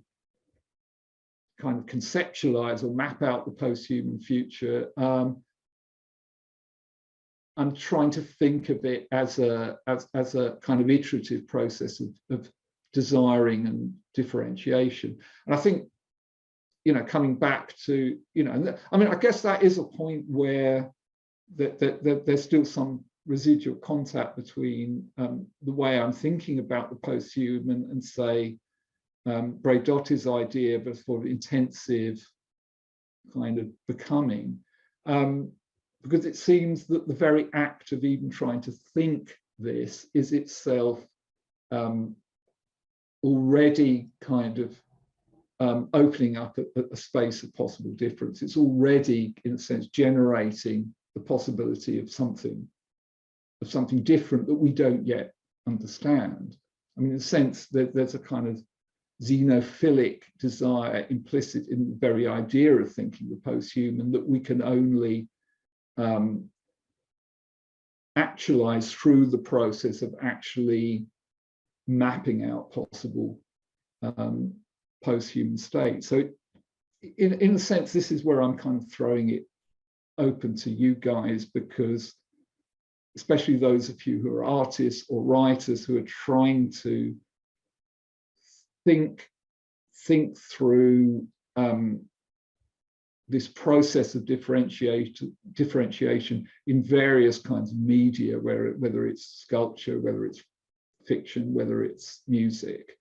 Speaker 1: kind of conceptualize or map out the posthuman future, I'm trying to think of it as a kind of iterative process of desiring and differentiation. And I think, you know, coming back to, you know, I mean, I guess that is a point where there's still some residual contact between the way I'm thinking about the posthuman and, say, Braidotti's idea of a sort of intensive kind of becoming. Because it seems that the very act of even trying to think this is itself already kind of opening up a space of possible difference. It's already, in a sense, generating the possibility of something different that we don't yet understand. I mean, in a sense, there's a kind of xenophilic desire implicit in the very idea of thinking the posthuman that we can only actualize through the process of actually mapping out possible posthuman states. So in a sense, this is where I'm kind of throwing it open to you guys, because especially those of you who are artists or writers who are trying to think through this process of differentiation in various kinds of media, whether it's sculpture, whether it's fiction, whether it's music.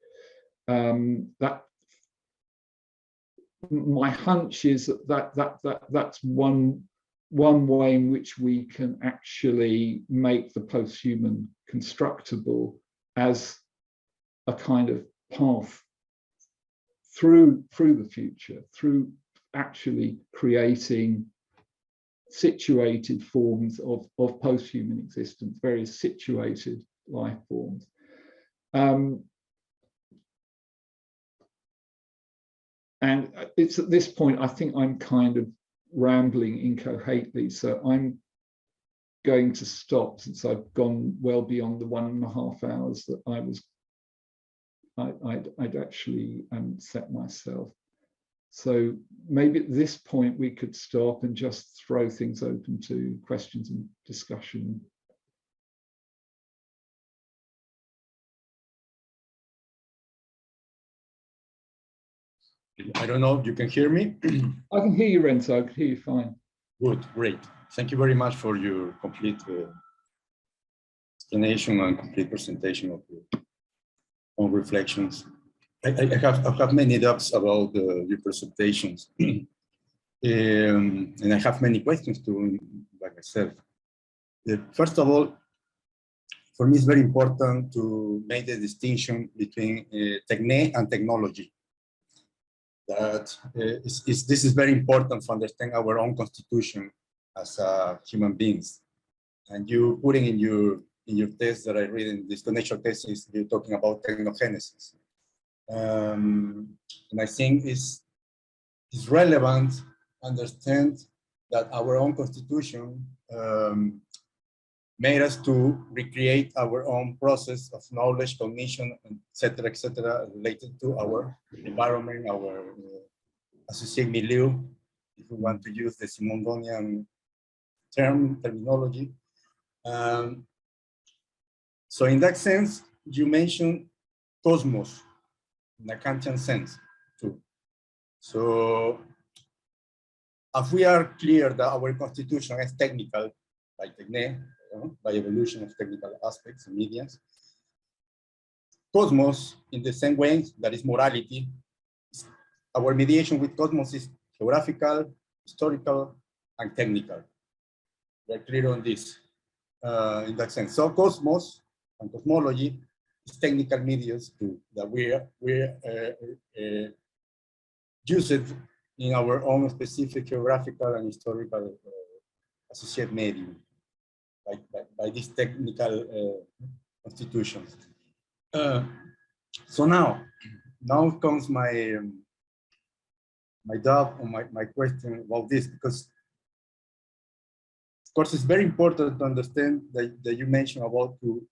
Speaker 1: That my hunch is that's one way in which we can actually make the posthuman constructible as a kind of path through the future, through actually creating situated forms of posthuman existence, various situated life forms. And it's at this point, I think I'm kind of rambling incoherently, so I'm going to stop, since I've gone well beyond the 1.5 hours that I'd actually set myself. So maybe at this point we could stop and just throw things open to questions and discussion.
Speaker 2: I don't know if you can hear me.
Speaker 1: I can hear you, Renzo. I can hear you fine.
Speaker 2: Good, great. Thank you very much for your complete explanation and complete presentation of your own reflections. I have many doubts about your presentations, and I have many questions to by myself. First of all, for me, it's very important to make the distinction between techne and technology. This is very important to understand our own constitution as human beings. And you putting in your text that I read in Disconnection Thesis, you're talking about technogenesis. And I think it's relevant to understand that our own constitution made us to recreate our own process of knowledge, cognition, et cetera, related to our environment, our associated milieu, if we want to use the Simondonian terminology. So in that sense, you mentioned cosmos, in a Kantian sense, too. So if we are clear that our constitution is technical, by techne, by evolution of technical aspects and mediums, cosmos, in the same way that is morality, our mediation with cosmos is geographical, historical, and technical. We're clear on this in that sense. So cosmos and cosmology is technical mediums that we use it in our own specific geographical and historical associated medium by these technical constitutions. So now comes my doubt or my question about this, because of course it's very important to understand that you mentioned about to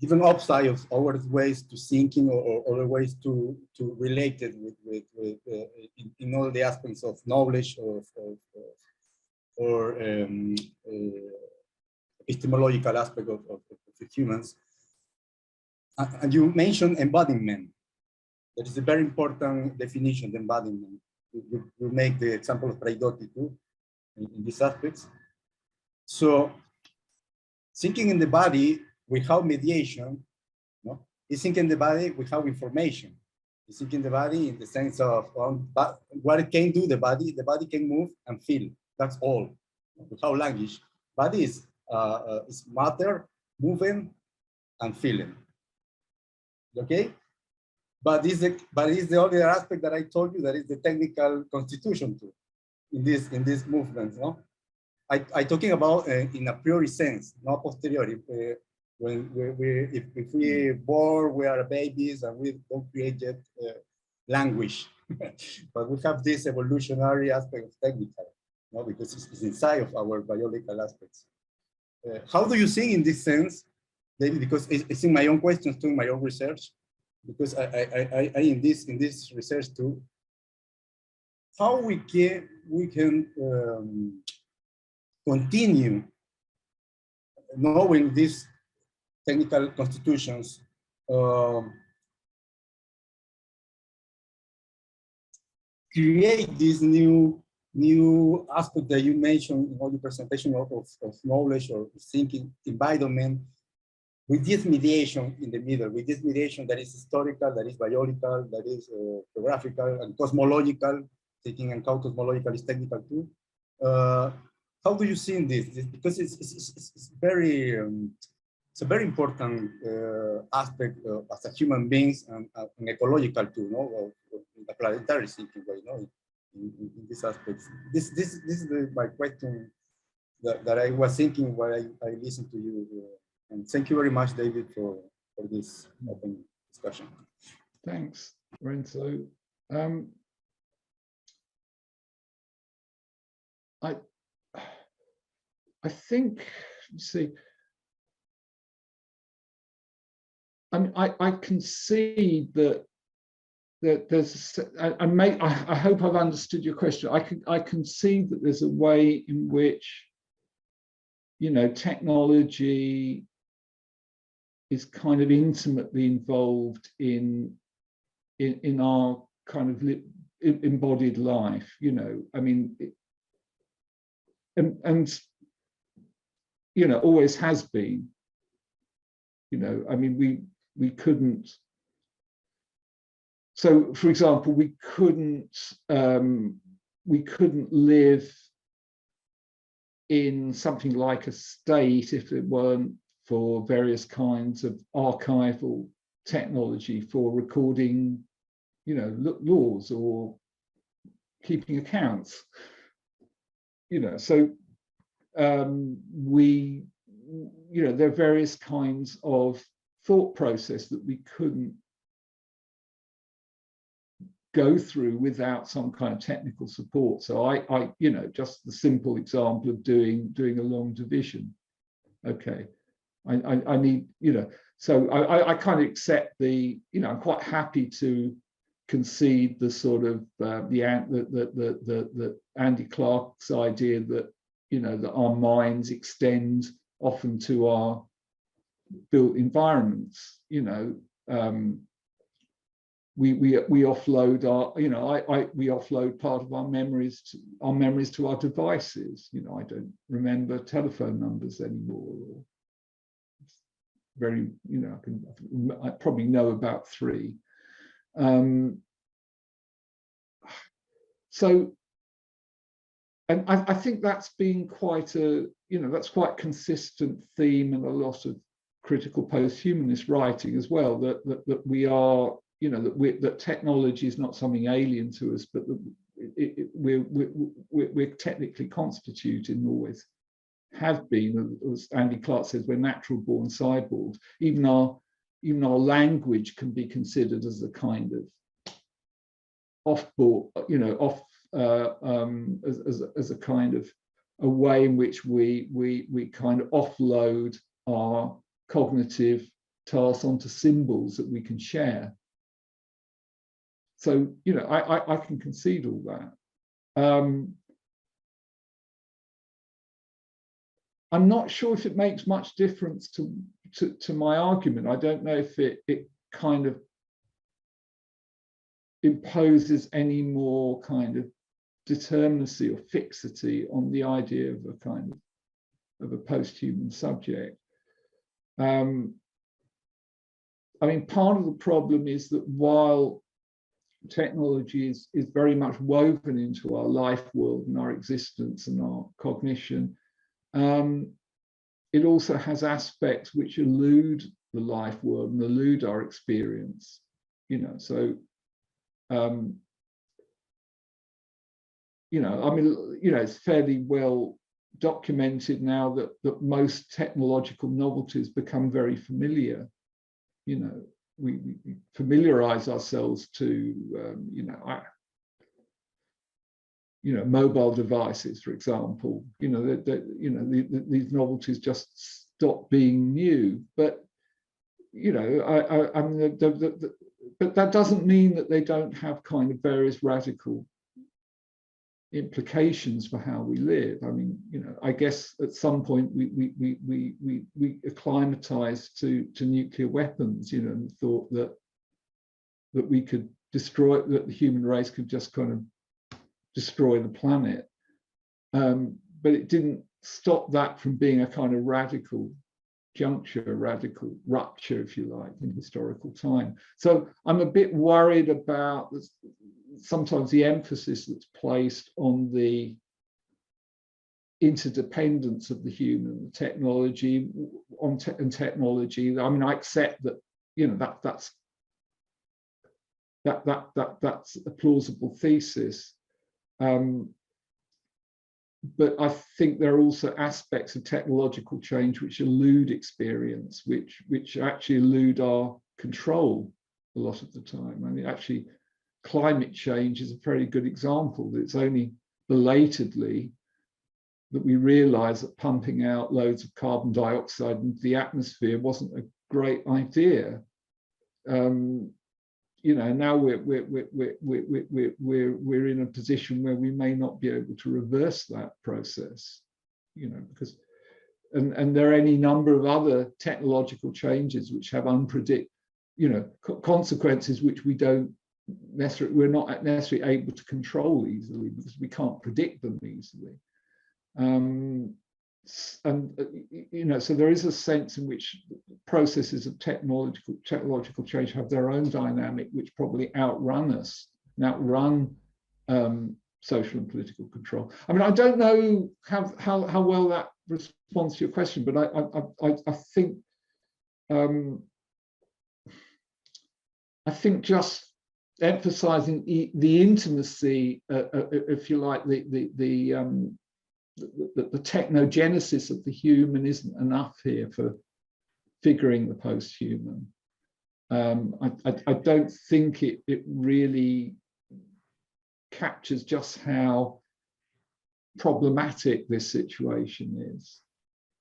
Speaker 2: even outside of our ways to thinking or other ways to relate it with in all the aspects of knowledge or epistemological aspect of humans. And you mentioned embodiment. That is a very important definition, the embodiment. You make the example of Praidotti too in these aspects. So thinking in the body without mediation, is thinking the body without information. Is thinking the body in the sense of what it can do, the body can move and feel. That's all, without language. Body is matter, moving and feeling. Okay? But it's the other aspect that I told you, that is the technical constitution too, in this movement. No? I talking about in a priori sense, not posteriori. If we born, we are babies and we don't create yet language, but we have this evolutionary aspect of technical, because it's inside of our biological aspects. How do you think in this sense, David? Because it's in my own questions too, in my own research, because I in this research too, how we can continue knowing these technical constitutions, create this new aspect that you mentioned in all the presentation of knowledge or thinking environment, with this mediation in the middle, with this mediation that is historical, that is biological, that is geographical and cosmological, taking account cosmological is technical too. How do you see this? Because it's very it's a very important aspect as a human beings and ecological too, in the planetary thinking way, in these aspects. This is my question that I was thinking while I listened to you. And thank you very much, David, for this open discussion.
Speaker 1: Thanks, Renzo. I think, see, I can see that there's, I hope I've understood your question. I can see that there's a way in which, technology is kind of intimately involved in our kind of embodied life. I mean, and always has been. I mean, we couldn't. So, for example, we couldn't live in something like a state if it weren't for various kinds of archival technology for recording, you know, laws or keeping accounts. You know, so we, you know, there are various kinds of thought process that we couldn't go through without some kind of technical support. So I you know, just the simple example of doing a long division. Okay, I need, you know, so I kind of accept the, you know, I'm quite happy to concede the sort of the Andy Clark's idea that, you know, that our minds extend often to our built environments. You know, we offload our, you know, we offload part of our memories to our devices. You know, I don't remember telephone numbers anymore. Or very, you know, I probably know about 3. So, and I think that's been quite a, you know, that's quite consistent theme in a lot of critical posthumanist writing as well, that we are, you know, that technology is not something alien to us, but that we're technically constituted and always have been. As Andy Clark says, we're natural born cyborgs. Even our language can be considered as a kind of off-board, you know, as a kind of a way in which we kind of offload our cognitive tasks onto symbols that we can share. So, you know, I can concede all that. I'm not sure if it makes much difference to my argument. I don't know if it kind of imposes any more kind of determinacy or fixity on the idea of a kind of a posthuman subject. I mean, part of the problem is that while technology is very much woven into our life world and our existence and our cognition, it also has aspects which elude the life world and elude our experience. You know, so you know, I mean, you know, it's fairly well documented now that most technological novelties become very familiar. You know, we familiarize ourselves to, you know, mobile devices, for example. You know, these novelties just stop being new. But you know, I mean, but that doesn't mean that they don't have kind of various radical implications for how we live. I mean, you know, I guess at some point we acclimatized to nuclear weapons, you know, and thought that we could destroy, that the human race could just kind of destroy the planet. But it didn't stop that from being a kind of radical juncture, a radical rupture, if you like, in historical time. So I'm a bit worried about this, sometimes the emphasis that's placed on the interdependence of the human, the technology, and technology. I mean, I accept that, you know, that's a plausible thesis. But I think there are also aspects of technological change which elude experience, which actually elude our control a lot of the time. I mean, actually, climate change is a very good example. It's only belatedly that we realize that pumping out loads of carbon dioxide into the atmosphere wasn't a great idea. You know, now we're in a position where we may not be able to reverse that process. You know, because and there are any number of other technological changes which have unpredictable, you know, consequences which we're not necessarily able to control easily because we can't predict them easily. And you know, so there is a sense in which processes of technological change have their own dynamic, which probably outrun us and outrun social and political control. I mean, I don't know how well that responds to your question, but I think just emphasizing the intimacy, if you like, the technogenesis of the human isn't enough here for figuring the post-human. I don't think it really captures just how problematic this situation is,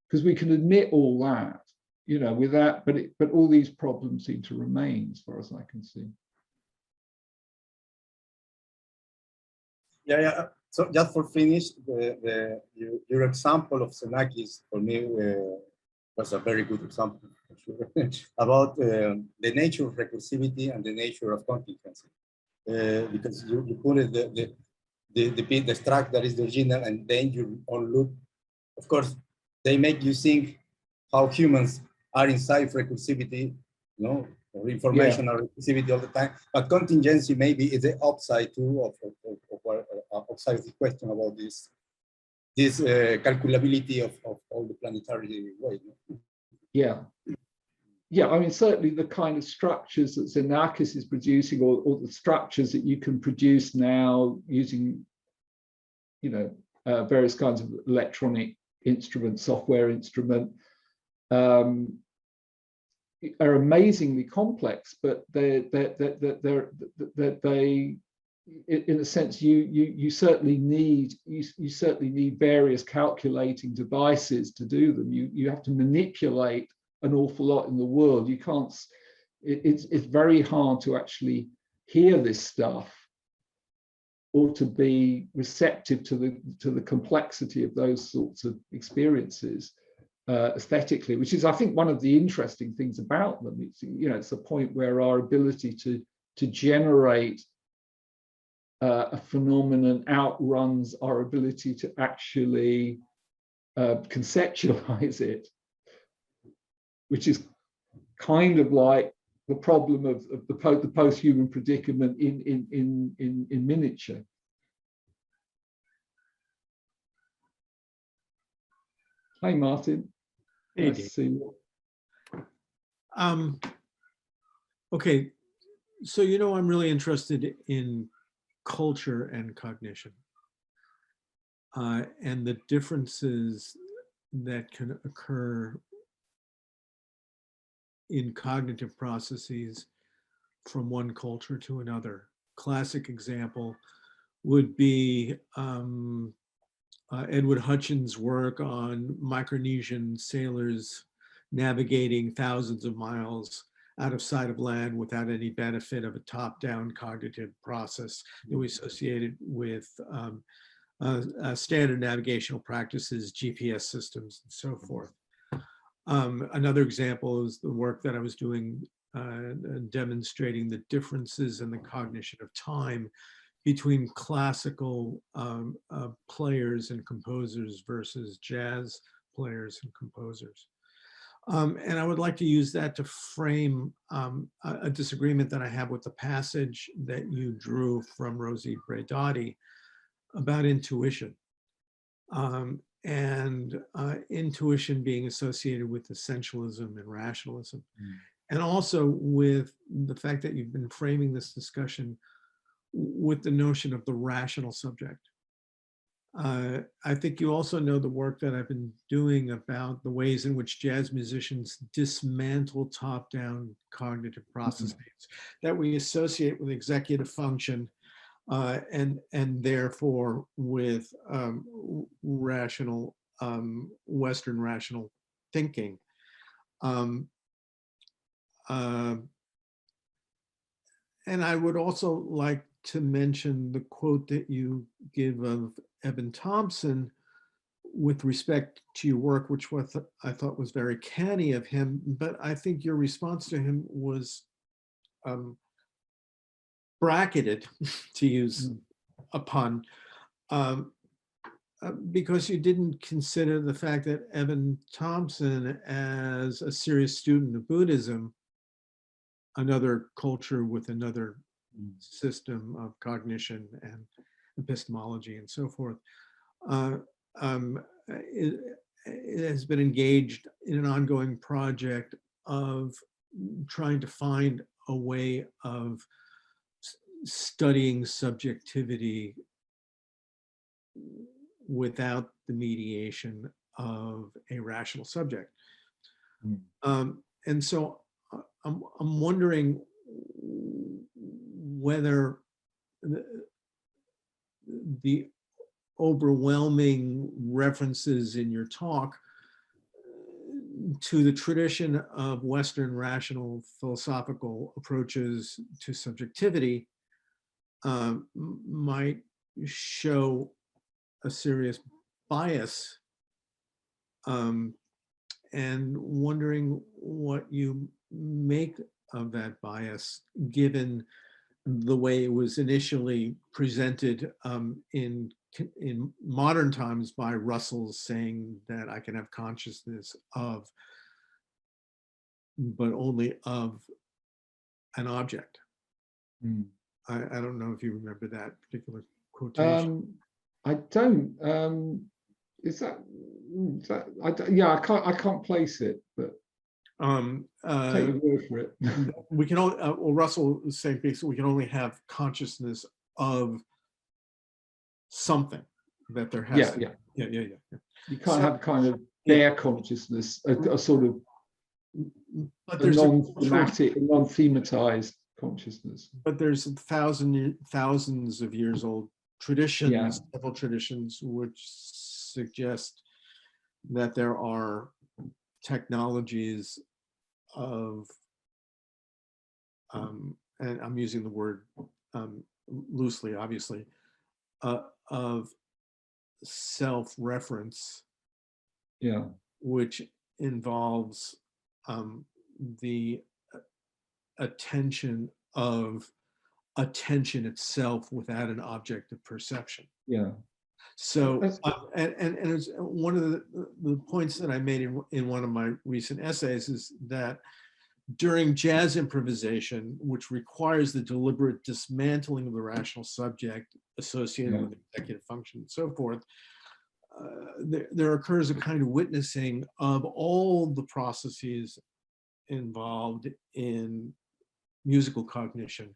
Speaker 1: because we can admit all that, you know, without, but all these problems seem to remain, as far as I can see.
Speaker 2: Yeah. So just for finish, your example of Xenakis for me was a very good example, for sure, about the nature of recursivity and the nature of contingency. Because you put it the struct that is the original, and then you on loop. Of course, they make you think how humans are inside recursivity, you know, or informational recursivity all the time. But contingency maybe is the upside too of upside of the question about this calculability of all the planetary way.
Speaker 1: Yeah. Yeah, I mean, certainly the kind of structures that Xenakis is producing, or the structures that you can produce now using, you know, various kinds of electronic instrument, software instrument, are amazingly complex, but they in a sense, you certainly need various calculating devices to do them. You have to manipulate an awful lot in the world. You can't. It's very hard to actually hear this stuff or to be receptive to the complexity of those sorts of experiences aesthetically, which is, I think, one of the interesting things about them. It's, you know, it's a point where our ability to generate a phenomenon outruns our ability to actually conceptualize it, which is kind of like the problem of the post-human predicament in miniature. Hi, Martin.
Speaker 3: Hey,
Speaker 1: nice to see you.
Speaker 3: Okay, so you know I'm really interested in culture and cognition, and the differences that can occur in cognitive processes from one culture to another. Classic example would be Edward Hutchins' work on Micronesian sailors navigating thousands of miles out of sight of land without any benefit of a top-down cognitive process that we associated with standard navigational practices, GPS systems, and so forth. Another example is the work that I was doing demonstrating the differences in the cognition of time between classical players and composers versus jazz players and composers. And I would like to use that to frame a disagreement that I have with the passage that you drew from Rosie Braidotti about intuition. And intuition being associated with essentialism and rationalism. And also with the fact that you've been framing this discussion with the notion of the rational subject. I think you also know the work that I've been doing about the ways in which jazz musicians dismantle top-down cognitive processes that we associate with executive function and therefore with rational, Western rational thinking. And I would also like to mention the quote that you give of Evan Thompson with respect to your work, which I thought was very canny of him, but I think your response to him was bracketed, to use a pun, because you didn't consider the fact that Evan Thompson, as a serious student of Buddhism, another culture with another system of cognition epistemology and so forth, it has been engaged in an ongoing project of trying to find a way of studying subjectivity without the mediation of a rational subject. And so I'm wondering whether the overwhelming references in your talk to the tradition of Western rational philosophical approaches to subjectivity might show a serious bias, and wondering what you make of that bias, given the way it was initially presented in modern times by Russell, saying that I can have consciousness of, but only of an object. I don't know if you remember that particular quotation.
Speaker 1: I don't. Yeah, I can't place it, but take your word for it.
Speaker 3: We can only, well, Russell is saying basically we can only have consciousness of something, that there has to, yeah.
Speaker 1: You can't have kind of bare consciousness, a sort of non-thematic, non-thematized consciousness.
Speaker 3: But there's thousands of years old traditions, several traditions, which suggest that there are technologies of, and I'm using the word loosely, obviously, of self-reference, which involves the attention of attention itself without an object of perception. So, and it's one of the points that I made in one of my recent essays is that during jazz improvisation, which requires the deliberate dismantling of the rational subject associated with executive function and so forth, there occurs a kind of witnessing of all the processes involved in musical cognition,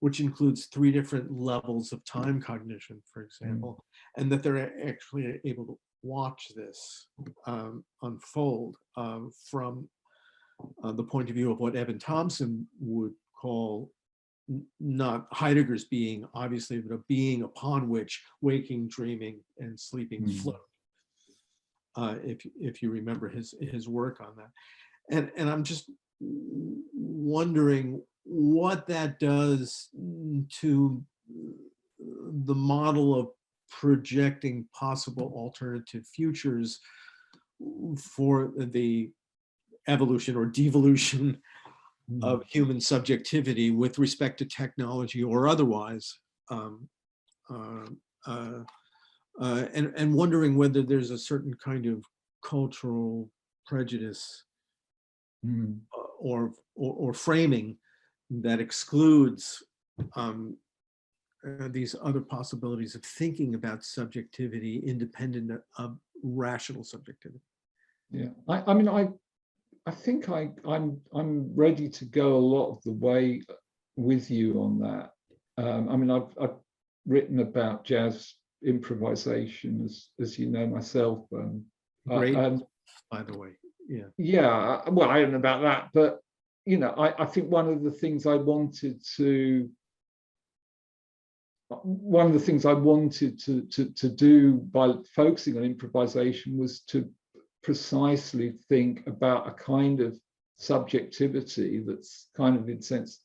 Speaker 3: which includes 3 different levels of time cognition, for example, and that they're actually able to watch this unfold from the point of view of what Evan Thompson would call not Heidegger's being, obviously, but a being upon which waking, dreaming, and sleeping float. If you remember his work on that, and I'm just wondering what that does to the model of projecting possible alternative futures for the evolution or devolution of human subjectivity with respect to technology or otherwise, and wondering whether there's a certain kind of cultural prejudice or framing that excludes these other possibilities of thinking about subjectivity independent of rational subjectivity.
Speaker 1: I mean, I think I'm ready to go a lot of the way with you on that. I mean, I've written about jazz improvisation, as you know myself.
Speaker 3: Great, by the way.
Speaker 1: Well, I don't know about that, but you know, I think one of the things I wanted to do by focusing on improvisation was to precisely think about a kind of subjectivity that's kind of, in a sense,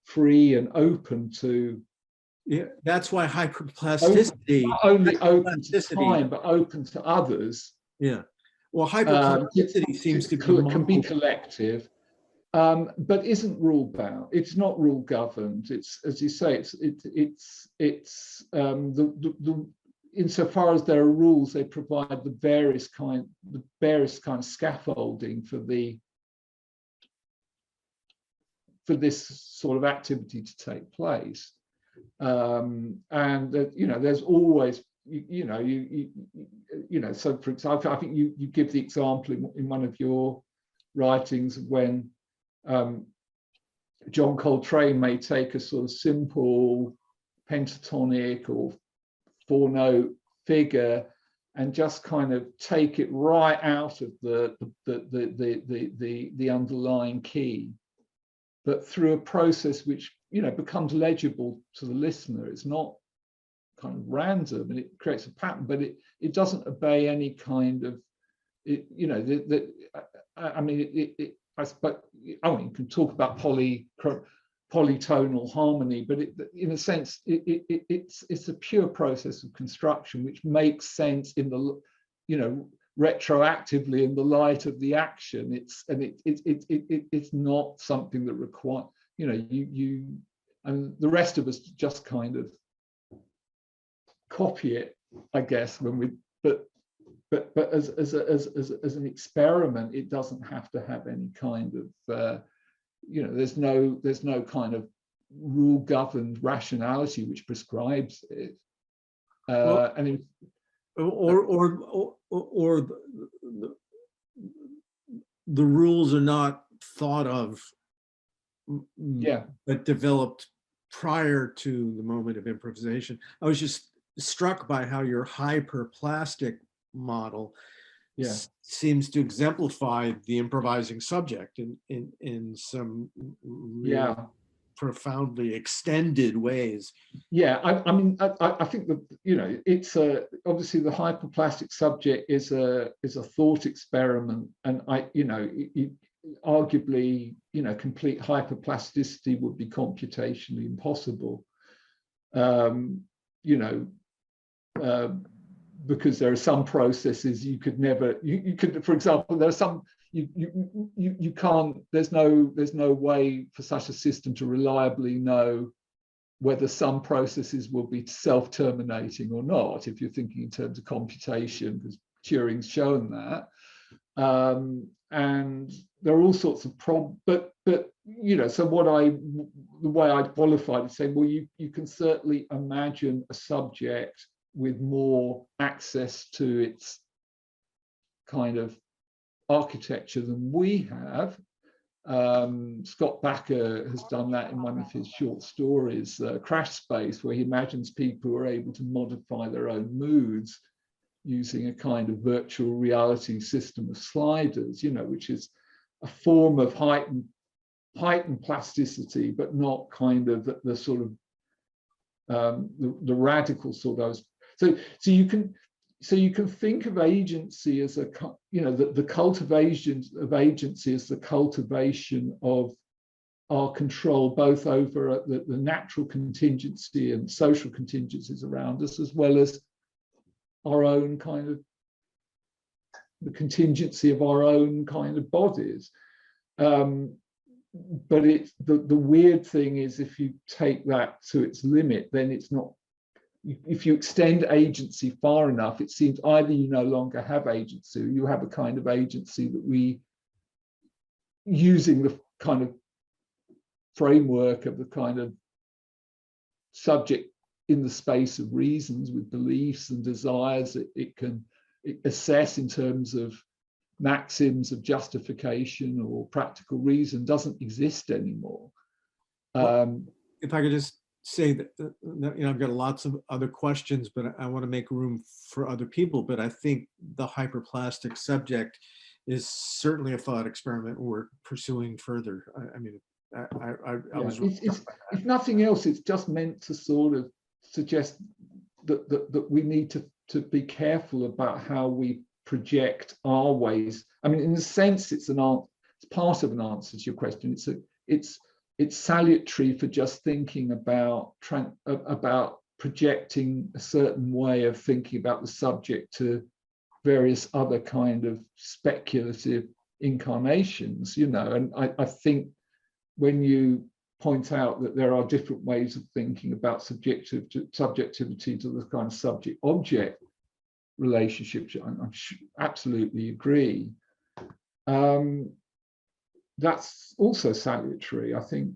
Speaker 1: free and open to.
Speaker 3: That's why hyperplasticity,
Speaker 1: not only open to time, but open to others.
Speaker 3: Well, hyperplasticity seems to
Speaker 1: can be collective, but isn't rule bound. It's not rule governed. It's, as you say, it's insofar as there are rules, they provide the various kind of scaffolding for this sort of activity to take place. And you know, there's always so for example, I think you give the example in one of your writings when John Coltrane may take a sort of simple pentatonic or 4-note figure and just kind of take it right out of the underlying key, but through a process which, you know, becomes legible to the listener. It's not kind of random, and it creates a pattern, but it doesn't obey any kind of, you know, I mean, but you can talk about polytonal harmony, but in a sense, it's a pure process of construction which makes sense in the, you know, retroactively in the light of the action. It's not something that requires, you know, you and the rest of us just kind of copy it, I guess, when we, but as an experiment, it doesn't have to have any kind of you know, there's no kind of rule governed rationality which prescribes it.
Speaker 3: Well,
Speaker 1: and
Speaker 3: the rules are not thought of, but developed prior to the moment of improvisation. I was just struck by how your hyperplastic model seems to exemplify the improvising subject in some really profoundly extended ways.
Speaker 1: I mean, I think that, you know, it's obviously the hyperplastic subject is a thought experiment, and arguably, you know, complete hyperplasticity would be computationally impossible. You know, because there are some processes you could never, you could, for example, there are some, you can't, there's no way for such a system to reliably know whether some processes will be self-terminating or not, if you're thinking in terms of computation, because Turing's shown that. And there are all sorts of problems, but you know, so the way I qualified is saying, well, you can certainly imagine a subject with more access to its kind of architecture than we have. Scott Bakker has done that in one of his short stories, Crash Space, where he imagines people who are able to modify their own moods using a kind of virtual reality system of sliders, you know, which is a form of heightened plasticity, but not kind of the sort of the radical sort of. So you can think of agency as a, you know, the cultivation of agency as the cultivation of our control, both over the natural contingency and social contingencies around us, as well as our own kind of the contingency of our own kind of bodies. But it's the weird thing is, if you take that to its limit, then it's not. If you extend agency far enough, it seems either you no longer have agency, or you have a kind of agency that we, using the kind of framework of the kind of subject in the space of reasons with beliefs and desires that it can assess in terms of maxims of justification or practical reason, doesn't exist anymore.
Speaker 3: If I could just say that, you know, I've got lots of other questions, but I want to make room for other people. But I think the hyperplastic subject is certainly a thought experiment we're pursuing further. I mean, I was.
Speaker 1: If nothing else, it's just meant to sort of suggest that we need to be careful about how we project our ways. I mean, in a sense, it's part of an answer to your question. It's salutary for just thinking about projecting a certain way of thinking about the subject to various other kind of speculative incarnations, you know. And I think when you point out that there are different ways of thinking about subjectivity to the kind of subject-object relationship, I absolutely agree. That's also salutary. I think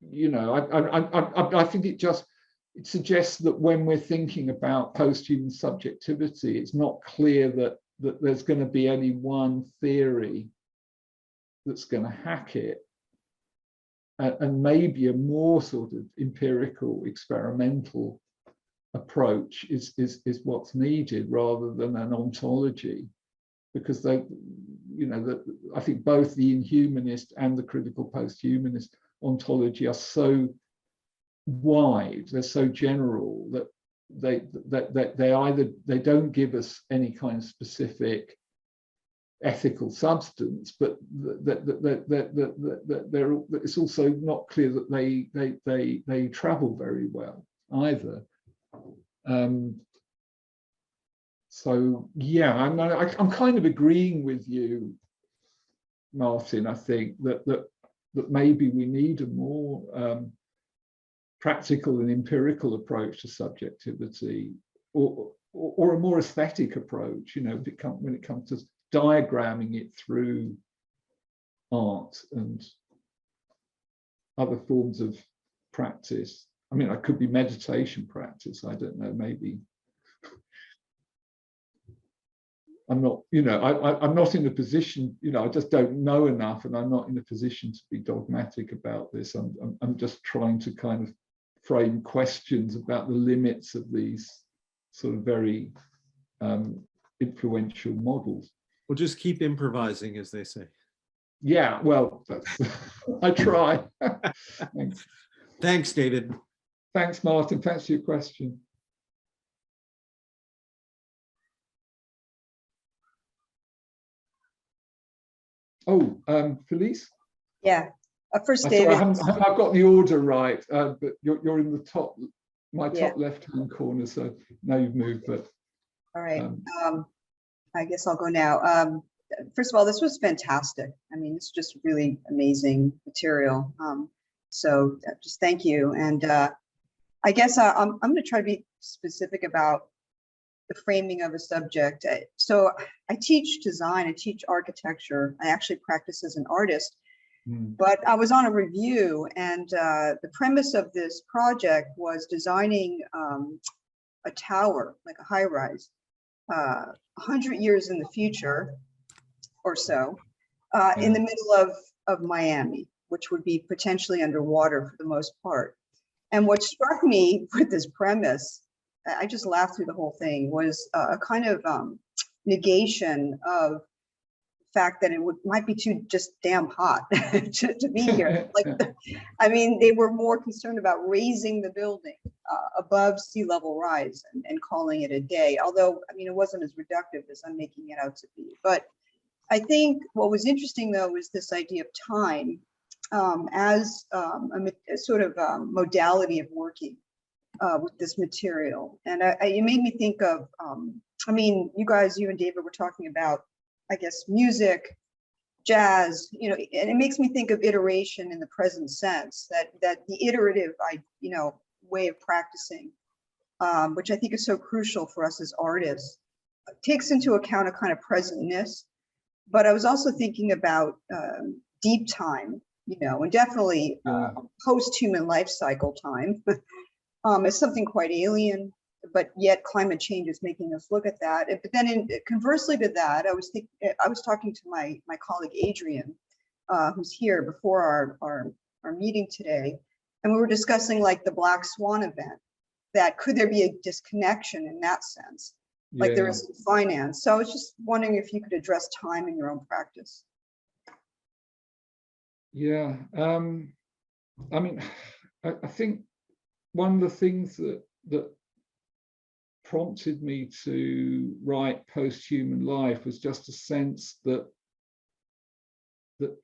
Speaker 1: you know, I think it suggests that when we're thinking about posthuman subjectivity, it's not clear that there's going to be any one theory that's going to hack it, and maybe a more sort of empirical, experimental approach is what's needed rather than an ontology, because they, you know, I think both the inhumanist and the critical posthumanist ontology are so wide, they're so general that they don't give us any kind of specific ethical substance, but it's also not clear that they travel very well either. So yeah, I'm kind of agreeing with you, Martin. I think that maybe we need a more practical and empirical approach to subjectivity, or a more aesthetic approach, you know, when it comes to diagramming it through art and other forms of practice. I mean, it could be meditation practice, I don't know, maybe. I'm not, you know, I'm not in a position, you know, I just don't know enough, and I'm not in a position to be dogmatic about this. I'm just trying to kind of frame questions about the limits of these sort of very influential models.
Speaker 3: We'll just keep improvising, as they say.
Speaker 1: Yeah, well, I try. Thanks.
Speaker 3: Thanks, David.
Speaker 1: Thanks, Martin. Thanks for your question. Oh, Felice?
Speaker 4: Yeah. First, David.
Speaker 1: I've got the order right, but you're in the top, my top left-hand corner. So now you've moved, but.
Speaker 4: All right. I guess I'll go now. First of all, this was fantastic. I mean, it's just really amazing material. So just thank you. And I guess I'm going to try to be specific about the framing of a subject. So I teach design, I teach architecture. I actually practice as an artist. But I was on a review, and the premise of this project was designing a tower, like a high-rise, 100 years in the future or so, in the middle of Miami, which would be potentially underwater for the most part. And what struck me with this premise, I just laughed through the whole thing, was a kind of negation of fact that it might be too just damn hot to be here. Like, I mean, they were more concerned about raising the building above sea level rise and calling it a day. Although, I mean, it wasn't as reductive as I'm making it out to be. But I think what was interesting, though, was this idea of time as a sort of modality of working with this material. And it made me think of, I mean, you and David were talking about, I guess, music, jazz, you know, and it makes me think of iteration in the present sense, that the iterative, way of practicing, which I think is so crucial for us as artists, takes into account a kind of presentness. But I was also thinking about deep time, you know, and definitely post-human life cycle time as something quite alien. But yet climate change is making us look at that. But then conversely to that, I was talking to my colleague Adrian, who's here before our meeting today, and we were discussing like the Black Swan event, that could there be a disconnection in that sense, like there is in finance. So I was just wondering if you could address time in your own practice.
Speaker 1: Yeah, I mean, I think one of the things that prompted me to write Posthuman Life was just a sense that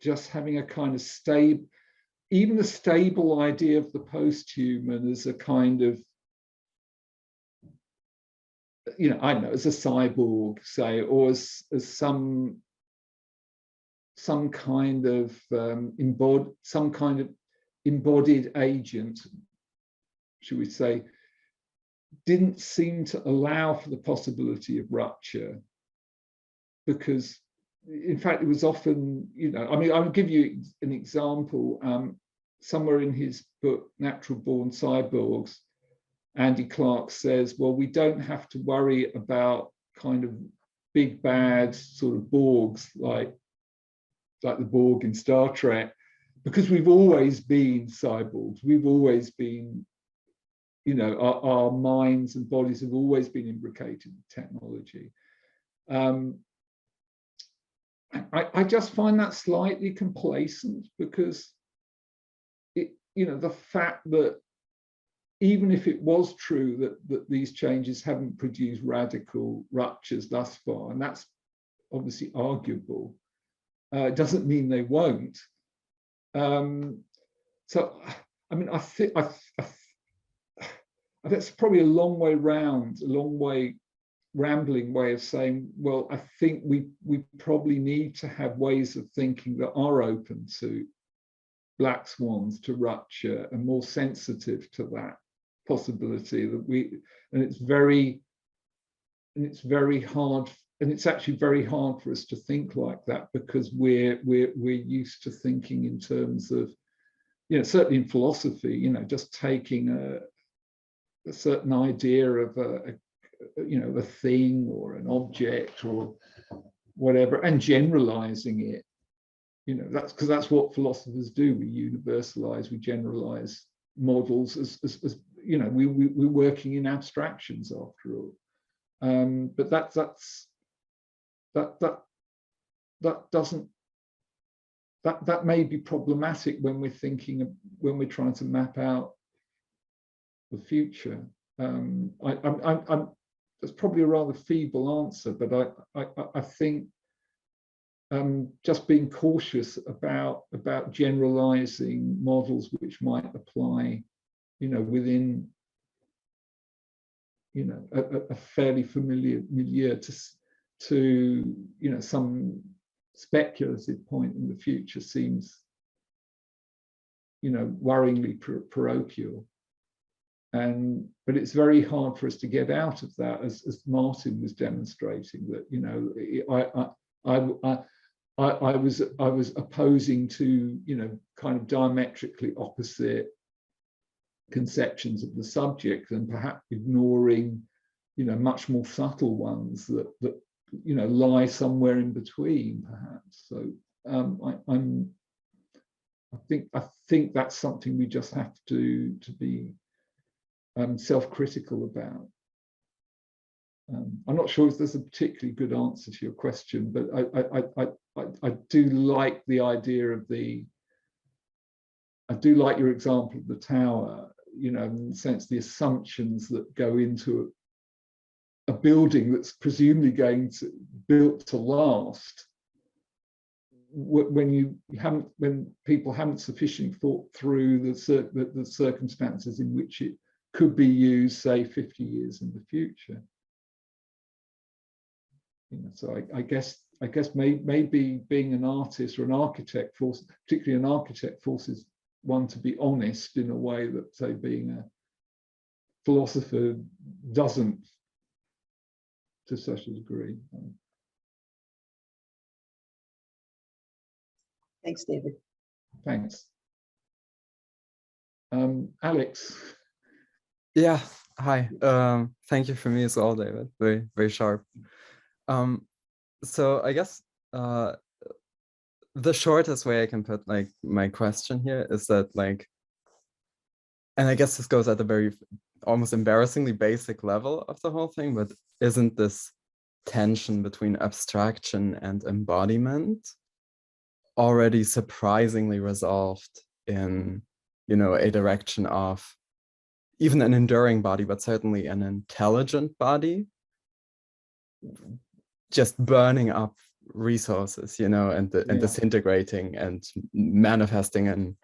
Speaker 1: just having a kind of even a stable idea of the posthuman as a kind of, you know, I don't know, as a cyborg, say, or as some kind of embodied agent, should we say, didn't seem to allow for the possibility of rupture, because in fact it was often, you know, I mean, I'll give you an example. somewhere in his book, Natural Born Cyborgs, Andy Clark says, well, we don't have to worry about kind of big bad sort of Borgs like the Borg in Star Trek, because we've always been cyborgs. We've always been, you know, our minds and bodies have always been imbricated with technology. I just find that slightly complacent, because it, you know, the fact that even if it was true that these changes haven't produced radical ruptures thus far, and that's obviously arguable, it doesn't mean they won't. So, I mean, I think that's probably a long way round, a long way rambling way of saying, well, I think we probably need to have ways of thinking that are open to black swans, to rupture, and more sensitive to that possibility that and it's very hard, and it's actually very hard for us to think like that, because we're used to thinking in terms of, you know, certainly in philosophy, you know, just taking a certain idea of you know, a thing or an object or whatever, and generalizing it. You know, that's because that's what philosophers do. We universalize, we generalize models as you know, we're working in abstractions after all. But that may be problematic when we're thinking, when we're trying to map out the future. That's probably a rather feeble answer, but I think just being cautious about generalizing models which might apply, you know, within, you know, a fairly familiar milieu to you know, some speculative point in the future seems, you know, worryingly parochial. But it's very hard for us to get out of that, as Martin was demonstrating, that, you know, I was opposing to, you know, kind of diametrically opposite conceptions of the subject, and perhaps ignoring, you know, much more subtle ones that you know, lie somewhere in between, perhaps. So I think that's something we just have to be self-critical about. I'm not sure if there's a particularly good answer to your question, but I do like the idea of I do like your example of the tower, you know, in the sense the assumptions that go into a building that's presumably built to last, when people haven't sufficiently thought through the circumstances in which it could be used, say, 50 years in the future. You know, so I guess maybe being an artist or an architect particularly an architect, forces one to be honest in a way that, say, being a philosopher doesn't, to such a degree.
Speaker 4: Thanks, David.
Speaker 1: Thanks. Alex.
Speaker 5: Yeah, hi. Thank you for me as well, David. Very, very sharp. So I guess the shortest way I can put like my question here is that, like, and I guess this goes at the very almost embarrassingly basic level of the whole thing, but isn't this tension between abstraction and embodiment already surprisingly resolved in, you know, a direction of even an enduring body, but certainly an intelligent body, just burning up resources, you know, and disintegrating and manifesting an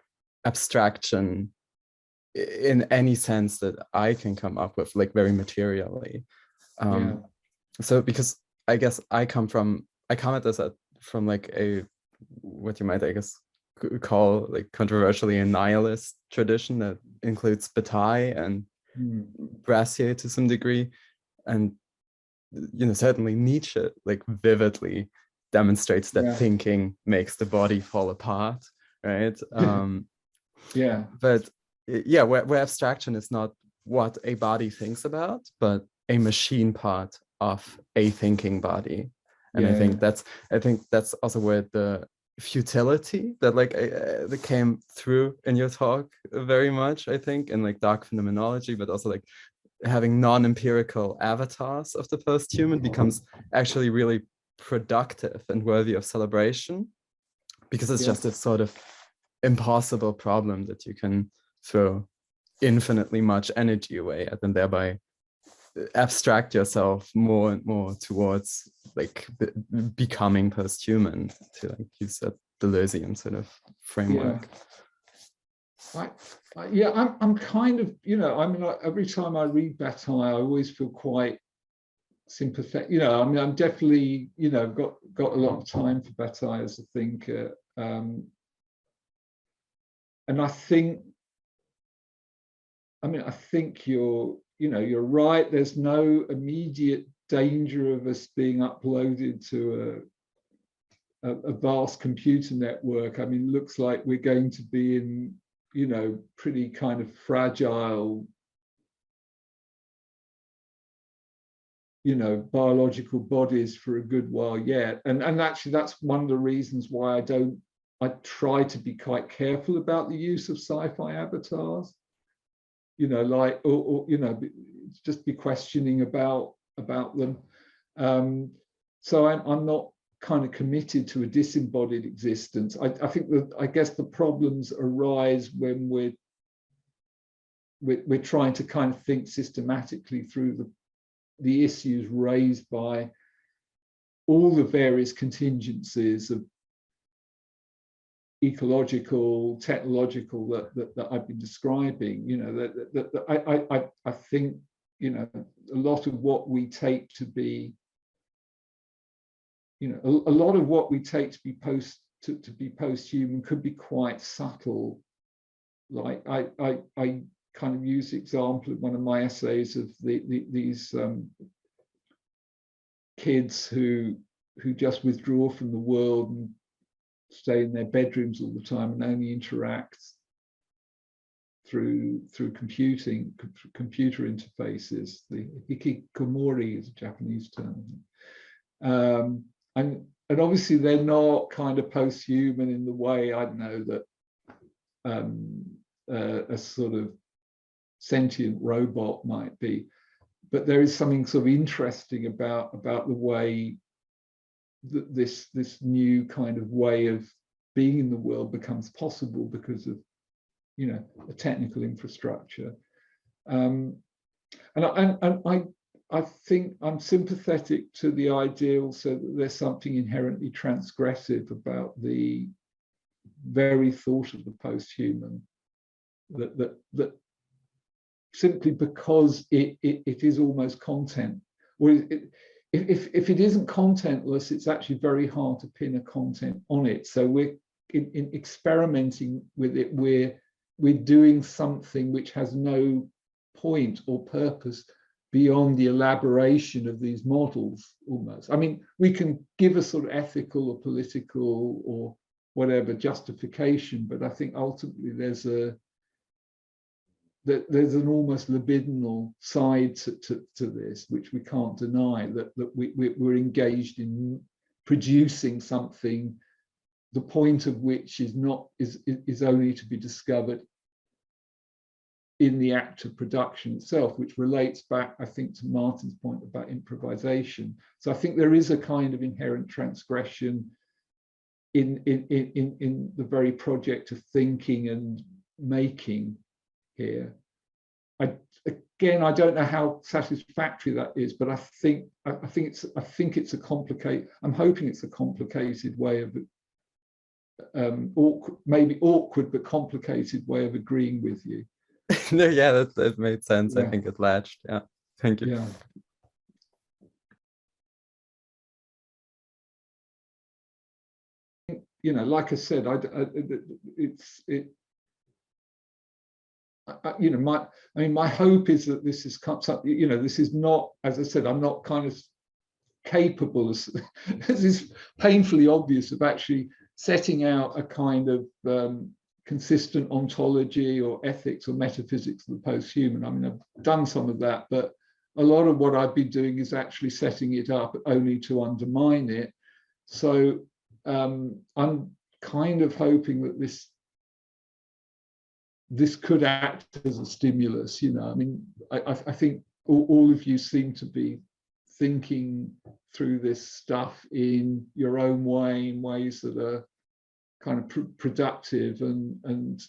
Speaker 5: abstraction in any sense that I can come up with, like very materially. So because I guess I come at this from like a, what you might, I guess, call like controversially a nihilist tradition that includes Bataille and Brassier to some degree, and, you know, certainly Nietzsche like vividly demonstrates that thinking makes the body fall apart, right?
Speaker 1: Yeah.
Speaker 5: But yeah, where abstraction is not what a body thinks about, but a machine part of a thinking body. And I think that's also where the futility that that came through in your talk very much, I think, in like dark phenomenology, but also like having non-empirical avatars of the posthuman becomes actually really productive and worthy of celebration, because it's just this sort of impossible problem that you can throw infinitely much energy away at, and thereby abstract yourself more and more towards like becoming posthuman, to like use that Deleuzian sort of framework.
Speaker 1: I'm kind of, I mean, like, every time I read Bataille, I always feel quite sympathetic. I mean, I'm definitely, got a lot of time for Bataille as a thinker, and I think you're right. There's no immediate danger of us being uploaded to a vast computer network. I mean, looks like we're going to be in, pretty kind of fragile, biological bodies for a good while yet. And actually, that's one of the reasons why I try to be quite careful about the use of sci-fi avatars. Just be questioning about them. So I'm not kind of committed to a disembodied existence. I think that, I guess the problems arise when we're trying to kind of think systematically through the issues raised by all the various contingencies of ecological, technological that I've been describing. I think a lot of what we take to be, a lot of what we take to be posthuman could be quite subtle. Like I kind of use the example of one of my essays of these kids who just withdraw from the world and stay in their bedrooms all the time and only interact through computer interfaces. The hikikomori is a Japanese term. And obviously they're not kind of posthuman in the way, I don't know, that a sort of sentient robot might be. But there is something sort of interesting about the way that this new kind of way of being in the world becomes possible because of a technical infrastructure. And I think I'm sympathetic to the idea also that there's something inherently transgressive about the very thought of the posthuman, that simply because it is almost content. If it isn't contentless, it's actually very hard to pin a content on it. So we're in experimenting with it, we're doing something which has no point or purpose beyond the elaboration of these models, almost. I mean, we can give a sort of ethical or political or whatever justification, but I think ultimately there's an almost libidinal side to this, which we can't deny, that we're engaged in producing something, the point of which is only to be discovered in the act of production itself, which relates back, I think, to Martin's point about improvisation. So I think there is a kind of inherent transgression in the very project of thinking and making here. I don't know how satisfactory that is, but I think it's a complicated. I'm hoping it's a complicated way of maybe awkward but complicated way of agreeing with you.
Speaker 5: No, yeah, that made sense. Yeah. I think it latched. Yeah, thank you.
Speaker 1: Yeah. Like I said, my hope is that this is this is not, as I said, I'm not kind of capable, as this is painfully obvious, of actually setting out a kind of consistent ontology or ethics or metaphysics of the posthuman. I mean, I've done some of that, but a lot of what I've been doing is actually setting it up only to undermine it. So I'm kind of hoping that this could act as a stimulus, you know. I mean, I think all of you seem to be thinking through this stuff in your own way, in ways that are kind of productive and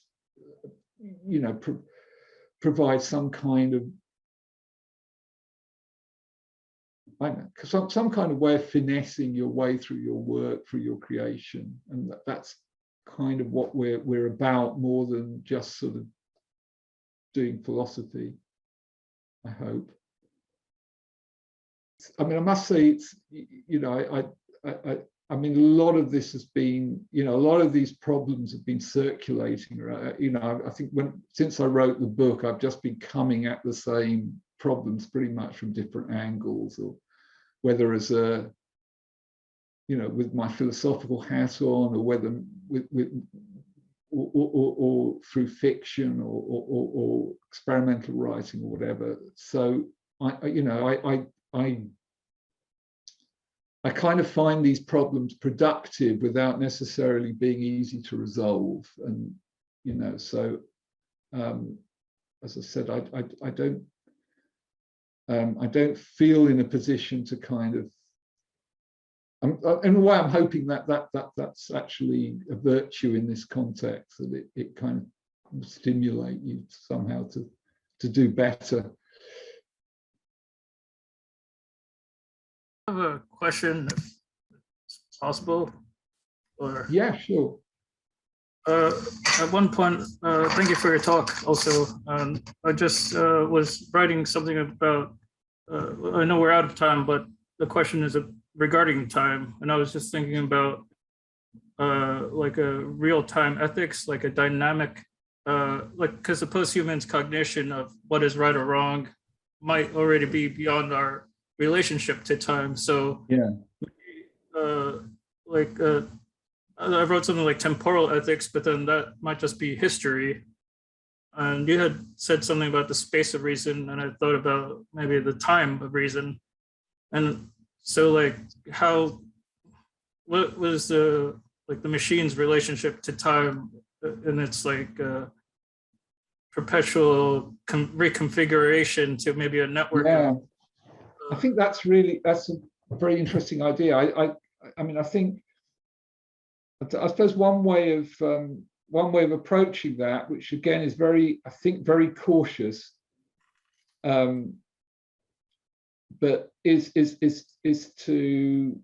Speaker 1: you know, provide some kind of, I don't know, some kind of way of finessing your way through your work, through your creation, and that's kind of what we're about, more than just sort of doing philosophy, I hope. I mean, I must say, it's, you know, I mean, a lot of this has been, you know, a lot of these problems have been circulating, right? You know, I think since I wrote the book, I've just been coming at the same problems pretty much from different angles, or whether as a, you know, with my philosophical hat on, or whether or through fiction or experimental writing or whatever. So you know, I kind of find these problems productive without necessarily being easy to resolve. And, you know, so as I said, I don't feel in a position to kind of, in a way, I'm hoping that's actually a virtue in this context, that it kind of will stimulate you somehow to do better.
Speaker 6: I have a question, if it's possible. Or
Speaker 1: yeah, sure.
Speaker 6: At one point, thank you for your talk also. I just was writing something about, I know we're out of time, but the question is regarding time. And I was just thinking about like a real-time ethics, like a dynamic, like, because the posthuman's cognition of what is right or wrong might already be beyond our relationship to time. So
Speaker 1: yeah,
Speaker 6: I wrote something like temporal ethics, but then that might just be history. And you had said something about the space of reason, and I thought about maybe the time of reason. And so, like, what was the machine's relationship to time in its like perpetual reconfiguration to maybe a network?
Speaker 1: Yeah, I think that's a very interesting idea. I mean, I suppose one way of approaching that, which again is very cautious, but is to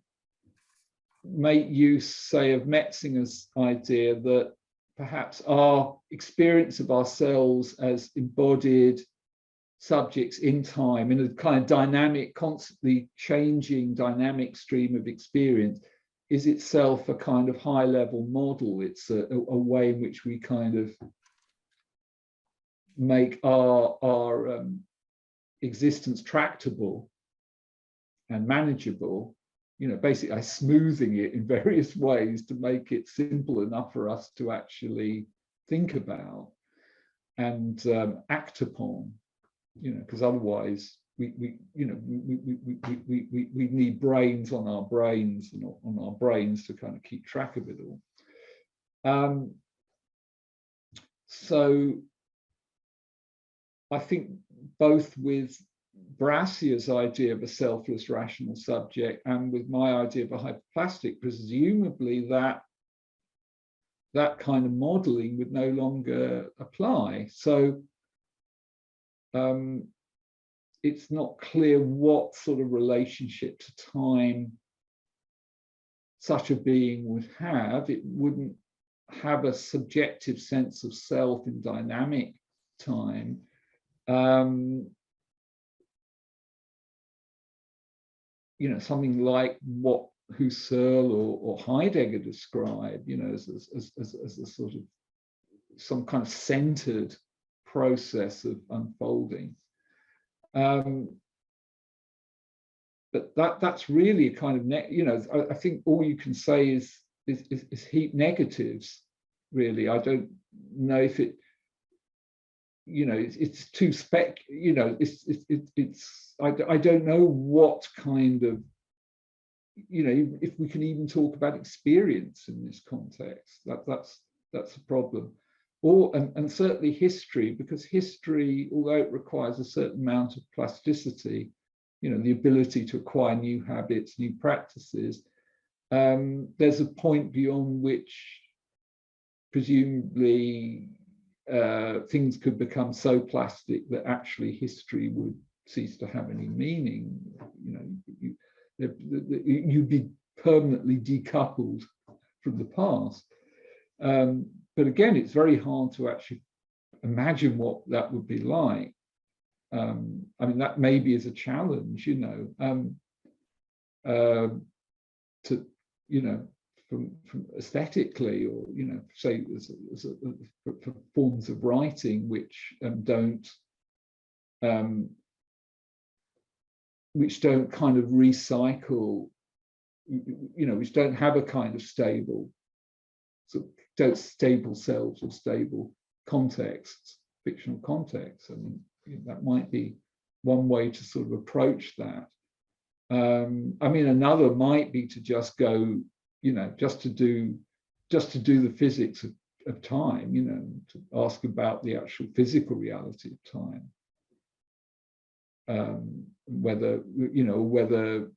Speaker 1: make use, say, of Metzinger's idea that perhaps our experience of ourselves as embodied subjects in time, in a kind of dynamic, constantly changing dynamic stream of experience, is itself a kind of high-level model. It's a way in which we kind of make our existence tractable and manageable, you know, basically smoothing it in various ways to make it simple enough for us to actually think about and act upon, you know, because otherwise we need brains on our brains and on our brains to kind of keep track of it all. So I think both with Brassia's idea of a selfless rational subject and with my idea of a hyperplastic, presumably that kind of modeling would no longer apply. So it's not clear what sort of relationship to time such a being would have. It wouldn't have a subjective sense of self in dynamic time. You know, something like what Husserl or Heidegger described, you know, as a sort of some kind of centered process of unfolding. But that's really a kind of, you know, I think all you can say is heap negatives. really. I don't know if it, you know, it's too you know, I don't know what kind of, you know, if we can even talk about experience in this context. That's a problem. Or and certainly history, because history, although it requires a certain amount of plasticity, you know, the ability to acquire new habits, new practices, there's a point beyond which presumably things could become so plastic that actually history would cease to have any meaning. You know, you'd be permanently decoupled from the past. But again, it's very hard to actually imagine what that would be like. I mean, that maybe is a challenge, you know, to, you know, from aesthetically, or, you know, say for forms of writing which don't kind of recycle, you know, which don't have a kind of stable selves or stable contexts, fictional contexts. I mean, that might be one way to sort of approach that. I mean, another might be to just go, you know, just to do the physics of time, you know, to ask about the actual physical reality of time. Whether, you know, whether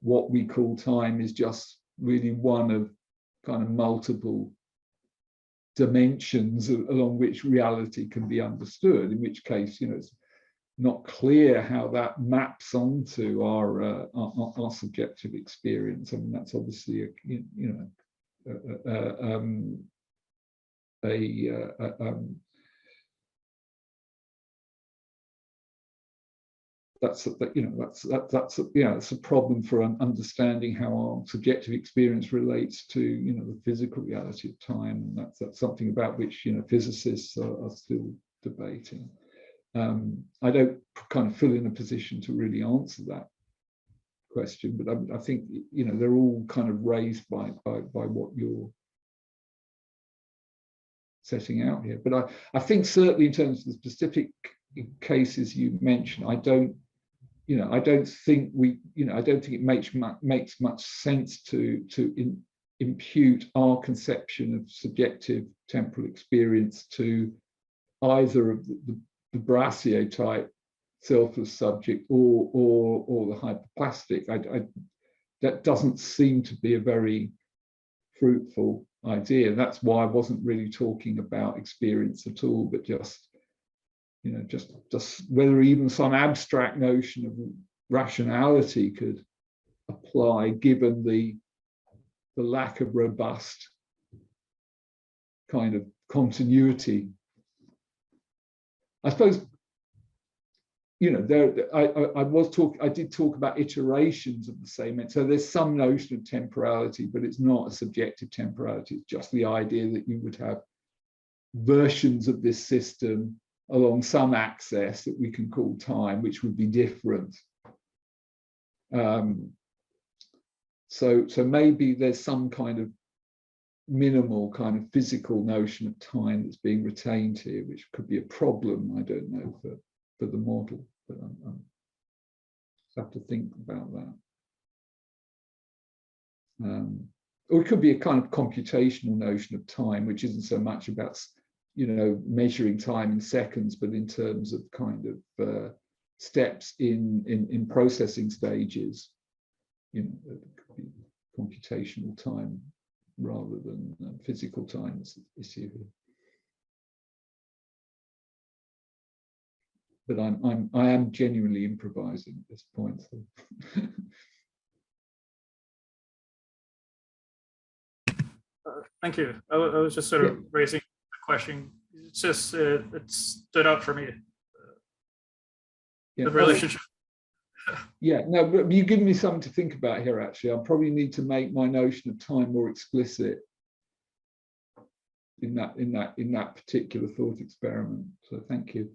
Speaker 1: what we call time is just really one of kind of multiple dimensions along which reality can be understood, in which case, you know, it's not clear how that maps onto our subjective experience. I mean, that's obviously that's a problem for understanding how our subjective experience relates to, you know, the physical reality of time, and that's something about which, you know, physicists are still debating. I don't kind of feel in a position to really answer that question, but I think, you know, they're all kind of raised by what you're setting out here. But I think certainly in terms of the specific cases you mentioned, I don't think it makes much sense to impute our conception of subjective temporal experience to either of the Brassier type selfless subject or the hyperplastic. That doesn't seem to be a very fruitful idea. That's why I wasn't really talking about experience at all, but just, you know, just whether even some abstract notion of rationality could apply, given the lack of robust kind of continuity. I suppose, you know, I did talk about iterations of the same. So there's some notion of temporality, but it's not a subjective temporality. It's just the idea that you would have versions of this system along some axis that we can call time, which would be different. So maybe there's some kind of minimal kind of physical notion of time that's being retained here, which could be a problem, I don't know, for the model, but I have to think about that. Or it could be a kind of computational notion of time, which isn't so much about, you know, measuring time in seconds, but in terms of kind of steps in processing stages. You know, it could be computational time rather than physical time as the issue here. But I am genuinely improvising at this point. So.
Speaker 6: Thank you. I was just sort of raising the question. It's just it stood out for me. The relationship.
Speaker 1: Yeah, no, but you've given me something to think about here, actually. I probably need to make my notion of time more explicit in that particular thought experiment. So thank you.